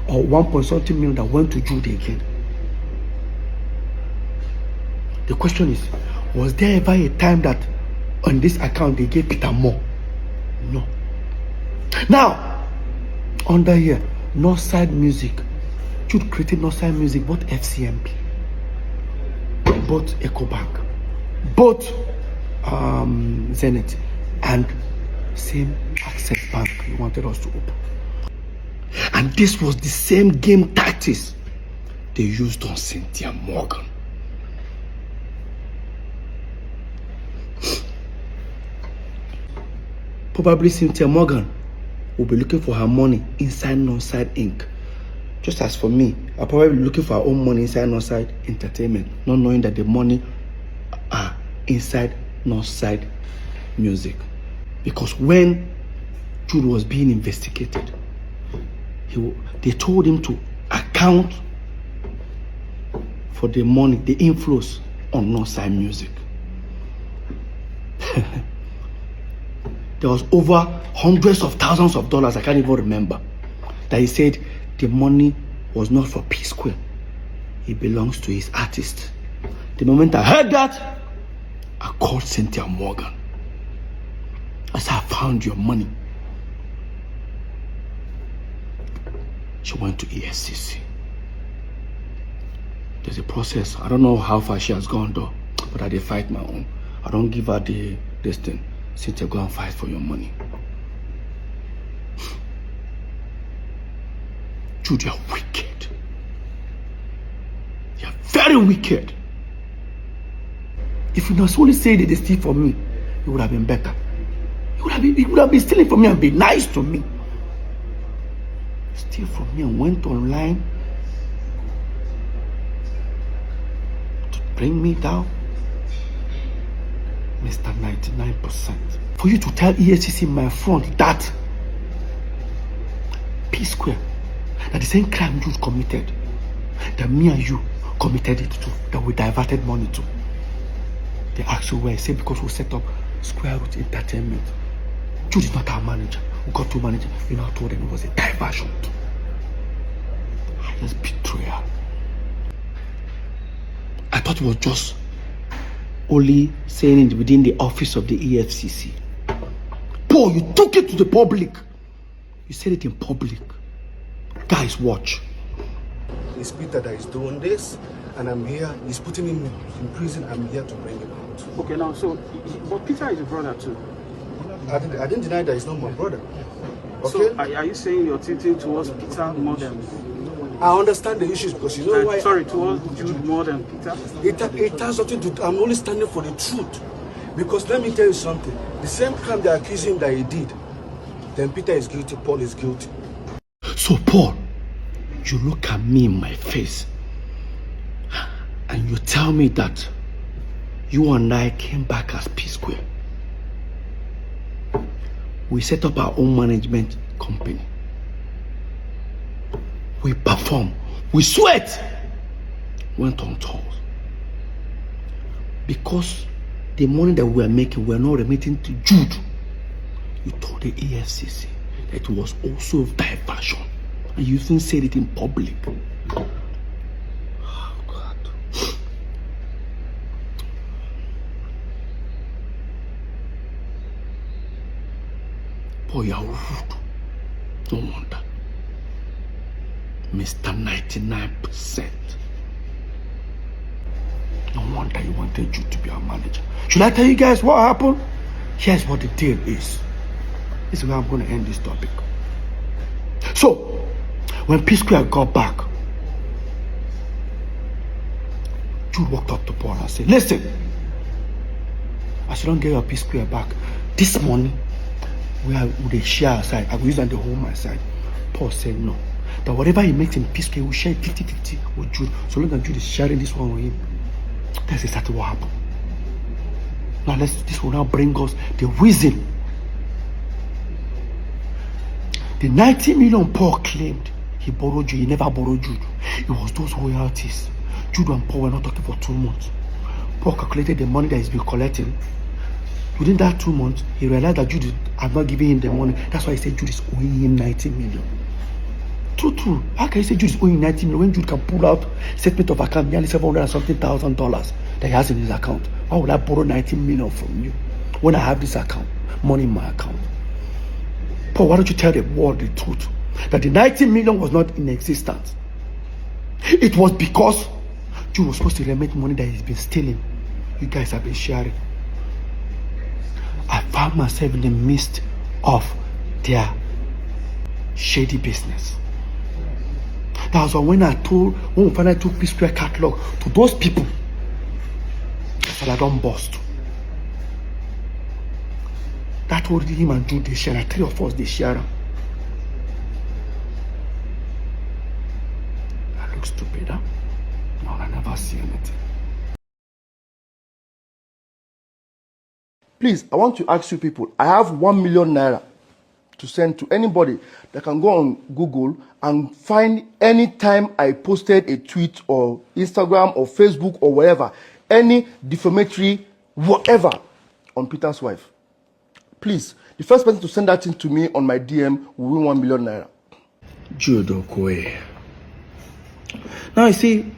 or 1.something million that went to Jude again. The question is, was there ever a time that on this account they gave Peter more? No. Now, under here, Northside Music. Jude created Northside Music, both FCMP, both EcoBank, both Zenith, and same Access Bank he wanted us to open. And this was the same game tactics they used on Cynthia Morgan. Probably Cynthia Morgan will be looking for her money inside Northside Inc. Just as for me, I'll probably be looking for her own money inside Northside Entertainment, not knowing that the money are inside Northside Music. Because when Jude was being investigated, they told him to account for the money, the inflows on Northside Music. There was over hundreds of thousands of dollars, I can't even remember, that he said the money was not for Psquare. It belongs to his artist. The moment I heard that, I called Cynthia Morgan. I said, I found your money. She went to EFCC. There's a process. I don't know how far she has gone though, but I did fight my own. I don't give her this thing. Cynthia, go and fight for your money. Jude, you're wicked. You're very wicked. If you not only say that they steal from me, it would have been better. It would have been stealing from me and be nice to me. Steal from me and went online to bring me down. Mr. 99%. For you to tell EFCC in my front that Psquare, that the same crime you committed, that me and you committed it to, that we diverted money to. They asked you where. I said because we set up Square Root Entertainment. Jude is not our manager. We got two managers. You know, I told them it was a diversion. Highest betrayal. I thought it was just only saying it within the office of the EFCC. Paul, you took it to the public. You said it in public. Guys, watch. It's Peter that is doing this, and I'm here. He's putting him in prison. I'm here to bring him out. Okay, now, so, but Peter is a brother too. I didn't deny that he's not my brother. Okay? So, are you saying you're tilting towards Peter more than... I understand the issues because you know why... Sorry, towards Jude more than Peter? It has nothing to do... I'm only standing for the truth. Because let me tell you something. The same crime they accuse him that he did, then Peter is guilty, Paul is guilty. So, Paul, you look at me in my face and you tell me that you and I came back as Psquare. We set up our own management company. We perform. We sweat. Went on tours. Because the money that we were making, we were not remitting to Jude. You told the EFCC that it was also diversion. And you even said it in public. Oh, God. Boy, you're rude. No wonder. Mr. 99%. No wonder you wanted you to be our manager. Should I tell you guys what happened? Here's what the deal is. This is where I'm going to end this topic. So, when Psquare got back, Jude walked up to Paul and said, listen, as you don't get your Psquare back, this money would they share our side? I will use that to hold my side. Paul said no. That whatever he makes in Psquare, he will share 50-50 with Jude. So long as Jude is sharing this one with him. That's exactly what happened. Now this will now bring us the reason. The 90 million Paul claimed he borrowed Jude. He never borrowed Jude. It was those royalties. Jude and Paul were not talking for 2 months. Paul calculated the money that he's been collecting. Within that 2 months, he realized that Jude had not given him the money. That's why he said Jude is owing him 90 million. True. How can you say Jude is owing 90 million when Jude can pull out statement of account nearly $700,000 that he has in his account? Why would I borrow 90 million from you when I have this account, money in my account? Paul, why don't you tell the world the truth? That the 90 million was not in existence. It was because Jude was supposed to remit money that he's been stealing. You guys have been sharing. I found myself in the midst of their shady business. That was when we finally took Psquare catalog to those people. I said, I don't bust. That told him and Jude they share. 3 of us they share. I look stupid, huh? No, I never see anything. Please, I want to ask you people, I have 1 million naira to send to anybody that can go on Google and find any time I posted a tweet or Instagram or Facebook or whatever, any defamatory whatever on Peter's wife. Please, the first person to send that thing to me on my DM will win 1 million naira. Jude Okoye. Now you see,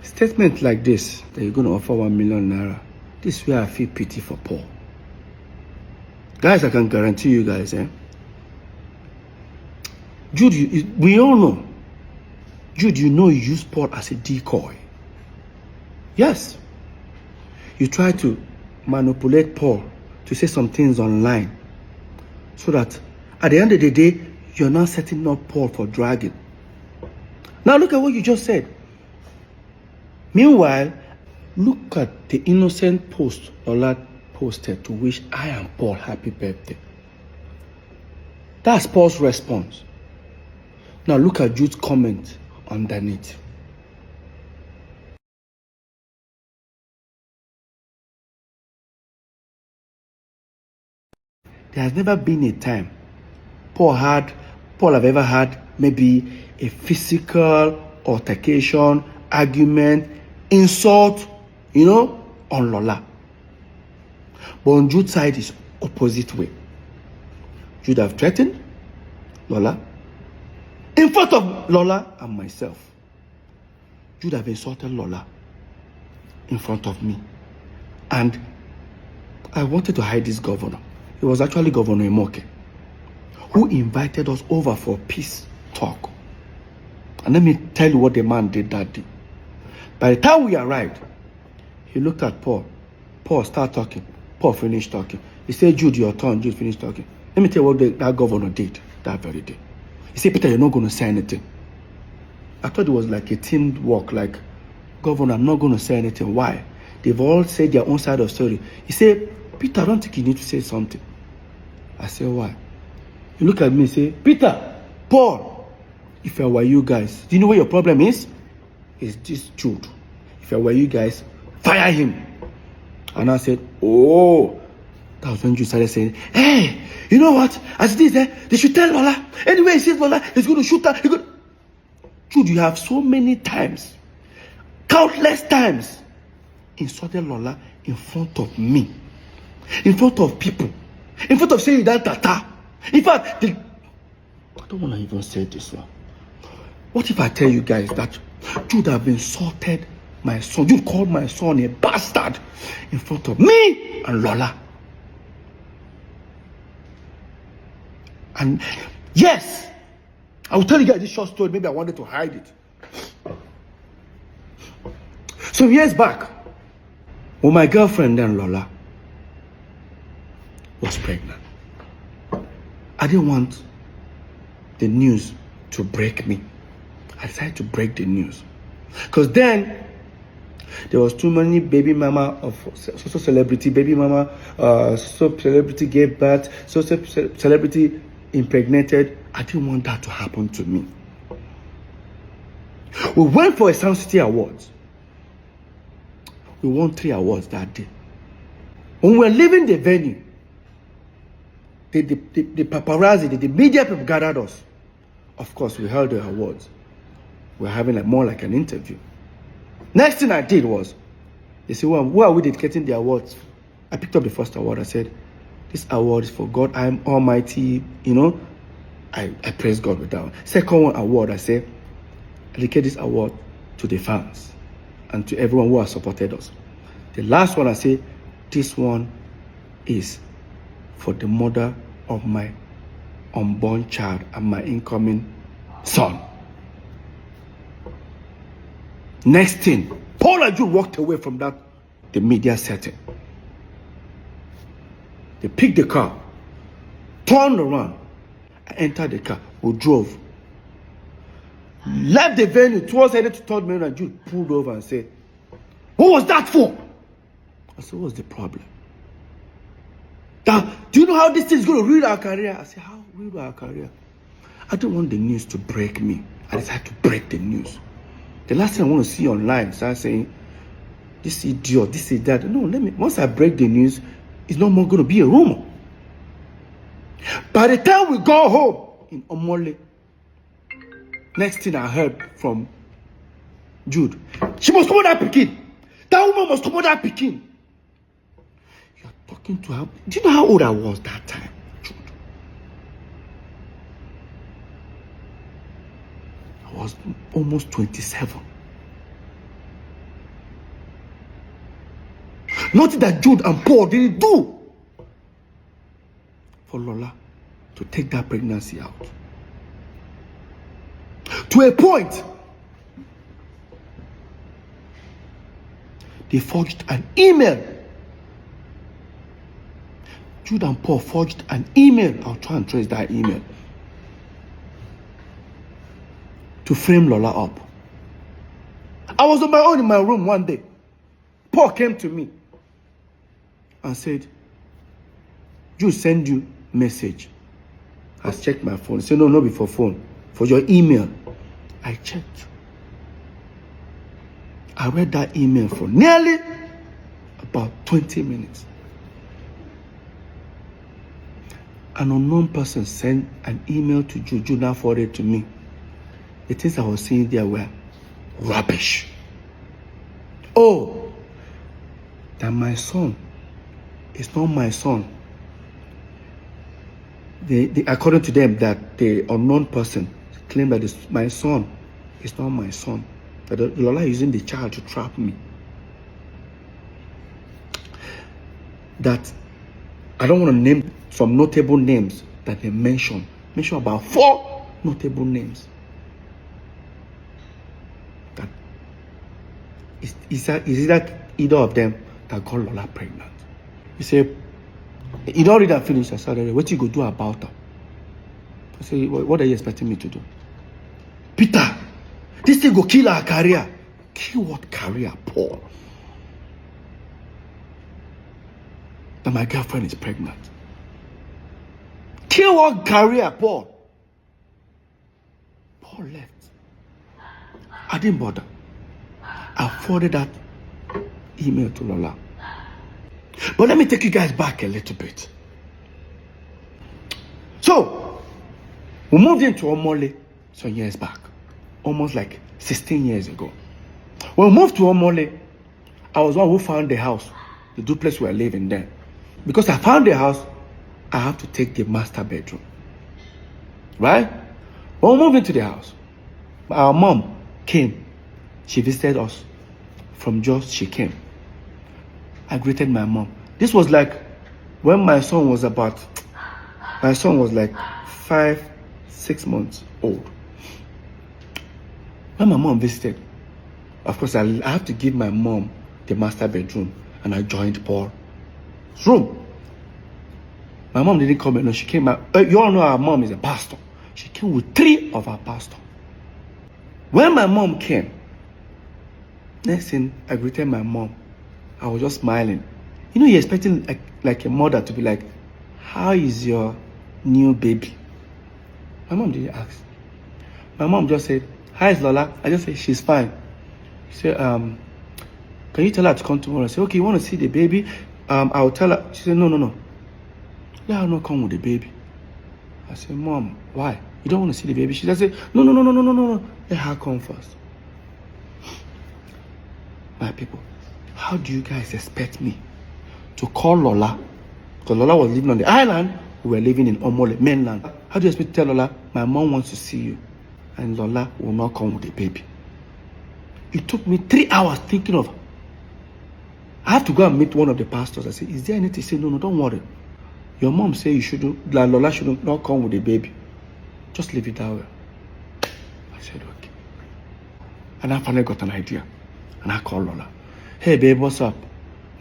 statement like this, that you're going to offer 1 million naira, this is where I feel pity for Paul. Guys, I can guarantee you guys, Jude, we all know. Jude, you know you use Paul as a decoy. Yes. You try to manipulate Paul to say some things online so that at the end of the day, you're not setting up Paul for dragging. Now look at what you just said. Meanwhile, look at the innocent post Ola posted to wish I and Paul happy birthday. That's Paul's response. Now look at Jude's comment underneath. There has never been a time Paul have ever had maybe a physical altercation, argument, insult, on Lola. But on Jude's side is opposite way. Jude have threatened Lola in front of Lola and myself. Jude have insulted Lola in front of me. And I wanted to hide this governor. It was actually Governor Imoke who invited us over for peace talk. And let me tell you what the man did that day. By the time we arrived, he looked at Paul. Paul started talking. Paul finished talking. He said, Jude, your turn. Jude finished talking. Let me tell you what that governor did that very day. He said, Peter, you're not going to say anything. I thought it was like a team work, like, Governor, I'm not going to say anything. Why? They've all said their own side of the story. He said, Peter, I don't think you need to say something. I said, why? You look at me and say, Peter, Paul, if I were you guys, do you know what your problem is? It's this Jude. If I were you guys, fire him. And I said, oh. That was when Jude started saying, hey, you know what? As it is, they should tell Lola. Anyway, he says Lola is going to shoot her. Jude, you have so many times, countless times, insulted Lola in front of me, in front of people, in front of saying that tata. In fact, I don't want to even say this now. What if I tell you guys that Jude have insulted my son? Jude called my son a bastard in front of me and Lola. And yes, I will tell you guys this short story. Maybe I wanted to hide it. Some years back, when my girlfriend then Lola was pregnant, I didn't want the news to break me. I decided to break the news. Because then, There was too many baby mama of social celebrity, baby mama, social celebrity gave birth, social celebrity impregnated. I didn't want that to happen to me. We went for a Sound City Awards. We won 3 awards that day. When we were leaving the venue, the paparazzi, the media people gathered us. Of course, we held the awards. We were having more like an interview. Next thing I did was, they said, well, where are we dedicating the awards? I picked up the first award. I said, this award is for God, I am Almighty. I praise God with that one. Second award, I said, I dedicate this award to the fans and to everyone who has supported us. The last one, I say, this one is for the mother of my unborn child and my incoming son. Next thing, Paul and Jude walked away from the media setting. They picked the car, turned around, and entered the car. We drove. Left the venue towards headed to 3rd Main, and Jude pulled over and said, what was that for? I said, what's the problem? Now, do you know how this thing is going to ruin our career? I said, how ruin our career? I don't want the news to break me. I decided to break the news. The last thing I want to see online, start saying, this idiot, this is that. No, once I break the news, it's no more going to be a rumor. By the time we go home in Omole, next thing I heard from Jude, she must come on that Pekin. That woman must come on that Pekin. You're talking to her. Do you know how old I was that time, Jude? I was almost 27. Nothing that Jude and Paul didn't do for Lola to take that pregnancy out. To a point, they forged an email. Jude and Paul forged an email. I'll try and trace that email. To frame Lola up. I was on my own in my room one day. Paul came to me and said, Jude send you message. I checked my phone. He said, no, not before phone. For your email. I checked. I read that email for nearly about 20 minutes. An unknown person sent an email to Jude. Jude now forwarded to me. The things I was seeing there were rubbish. Oh, that my son is not my son. According to them, that the unknown person claimed that my son is not my son. That Lola is using the child to trap me. That I don't want to name some notable names that they mention. Mention about 4 notable names. That is that either of them that got Lola pregnant. He said, he don't read and finish. I said, what you go do about her? I said, what are you expecting me to do? Peter, this thing go kill our career. Kill what career, Paul? That my girlfriend is pregnant. Kill what career, Paul? Paul left. I didn't bother. I forwarded that email to Lola. But let me take you guys back a little bit. So, we moved into Omole some years back. Almost like 16 years ago. When we moved to Omole, I was one who found the house, the duplex we were living there. Because I found the house, I have to take the master bedroom. Right? When we moved into the house, our mom came. She visited us. From Jos, she came. I greeted my mom. This was like when my son was like 5-6 months old. When my mom visited, of course, I have to give my mom the master bedroom, and I joined Paul's room. My mom didn't come in. No, she came out. You all know our mom is a pastor. She came with 3 of our pastors. When my mom came, Next thing, I greeted my mom. I was just smiling. You know, you're expecting like a mother to be like, how is your new baby? My mom didn't ask. My mom just said, hi, is Lola? I just said, she's fine. She said, can you tell her to come tomorrow? I said, okay, you want to see the baby? I'll tell her. She said, no. Let her not come with the baby. I said, Mom, why? You don't want to see the baby? She just said, no. Let her come first. My people, how do you guys expect me to call Lola? Because Lola was living on the island. We were living in Omole, mainland. How do you expect me to tell Lola, my mom wants to see you, and Lola will not come with the baby? It took me 3 hours thinking of, I have to go and meet one of the pastors. I said, is there anything? He said, no, don't worry. Your mom said you shouldn't, Lola shouldn't not come with the baby. Just leave it that way. I said, okay. And I finally got an idea. And I called Lola. Hey, babe, what's up?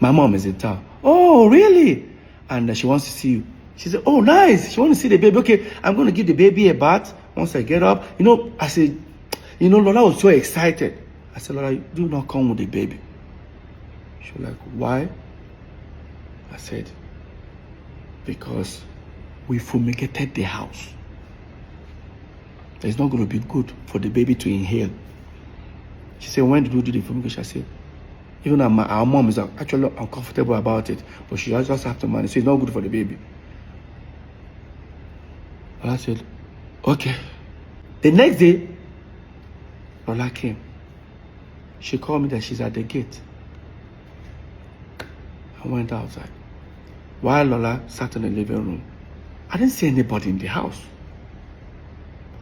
My mom is in town. Oh, really? And she wants to see you. She said, oh, nice. She wants to see the baby. Okay, I'm going to give the baby a bath once I get up. You know, I said, you know, Lola was so excited. I said, Lola, do not come with the baby. She was like, why? I said, because we fumigated the house. It's not going to be good for the baby to inhale. She said, when did you do the fumigation? I said, even our mom is actually uncomfortable about it, but she just have to manage. So it's not good for the baby. And I said, okay. The next day, Lola came. She called me that she's at the gate. I went outside. While Lola sat in the living room, I didn't see anybody in the house.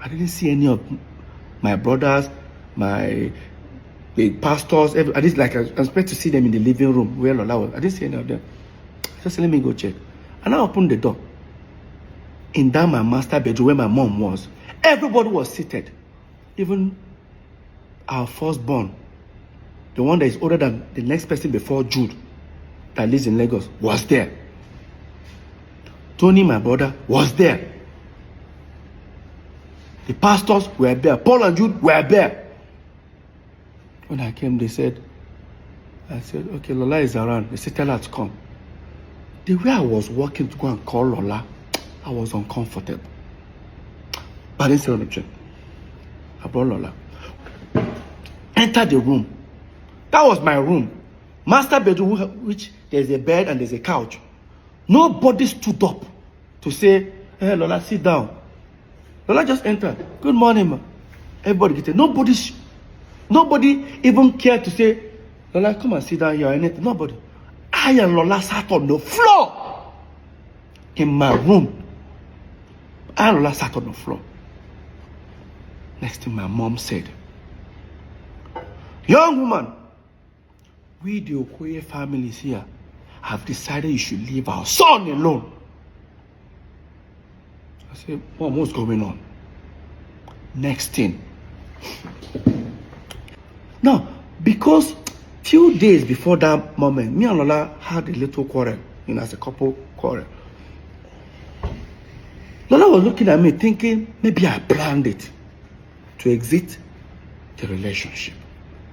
I didn't see any of my brothers, the pastors. I didn't I expect to see them in the living room where Lola was. I didn't see any of them. I just said, let me go check. And I opened the door. In that my master bedroom where my mom was, everybody was seated. Even our firstborn, the one that is older than the next person before Jude, that lives in Lagos, was there. Tony, my brother, was there. The pastors were there. Paul and Jude were there. When I came, I said, okay, Lola is around. They said, tell her to come. The way I was walking to go and call Lola, I was uncomfortable. But I didn't say anything. I brought Lola. Entered the room. That was my room. Master bedroom, which there's a bed and there's a couch. Nobody stood up to say, hey, Lola, sit down. Lola just entered. Good morning, ma. Everybody get it. Nobody even cared to say, Lola, come and sit down here or anything. Nobody. I and Lola sat on the floor in my room. I and Lola sat on the floor. Next thing my mom said, young woman, we the Okoye families here have decided you should leave our son alone. I said, Mom, what's going on? Next thing. Now, because few days before that moment, me and Lola had a little quarrel, as a couple quarrel. Lola was looking at me thinking, maybe I planned it to exit the relationship.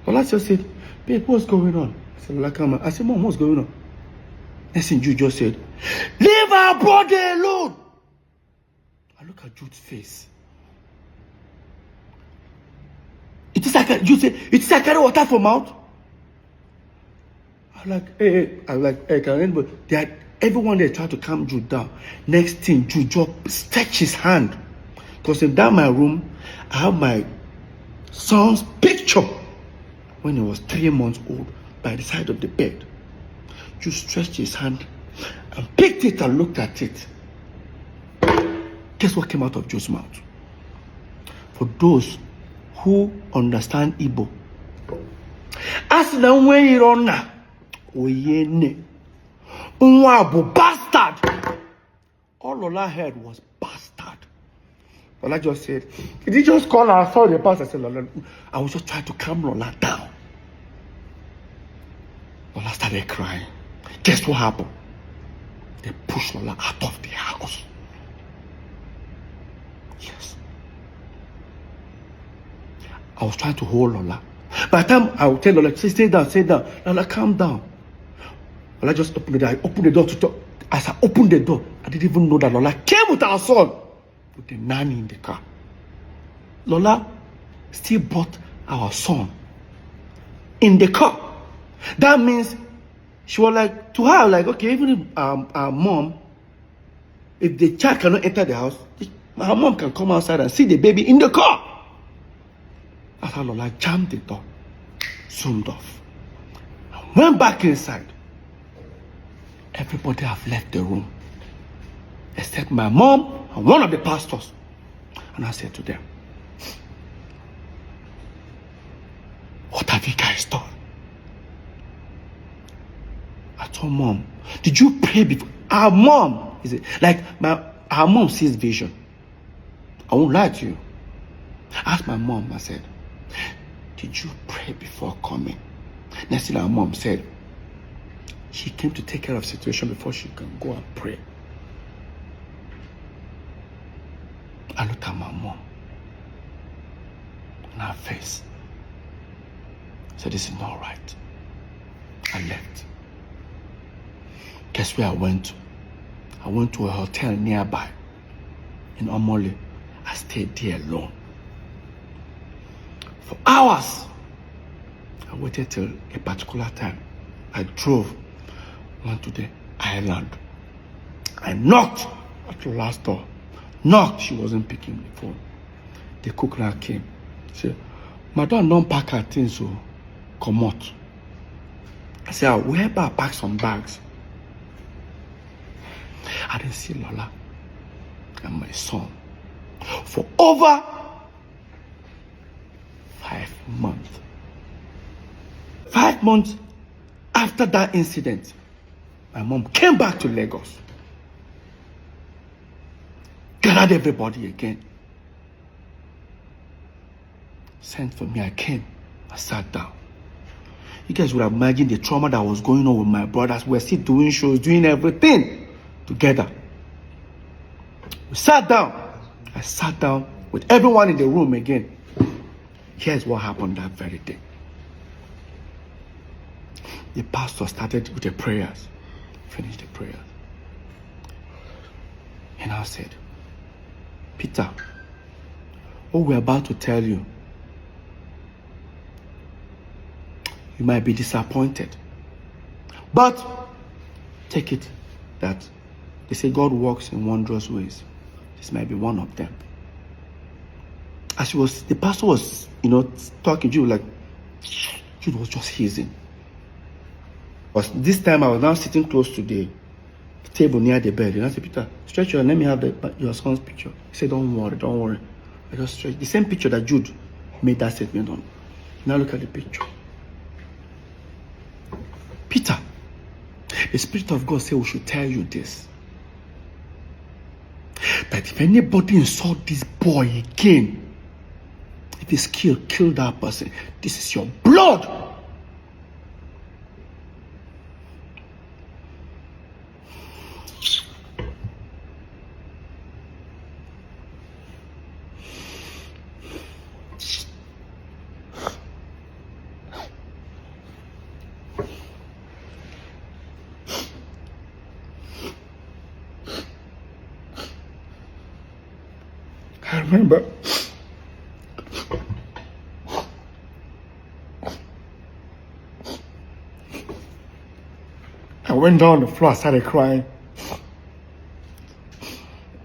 Lola just said, babe, what's going on? I said, Lola, come on. I said, Mom, what's going on? Next thing Jude just said, leave our brother alone. I look at Jude's face. Jude said, it is like carry water from mouth. I'm like, hey, can anybody? Everyone there tried to calm Jude down. Next thing, Jude just stretched his hand. Because in that my room, I have my son's picture when he was 3 months old by the side of the bed. Jude stretched his hand and picked it and looked at it. Guess what came out of Jude's mouth? For those who understand Igbo, Asina Weirona Oyene Unwabu bastard. All Lola heard was bastard. Lola just said, did he just call her? I saw the pastor. I said, Lola, I was just trying to calm Lola down. Lola started crying. Guess what happened? They pushed Lola out of the house. Yes. I was trying to hold Lola By the time I would tell Lola, say, stay down, Lola, calm down. Lola just opened the door. I opened the door to talk. As I opened the door, I didn't even know that Lola came with our son, with the nanny in the car. Lola still brought our son in the car. That means she was like, to her, like, okay, even if our mom, if the child cannot enter the house, her mom can come outside and see the baby in the car. That's how Lola jammed the door, zoomed off, and went back inside. Everybody have left the room, except my mom and one of the pastors. And I said to them, what have you guys done? I told Mom, did you pray before? Our mom, is it like our mom sees vision. I won't lie to you. I asked my mom, I said, did you pray before coming? Next thing our mom said, she came to take care of the situation before she can go and pray. I looked at my mom in her face. I said, this is not right. I left. Guess where I went to? I went to a hotel nearby in Omole. I stayed there alone. For hours. I waited till a particular time. I drove, went to the island. I knocked at the last door. Knocked, she wasn't picking the phone. The cook now came. She said, Madam, don't pack her things, so come out. I said, I will help her pack some bags. I didn't see Lola and my son for over 5 months. 5 months after that incident, my mom came back to Lagos. Gathered everybody again. Sent for me, I came. I sat down. You guys would have imagined the trauma that was going on with my brothers. We're still doing shows, doing everything together. We sat down. I sat down with everyone in the room again. Here's what happened that very day. The pastor started with the prayers. Finished the prayers. And I said, Peter, what we're about to tell you, you might be disappointed. But take it that they say God works in wondrous ways. This might be one of them. As the pastor was, talking to you, like, Jude was just hissing. But this time I was now sitting close to the table near the bed. And I said, Peter, stretch your hand, let me have your son's picture. He said, don't worry. I just stretched. The same picture that Jude made that statement on. Now look at the picture. Peter, the Spirit of God said we should tell you this. That if anybody insult this boy again, if he's killed, kill that person. This is your blood. I remember I went down on the floor, I started crying.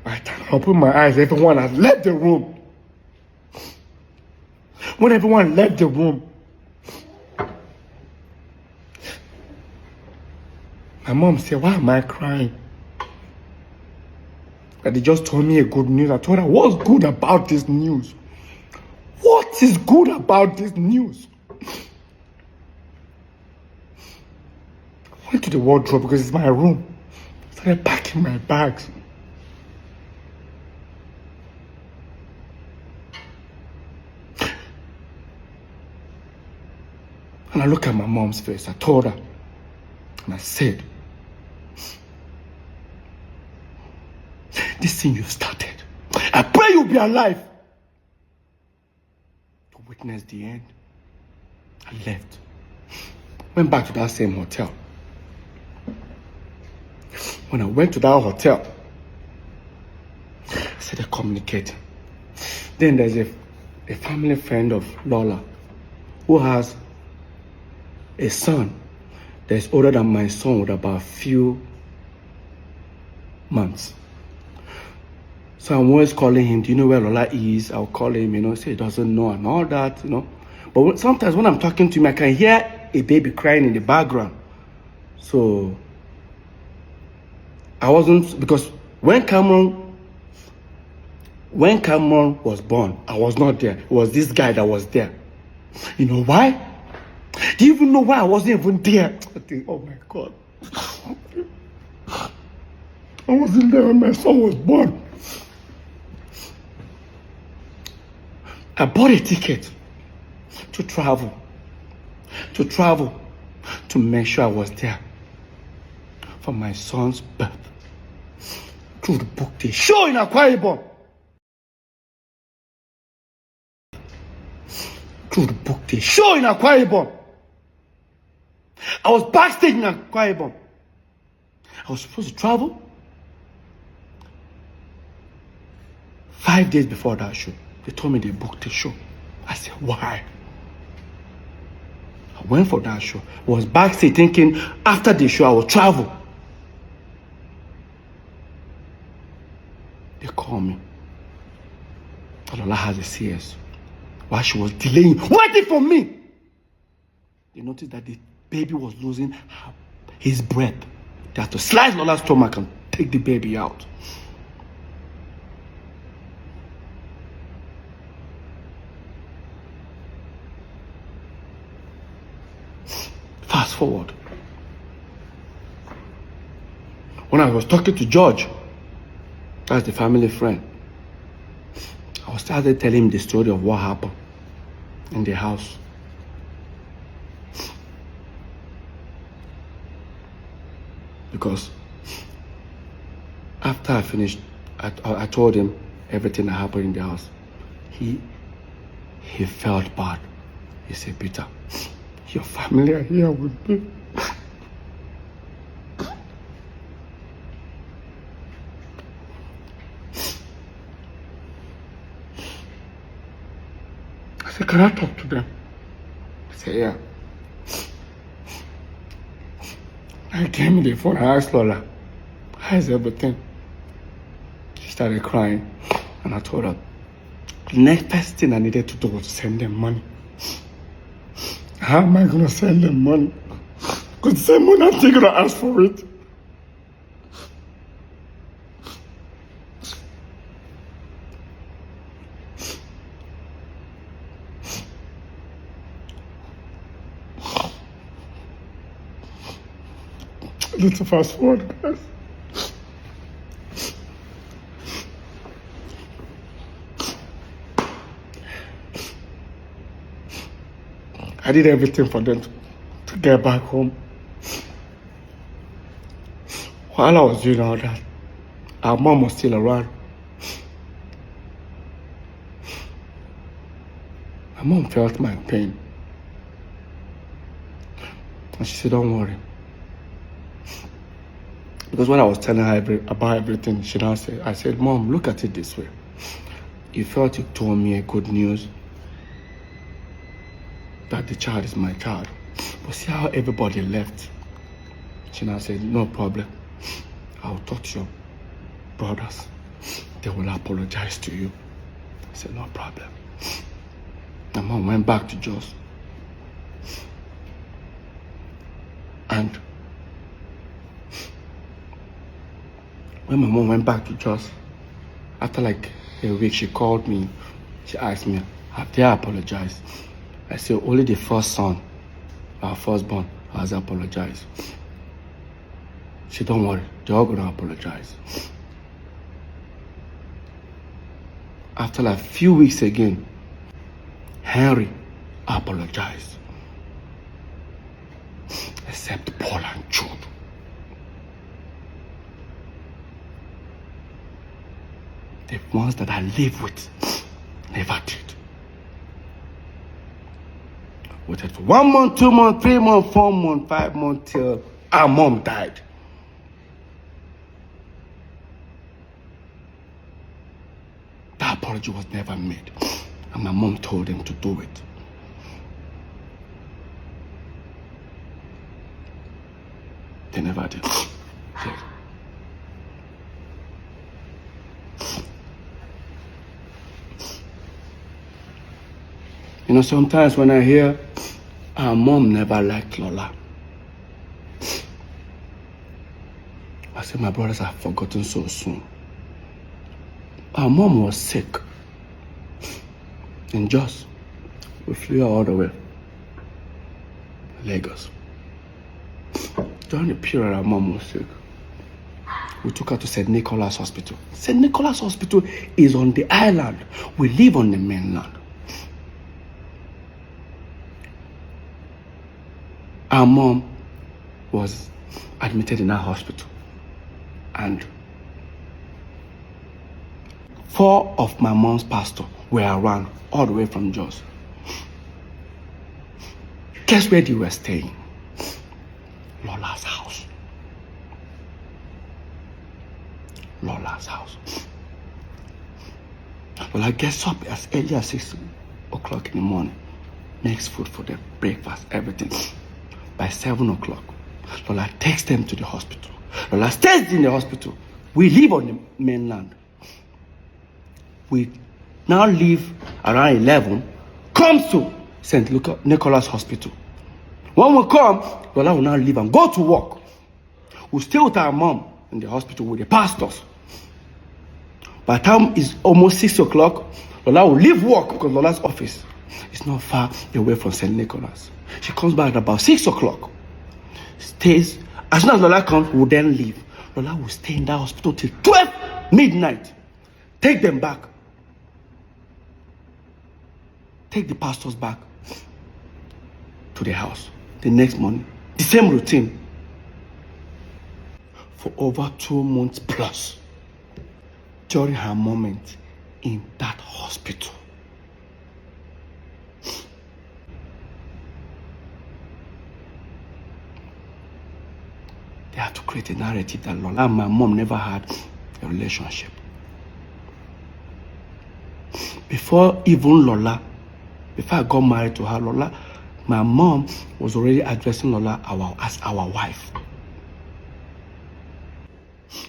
I opened my eyes, everyone had left the room. When everyone left the room, my mom said, why am I crying? That they just told me a good news. I told her, what's good about this news? What is good about this news? I went to the wardrobe because it's my room. I started packing my bags. And I looked at my mom's face. I told her, and I said, this thing you've started, I pray you'll be alive to witness the end. I left. Went back to that same hotel. When I went to that hotel, I started communicating. Then there's a family friend of Lola who has a son that's older than my son with about a few months. So I'm always calling him, do you know where Lola is? I'll call him, say he doesn't know and all that, But sometimes when I'm talking to him, I can hear a baby crying in the background. So I wasn't, because when Cameron was born, I was not there. It was this guy that was there. You know why? Do you even know why I wasn't even there? I think, oh my God. I wasn't there when my son was born. I bought a ticket to travel to make sure I was there for my son's birth. To book the show in Akwa Ibom. I was backstage in Akwa Ibom. I was supposed to travel 5 days before that show. They told me they booked the show. I said, why? I went for that show. I was backstage thinking after the show I would travel. They called me. Lola has a CS. While she was delaying, waiting for me, they noticed that the baby was losing his breath. They had to slice Lola's stomach and take the baby out. Fast forward. When I was talking to George, that's the family friend, I started telling him the story of what happened in the house. Because after I finished, I told him everything that happened in the house. He felt bad. He said, Peter, your family are here with me. I said, can I talk to them? I said, yeah. I came in the phone, I asked Lola, how's everything? She started crying, and I told her, the next best thing I needed to do was to send them money. How am I going to send them money? Because the same money I'm going to ask for it. Let's fast forward, guys. I did everything for them to get back home. While I was doing all that, our mom was still around. My mom felt my pain. And she said, don't worry. Because when I was telling her about everything, she now said, I said, Mom, look at it this way. You felt you told me a good news that the child is my child. But see how everybody left. She now said, no problem. I'll talk to your brothers. They will apologize to you. I said, no problem. My mom went back to Jos. And when my mom went back to Jos, after like a week, she called me. She asked me, have they apologized? I said, only the first son, our firstborn, has apologized. She said, don't worry, they're all going to apologize. After like a few weeks again, Henry apologized. Except Paul and Jude. The ones that I live with never did. Waited for 1 month, 2 months, 3 months, 4 months, 5 months till our mom died. That apology was never made. And my mom told them to do it. They never did. You know, sometimes when I hear our mom never liked Lola, I say my brothers have forgotten so soon. Our mom was sick. In Jos, we flew her all the way to Lagos. During the period our mom was sick, we took her to St. Nicholas Hospital. St. Nicholas Hospital is on the island. We live on the mainland. Our mom was admitted in our hospital, and 4 of my mom's pastors were around all the way from Jos. Guess where they were staying? Lola's house. Lola's house. Lola gets up as early as 6 o'clock in the morning, makes food for them, breakfast, everything. By 7 o'clock, Lola takes them to the hospital. Lola stays in the hospital. We live on the mainland. We now leave around 11, comes to St. Nicholas Hospital. When we come, Lola will now leave and go to work. We stay with our mom in the hospital with the pastors. By the time it's almost 6 o'clock, Lola will leave work because Lola's office is not far away from St. Nicholas. She comes back at about 6 o'clock. Stays. As soon as Lola comes, we'll then leave. Lola will stay in that hospital till 12 midnight. Take them back. Take the pastors back to the house. The next morning, the same routine. For over 2 months plus, during her moment in that hospital. They had to create a narrative that Lola and my mom never had a relationship. Before even Lola, before I got married to her, Lola, my mom was already addressing Lola as our wife.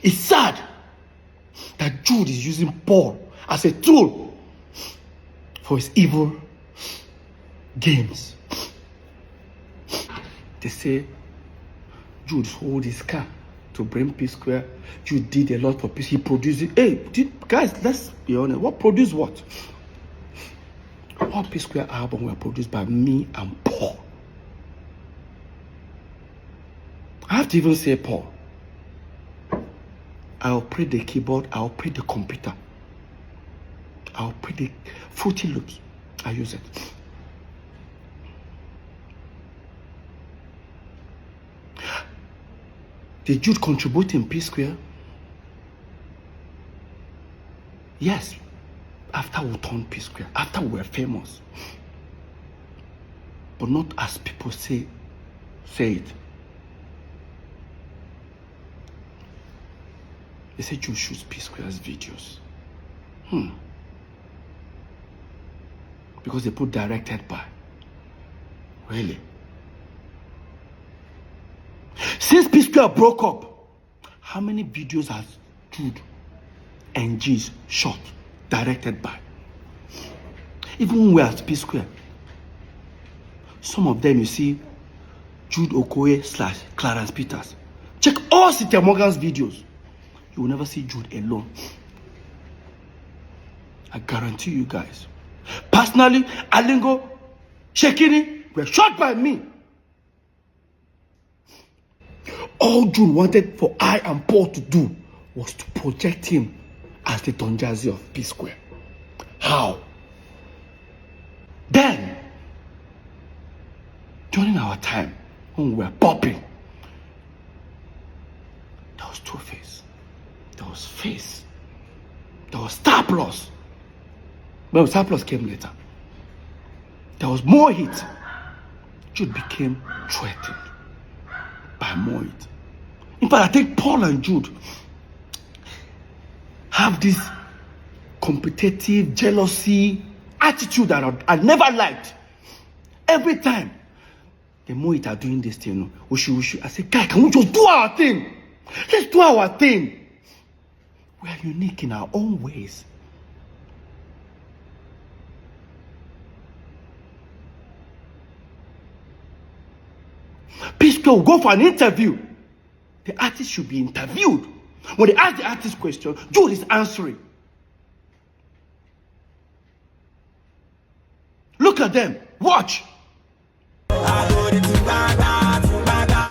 It's sad that Jude is using Paul as a tool for his evil games. They say Jude sold his car to bring Psquare. Jude did a lot for peace. He produced it. Hey, guys, let's be honest. What produced what? All Psquare albums were produced by me and Paul. I have to even say Paul. I operate the keyboard, I operate the computer. I operate the Fruity Loops. I use it. Did Jude contribute in Psquare? Yes. After we turned Psquare, after we were famous. But not as people say it. They say Jude shoots Psquare's videos. Because they put directed by. Really? Since Psquare broke up, how many videos has Jude and G's shot, directed by? Even when we are at Psquare, some of them you see Jude Okoye / Clarence Peters. Check all Cynthia Morgan's videos. You will never see Jude alone. I guarantee you guys. Personally, Alingo, Shekini were shot by me. All Jude wanted for I and Paul to do was to project him as the Don Jazzy of Psquare. How? Then, during our time, when we were popping, there was Two-Face, there was Face, there was Star Plus. But Star Plus came later. There was more hit. Jude became threatened by Moit. In fact, I think Paul and Jude have this competitive jealousy attitude that I never liked. Every time the Moit are doing this thing, we should. I say, guy, can we just do our thing? Let's do our thing. We are unique in our own ways. Psquare will go for an interview. The artist should be interviewed. When they ask the artist question, Jude is answering. Look at them. Watch.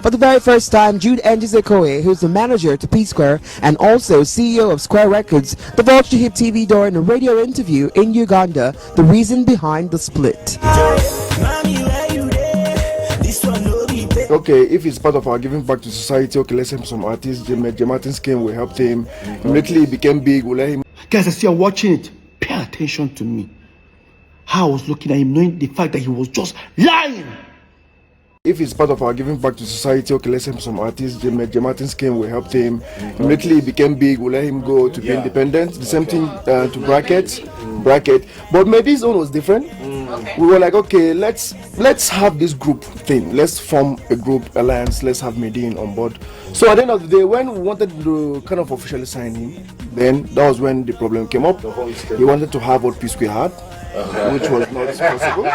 For the very first time, Jude Okoye, who's the manager to Psquare and also CEO of Square Records, divulged to Hip TV during a radio interview in Uganda the reason behind the split. Okay, if it's part of our giving back to society, okay, let's help some artists. J Martin's came, we helped him. Immediately he became big, we let him. Guys, I see you watching it. Pay attention to me. How I was looking at him, knowing the fact that he was just lying. If it's part of our giving back to society, okay, let's help some artists. J Martin's came, we helped him. Immediately he became big, we let him go to be independent. The same thing to Bracket. But Medi's own was different. We were like, okay, let's have this group thing. Let's form a group alliance. Let's have Medin on board. So at the end of the day, when we wanted to kind of officially sign him, then that was when the problem came up. He wanted to have what Psquare had, which was not possible.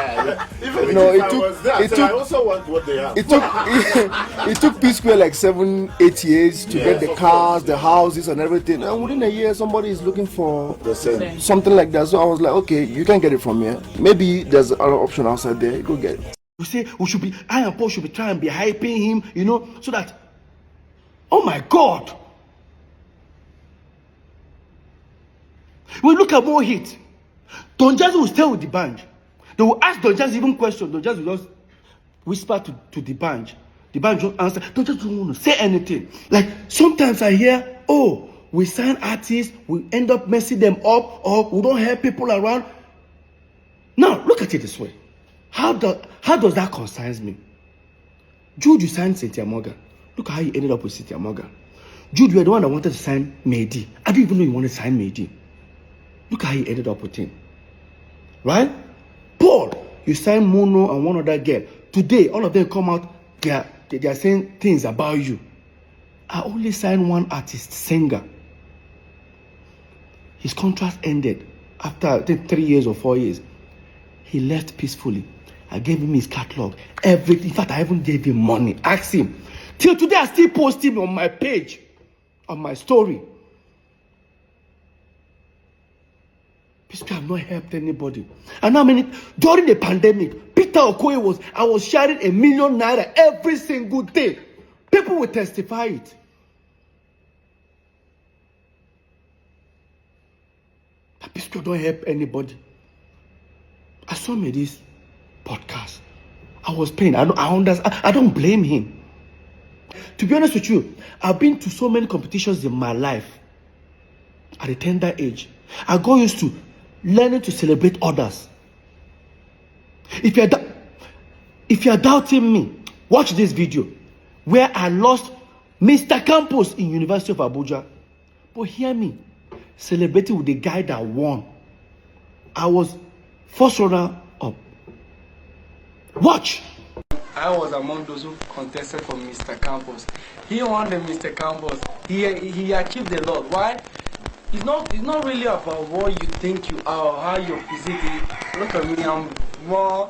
It took Psquare like 7-8 years to get the cars, the houses, and everything. And within a year, somebody is looking for the same, something like that. So I was like, okay, you can get it from here. Maybe there's another option outside there. Go get it. We say I and Paul should be trying to be hyping him, so that, oh my God. We look at more hit. Don Jazzy will stay with the band. They will ask Don Jazzy even questions. Don Jazzy will just whisper to the band. The band don't answer. Don Jazzy don't want to say anything. Like sometimes I hear, oh, we sign artists, we end up messing them up, or we don't have people around. Now look at it this way. How does that concern me? Jude, you signed Cynthia Morgan. Look how you ended up with Cynthia Morgan. Jude, you were the one that wanted to sign Mehdi. I didn't even know you wanted to sign Mehdi. Look how you ended up with him. Right? Paul, you signed Mono and one other girl. Today, all of them come out, they are saying things about you. I only signed one artist, singer. His contract ended after I think 3 years or 4 years. He left peacefully. I gave him his catalog. Everything. In fact, I even gave him money. Ask him. Till today, I still post him on my page, on my story. Psquare have not helped anybody. And how many during the pandemic, Peter Okoye I was sharing ₦1 million every single day. People will testify it. That Psquare don't help anybody. I saw me this podcast. I was paying. I understand. I don't blame him. To be honest with you, I've been to so many competitions in my life. At a tender age, I got used to learning to celebrate others. If you're doubting me, watch this video where I lost Mr. Campos in University of Abuja. But hear me, celebrating with the guy that won. I was first runner up. Watch. I was among those who contested for Mr. Campos. He won the Mr. Campos. He achieved a lot. Why? It's not really about what you think you are or how your physique is. Look at me, I'm more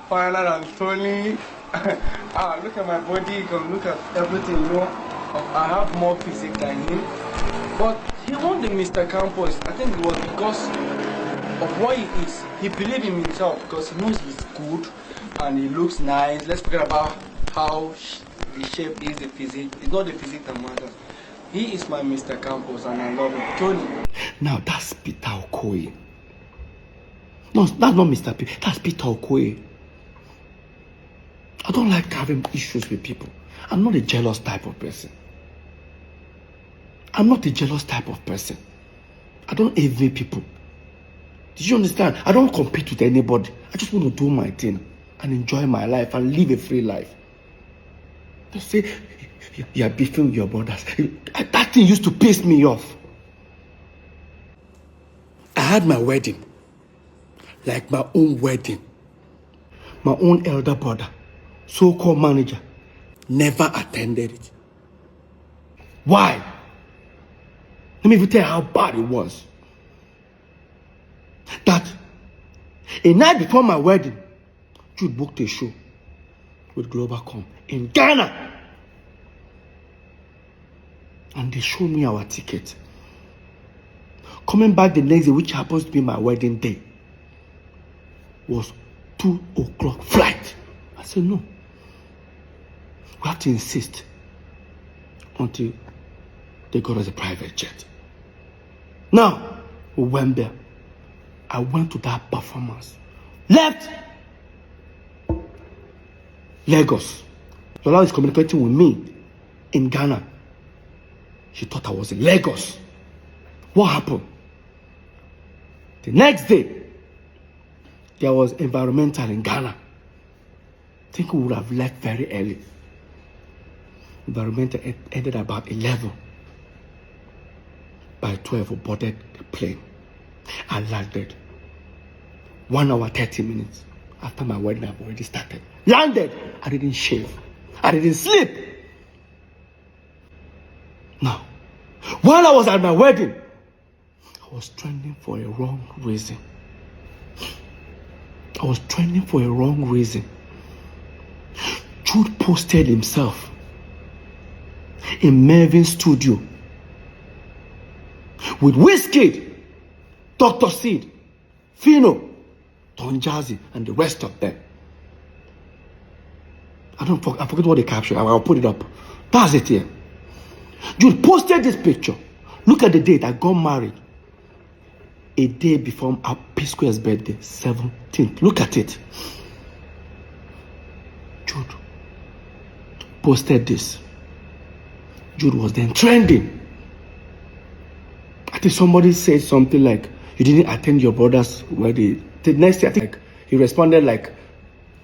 finer than Tony. Look at my body, you can look at everything, I have more physique than him. But he won the Mr. Campos. I think it was because of what he is. He believed in himself because he knows he's good and he looks nice. Let's forget about how the shape is, the physique. It's not the physique that matters. He is my Mr. Campos and I love him. Tony. Now that's Peter Okoye. No, that's not Mr. P. That's Peter Okoye. I don't like having issues with people. I'm not a jealous type of person. I'm not a jealous type of person. I don't envy people. Did you understand? I don't compete with anybody. I just want to do my thing. and enjoy my life and live a free life. They say, you are beefing with your brothers. That thing used to piss me off. I had my wedding, like my own wedding. My own elder brother, so-called manager, never attended it. Why? Let me even tell you how bad it was. That a night before my wedding, Jude booked a show with Globalcom in Ghana. And they showed me our ticket. Coming back the next day, which happens to be my wedding day, was 2 o'clock flight. I said, no. We have to insist until they got us a private jet. Now, we went there. I went to that performance. Left Lagos. Lola is communicating with me in Ghana. She thought I was in Lagos. What happened? The next day, there was environmental in Ghana. I think we would have left very early. Environmental ended about 11. By 12, we boarded the plane. I landed. 1 hour, 30 minutes after my wedding, I've already started. Landed. I didn't shave. I didn't sleep. Now, while I was at my wedding, I was trending for a wrong reason. I was trending for a wrong reason. Jude posted himself in Mervin's studio with Wizkid, Dr. Seed, Fino, Don Jazzy, and the rest of them. I forget what they captured. I'll put it up. That's it here. Jude posted this picture. Look at the date. I got married a day before our Psquare's birthday, 17th. Look at it. Jude posted this. Jude was then trending. I think somebody said something like, you didn't attend your brother's wedding. The next day, I think he responded like,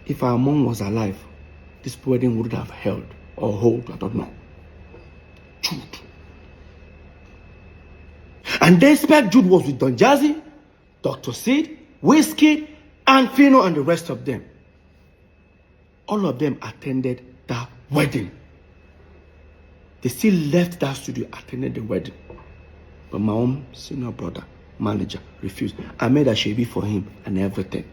if our mom was alive, this wedding would have held or hold, I don't know. Jude. And despite Jude was with Don Jazzy, Dr. Seed, Wizkid, and Fino, and the rest of them, all of them attended that wedding. They still left that studio, attended the wedding. But my own senior brother, manager, refused. I made a shebi for him and everything.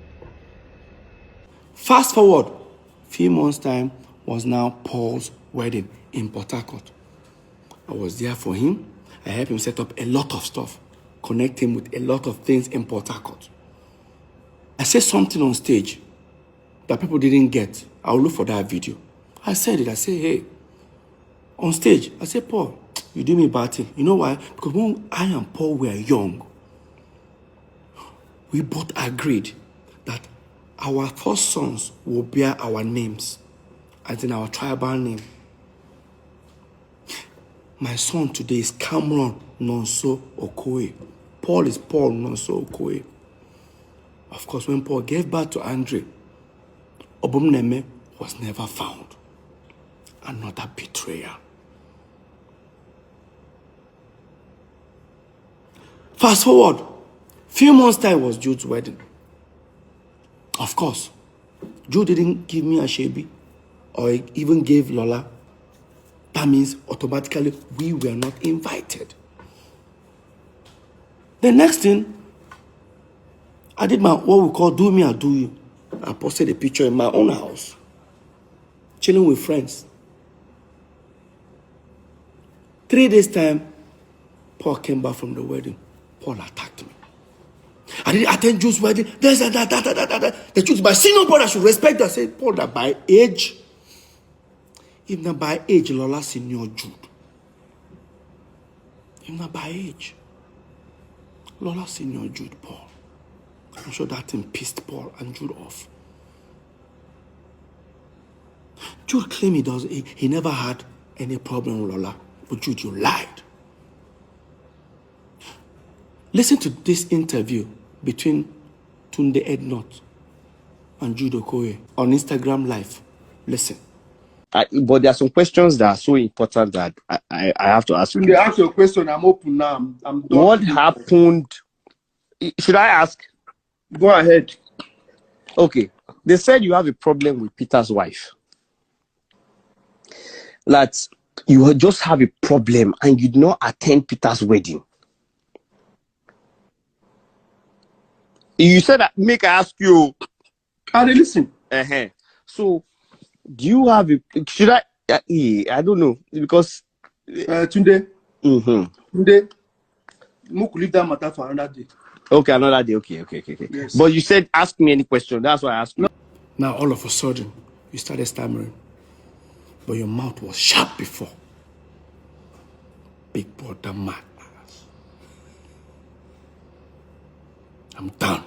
Fast forward, a few months' time was now Paul's wedding in Port Harcourt. I was there for him. I helped him set up a lot of stuff, connect him with a lot of things in Port Harcourt. I said something on stage that people didn't get. I'll look for that video. I said it. I said, hey, on stage, I said, Paul, you do me a bad thing. You know why? Because when I and Paul were young, we both agreed that our first sons will bear our names, as in our tribal name. My son today is Cameron Nonso Okoye. Paul is Paul Nonso Okoye. Of course, when Paul gave birth to Andre, Obumneme was never found. Another betrayal. Fast forward, few months time was Jude's wedding. Of course, Jude didn't give me a shebi or even gave Lola. That means automatically we were not invited. The next thing, I did what we call do me or do you. I posted a picture in my own house, chilling with friends. 3 days time, Paul came back from the wedding. Paul attacked me. I didn't attend Jude's wedding. The truth, my senior brother should respect that. I said, Paul, that by age, if not by age, Lola senior Jude. If not by age, Lola senior Jude, Paul. I'm sure that thing pissed Paul and Jude off. Jude claimed he never had any problem with Lola. But Jude, you lied. Listen to this interview between Tunde Ednot and Jude Okoye on Instagram Live. Listen. But there are some questions that are so important that I have to ask When you. they ask your question, I'm open now. I'm done. What happened? Should I ask? Go ahead. Okay. They said you have a problem with Peter's wife. That you just have a problem and you did not attend Peter's wedding. You said that, make I ask you. I listen. So, do you have a, should I don't know, because Tunde. Tunde, Moku leave that matter for another day. Okay, another day. Okay. Yes. But you said ask me any question. That's why I asked you. Now all of a sudden, you started stammering, but your mouth was sharp before. Big brother madness. I'm done.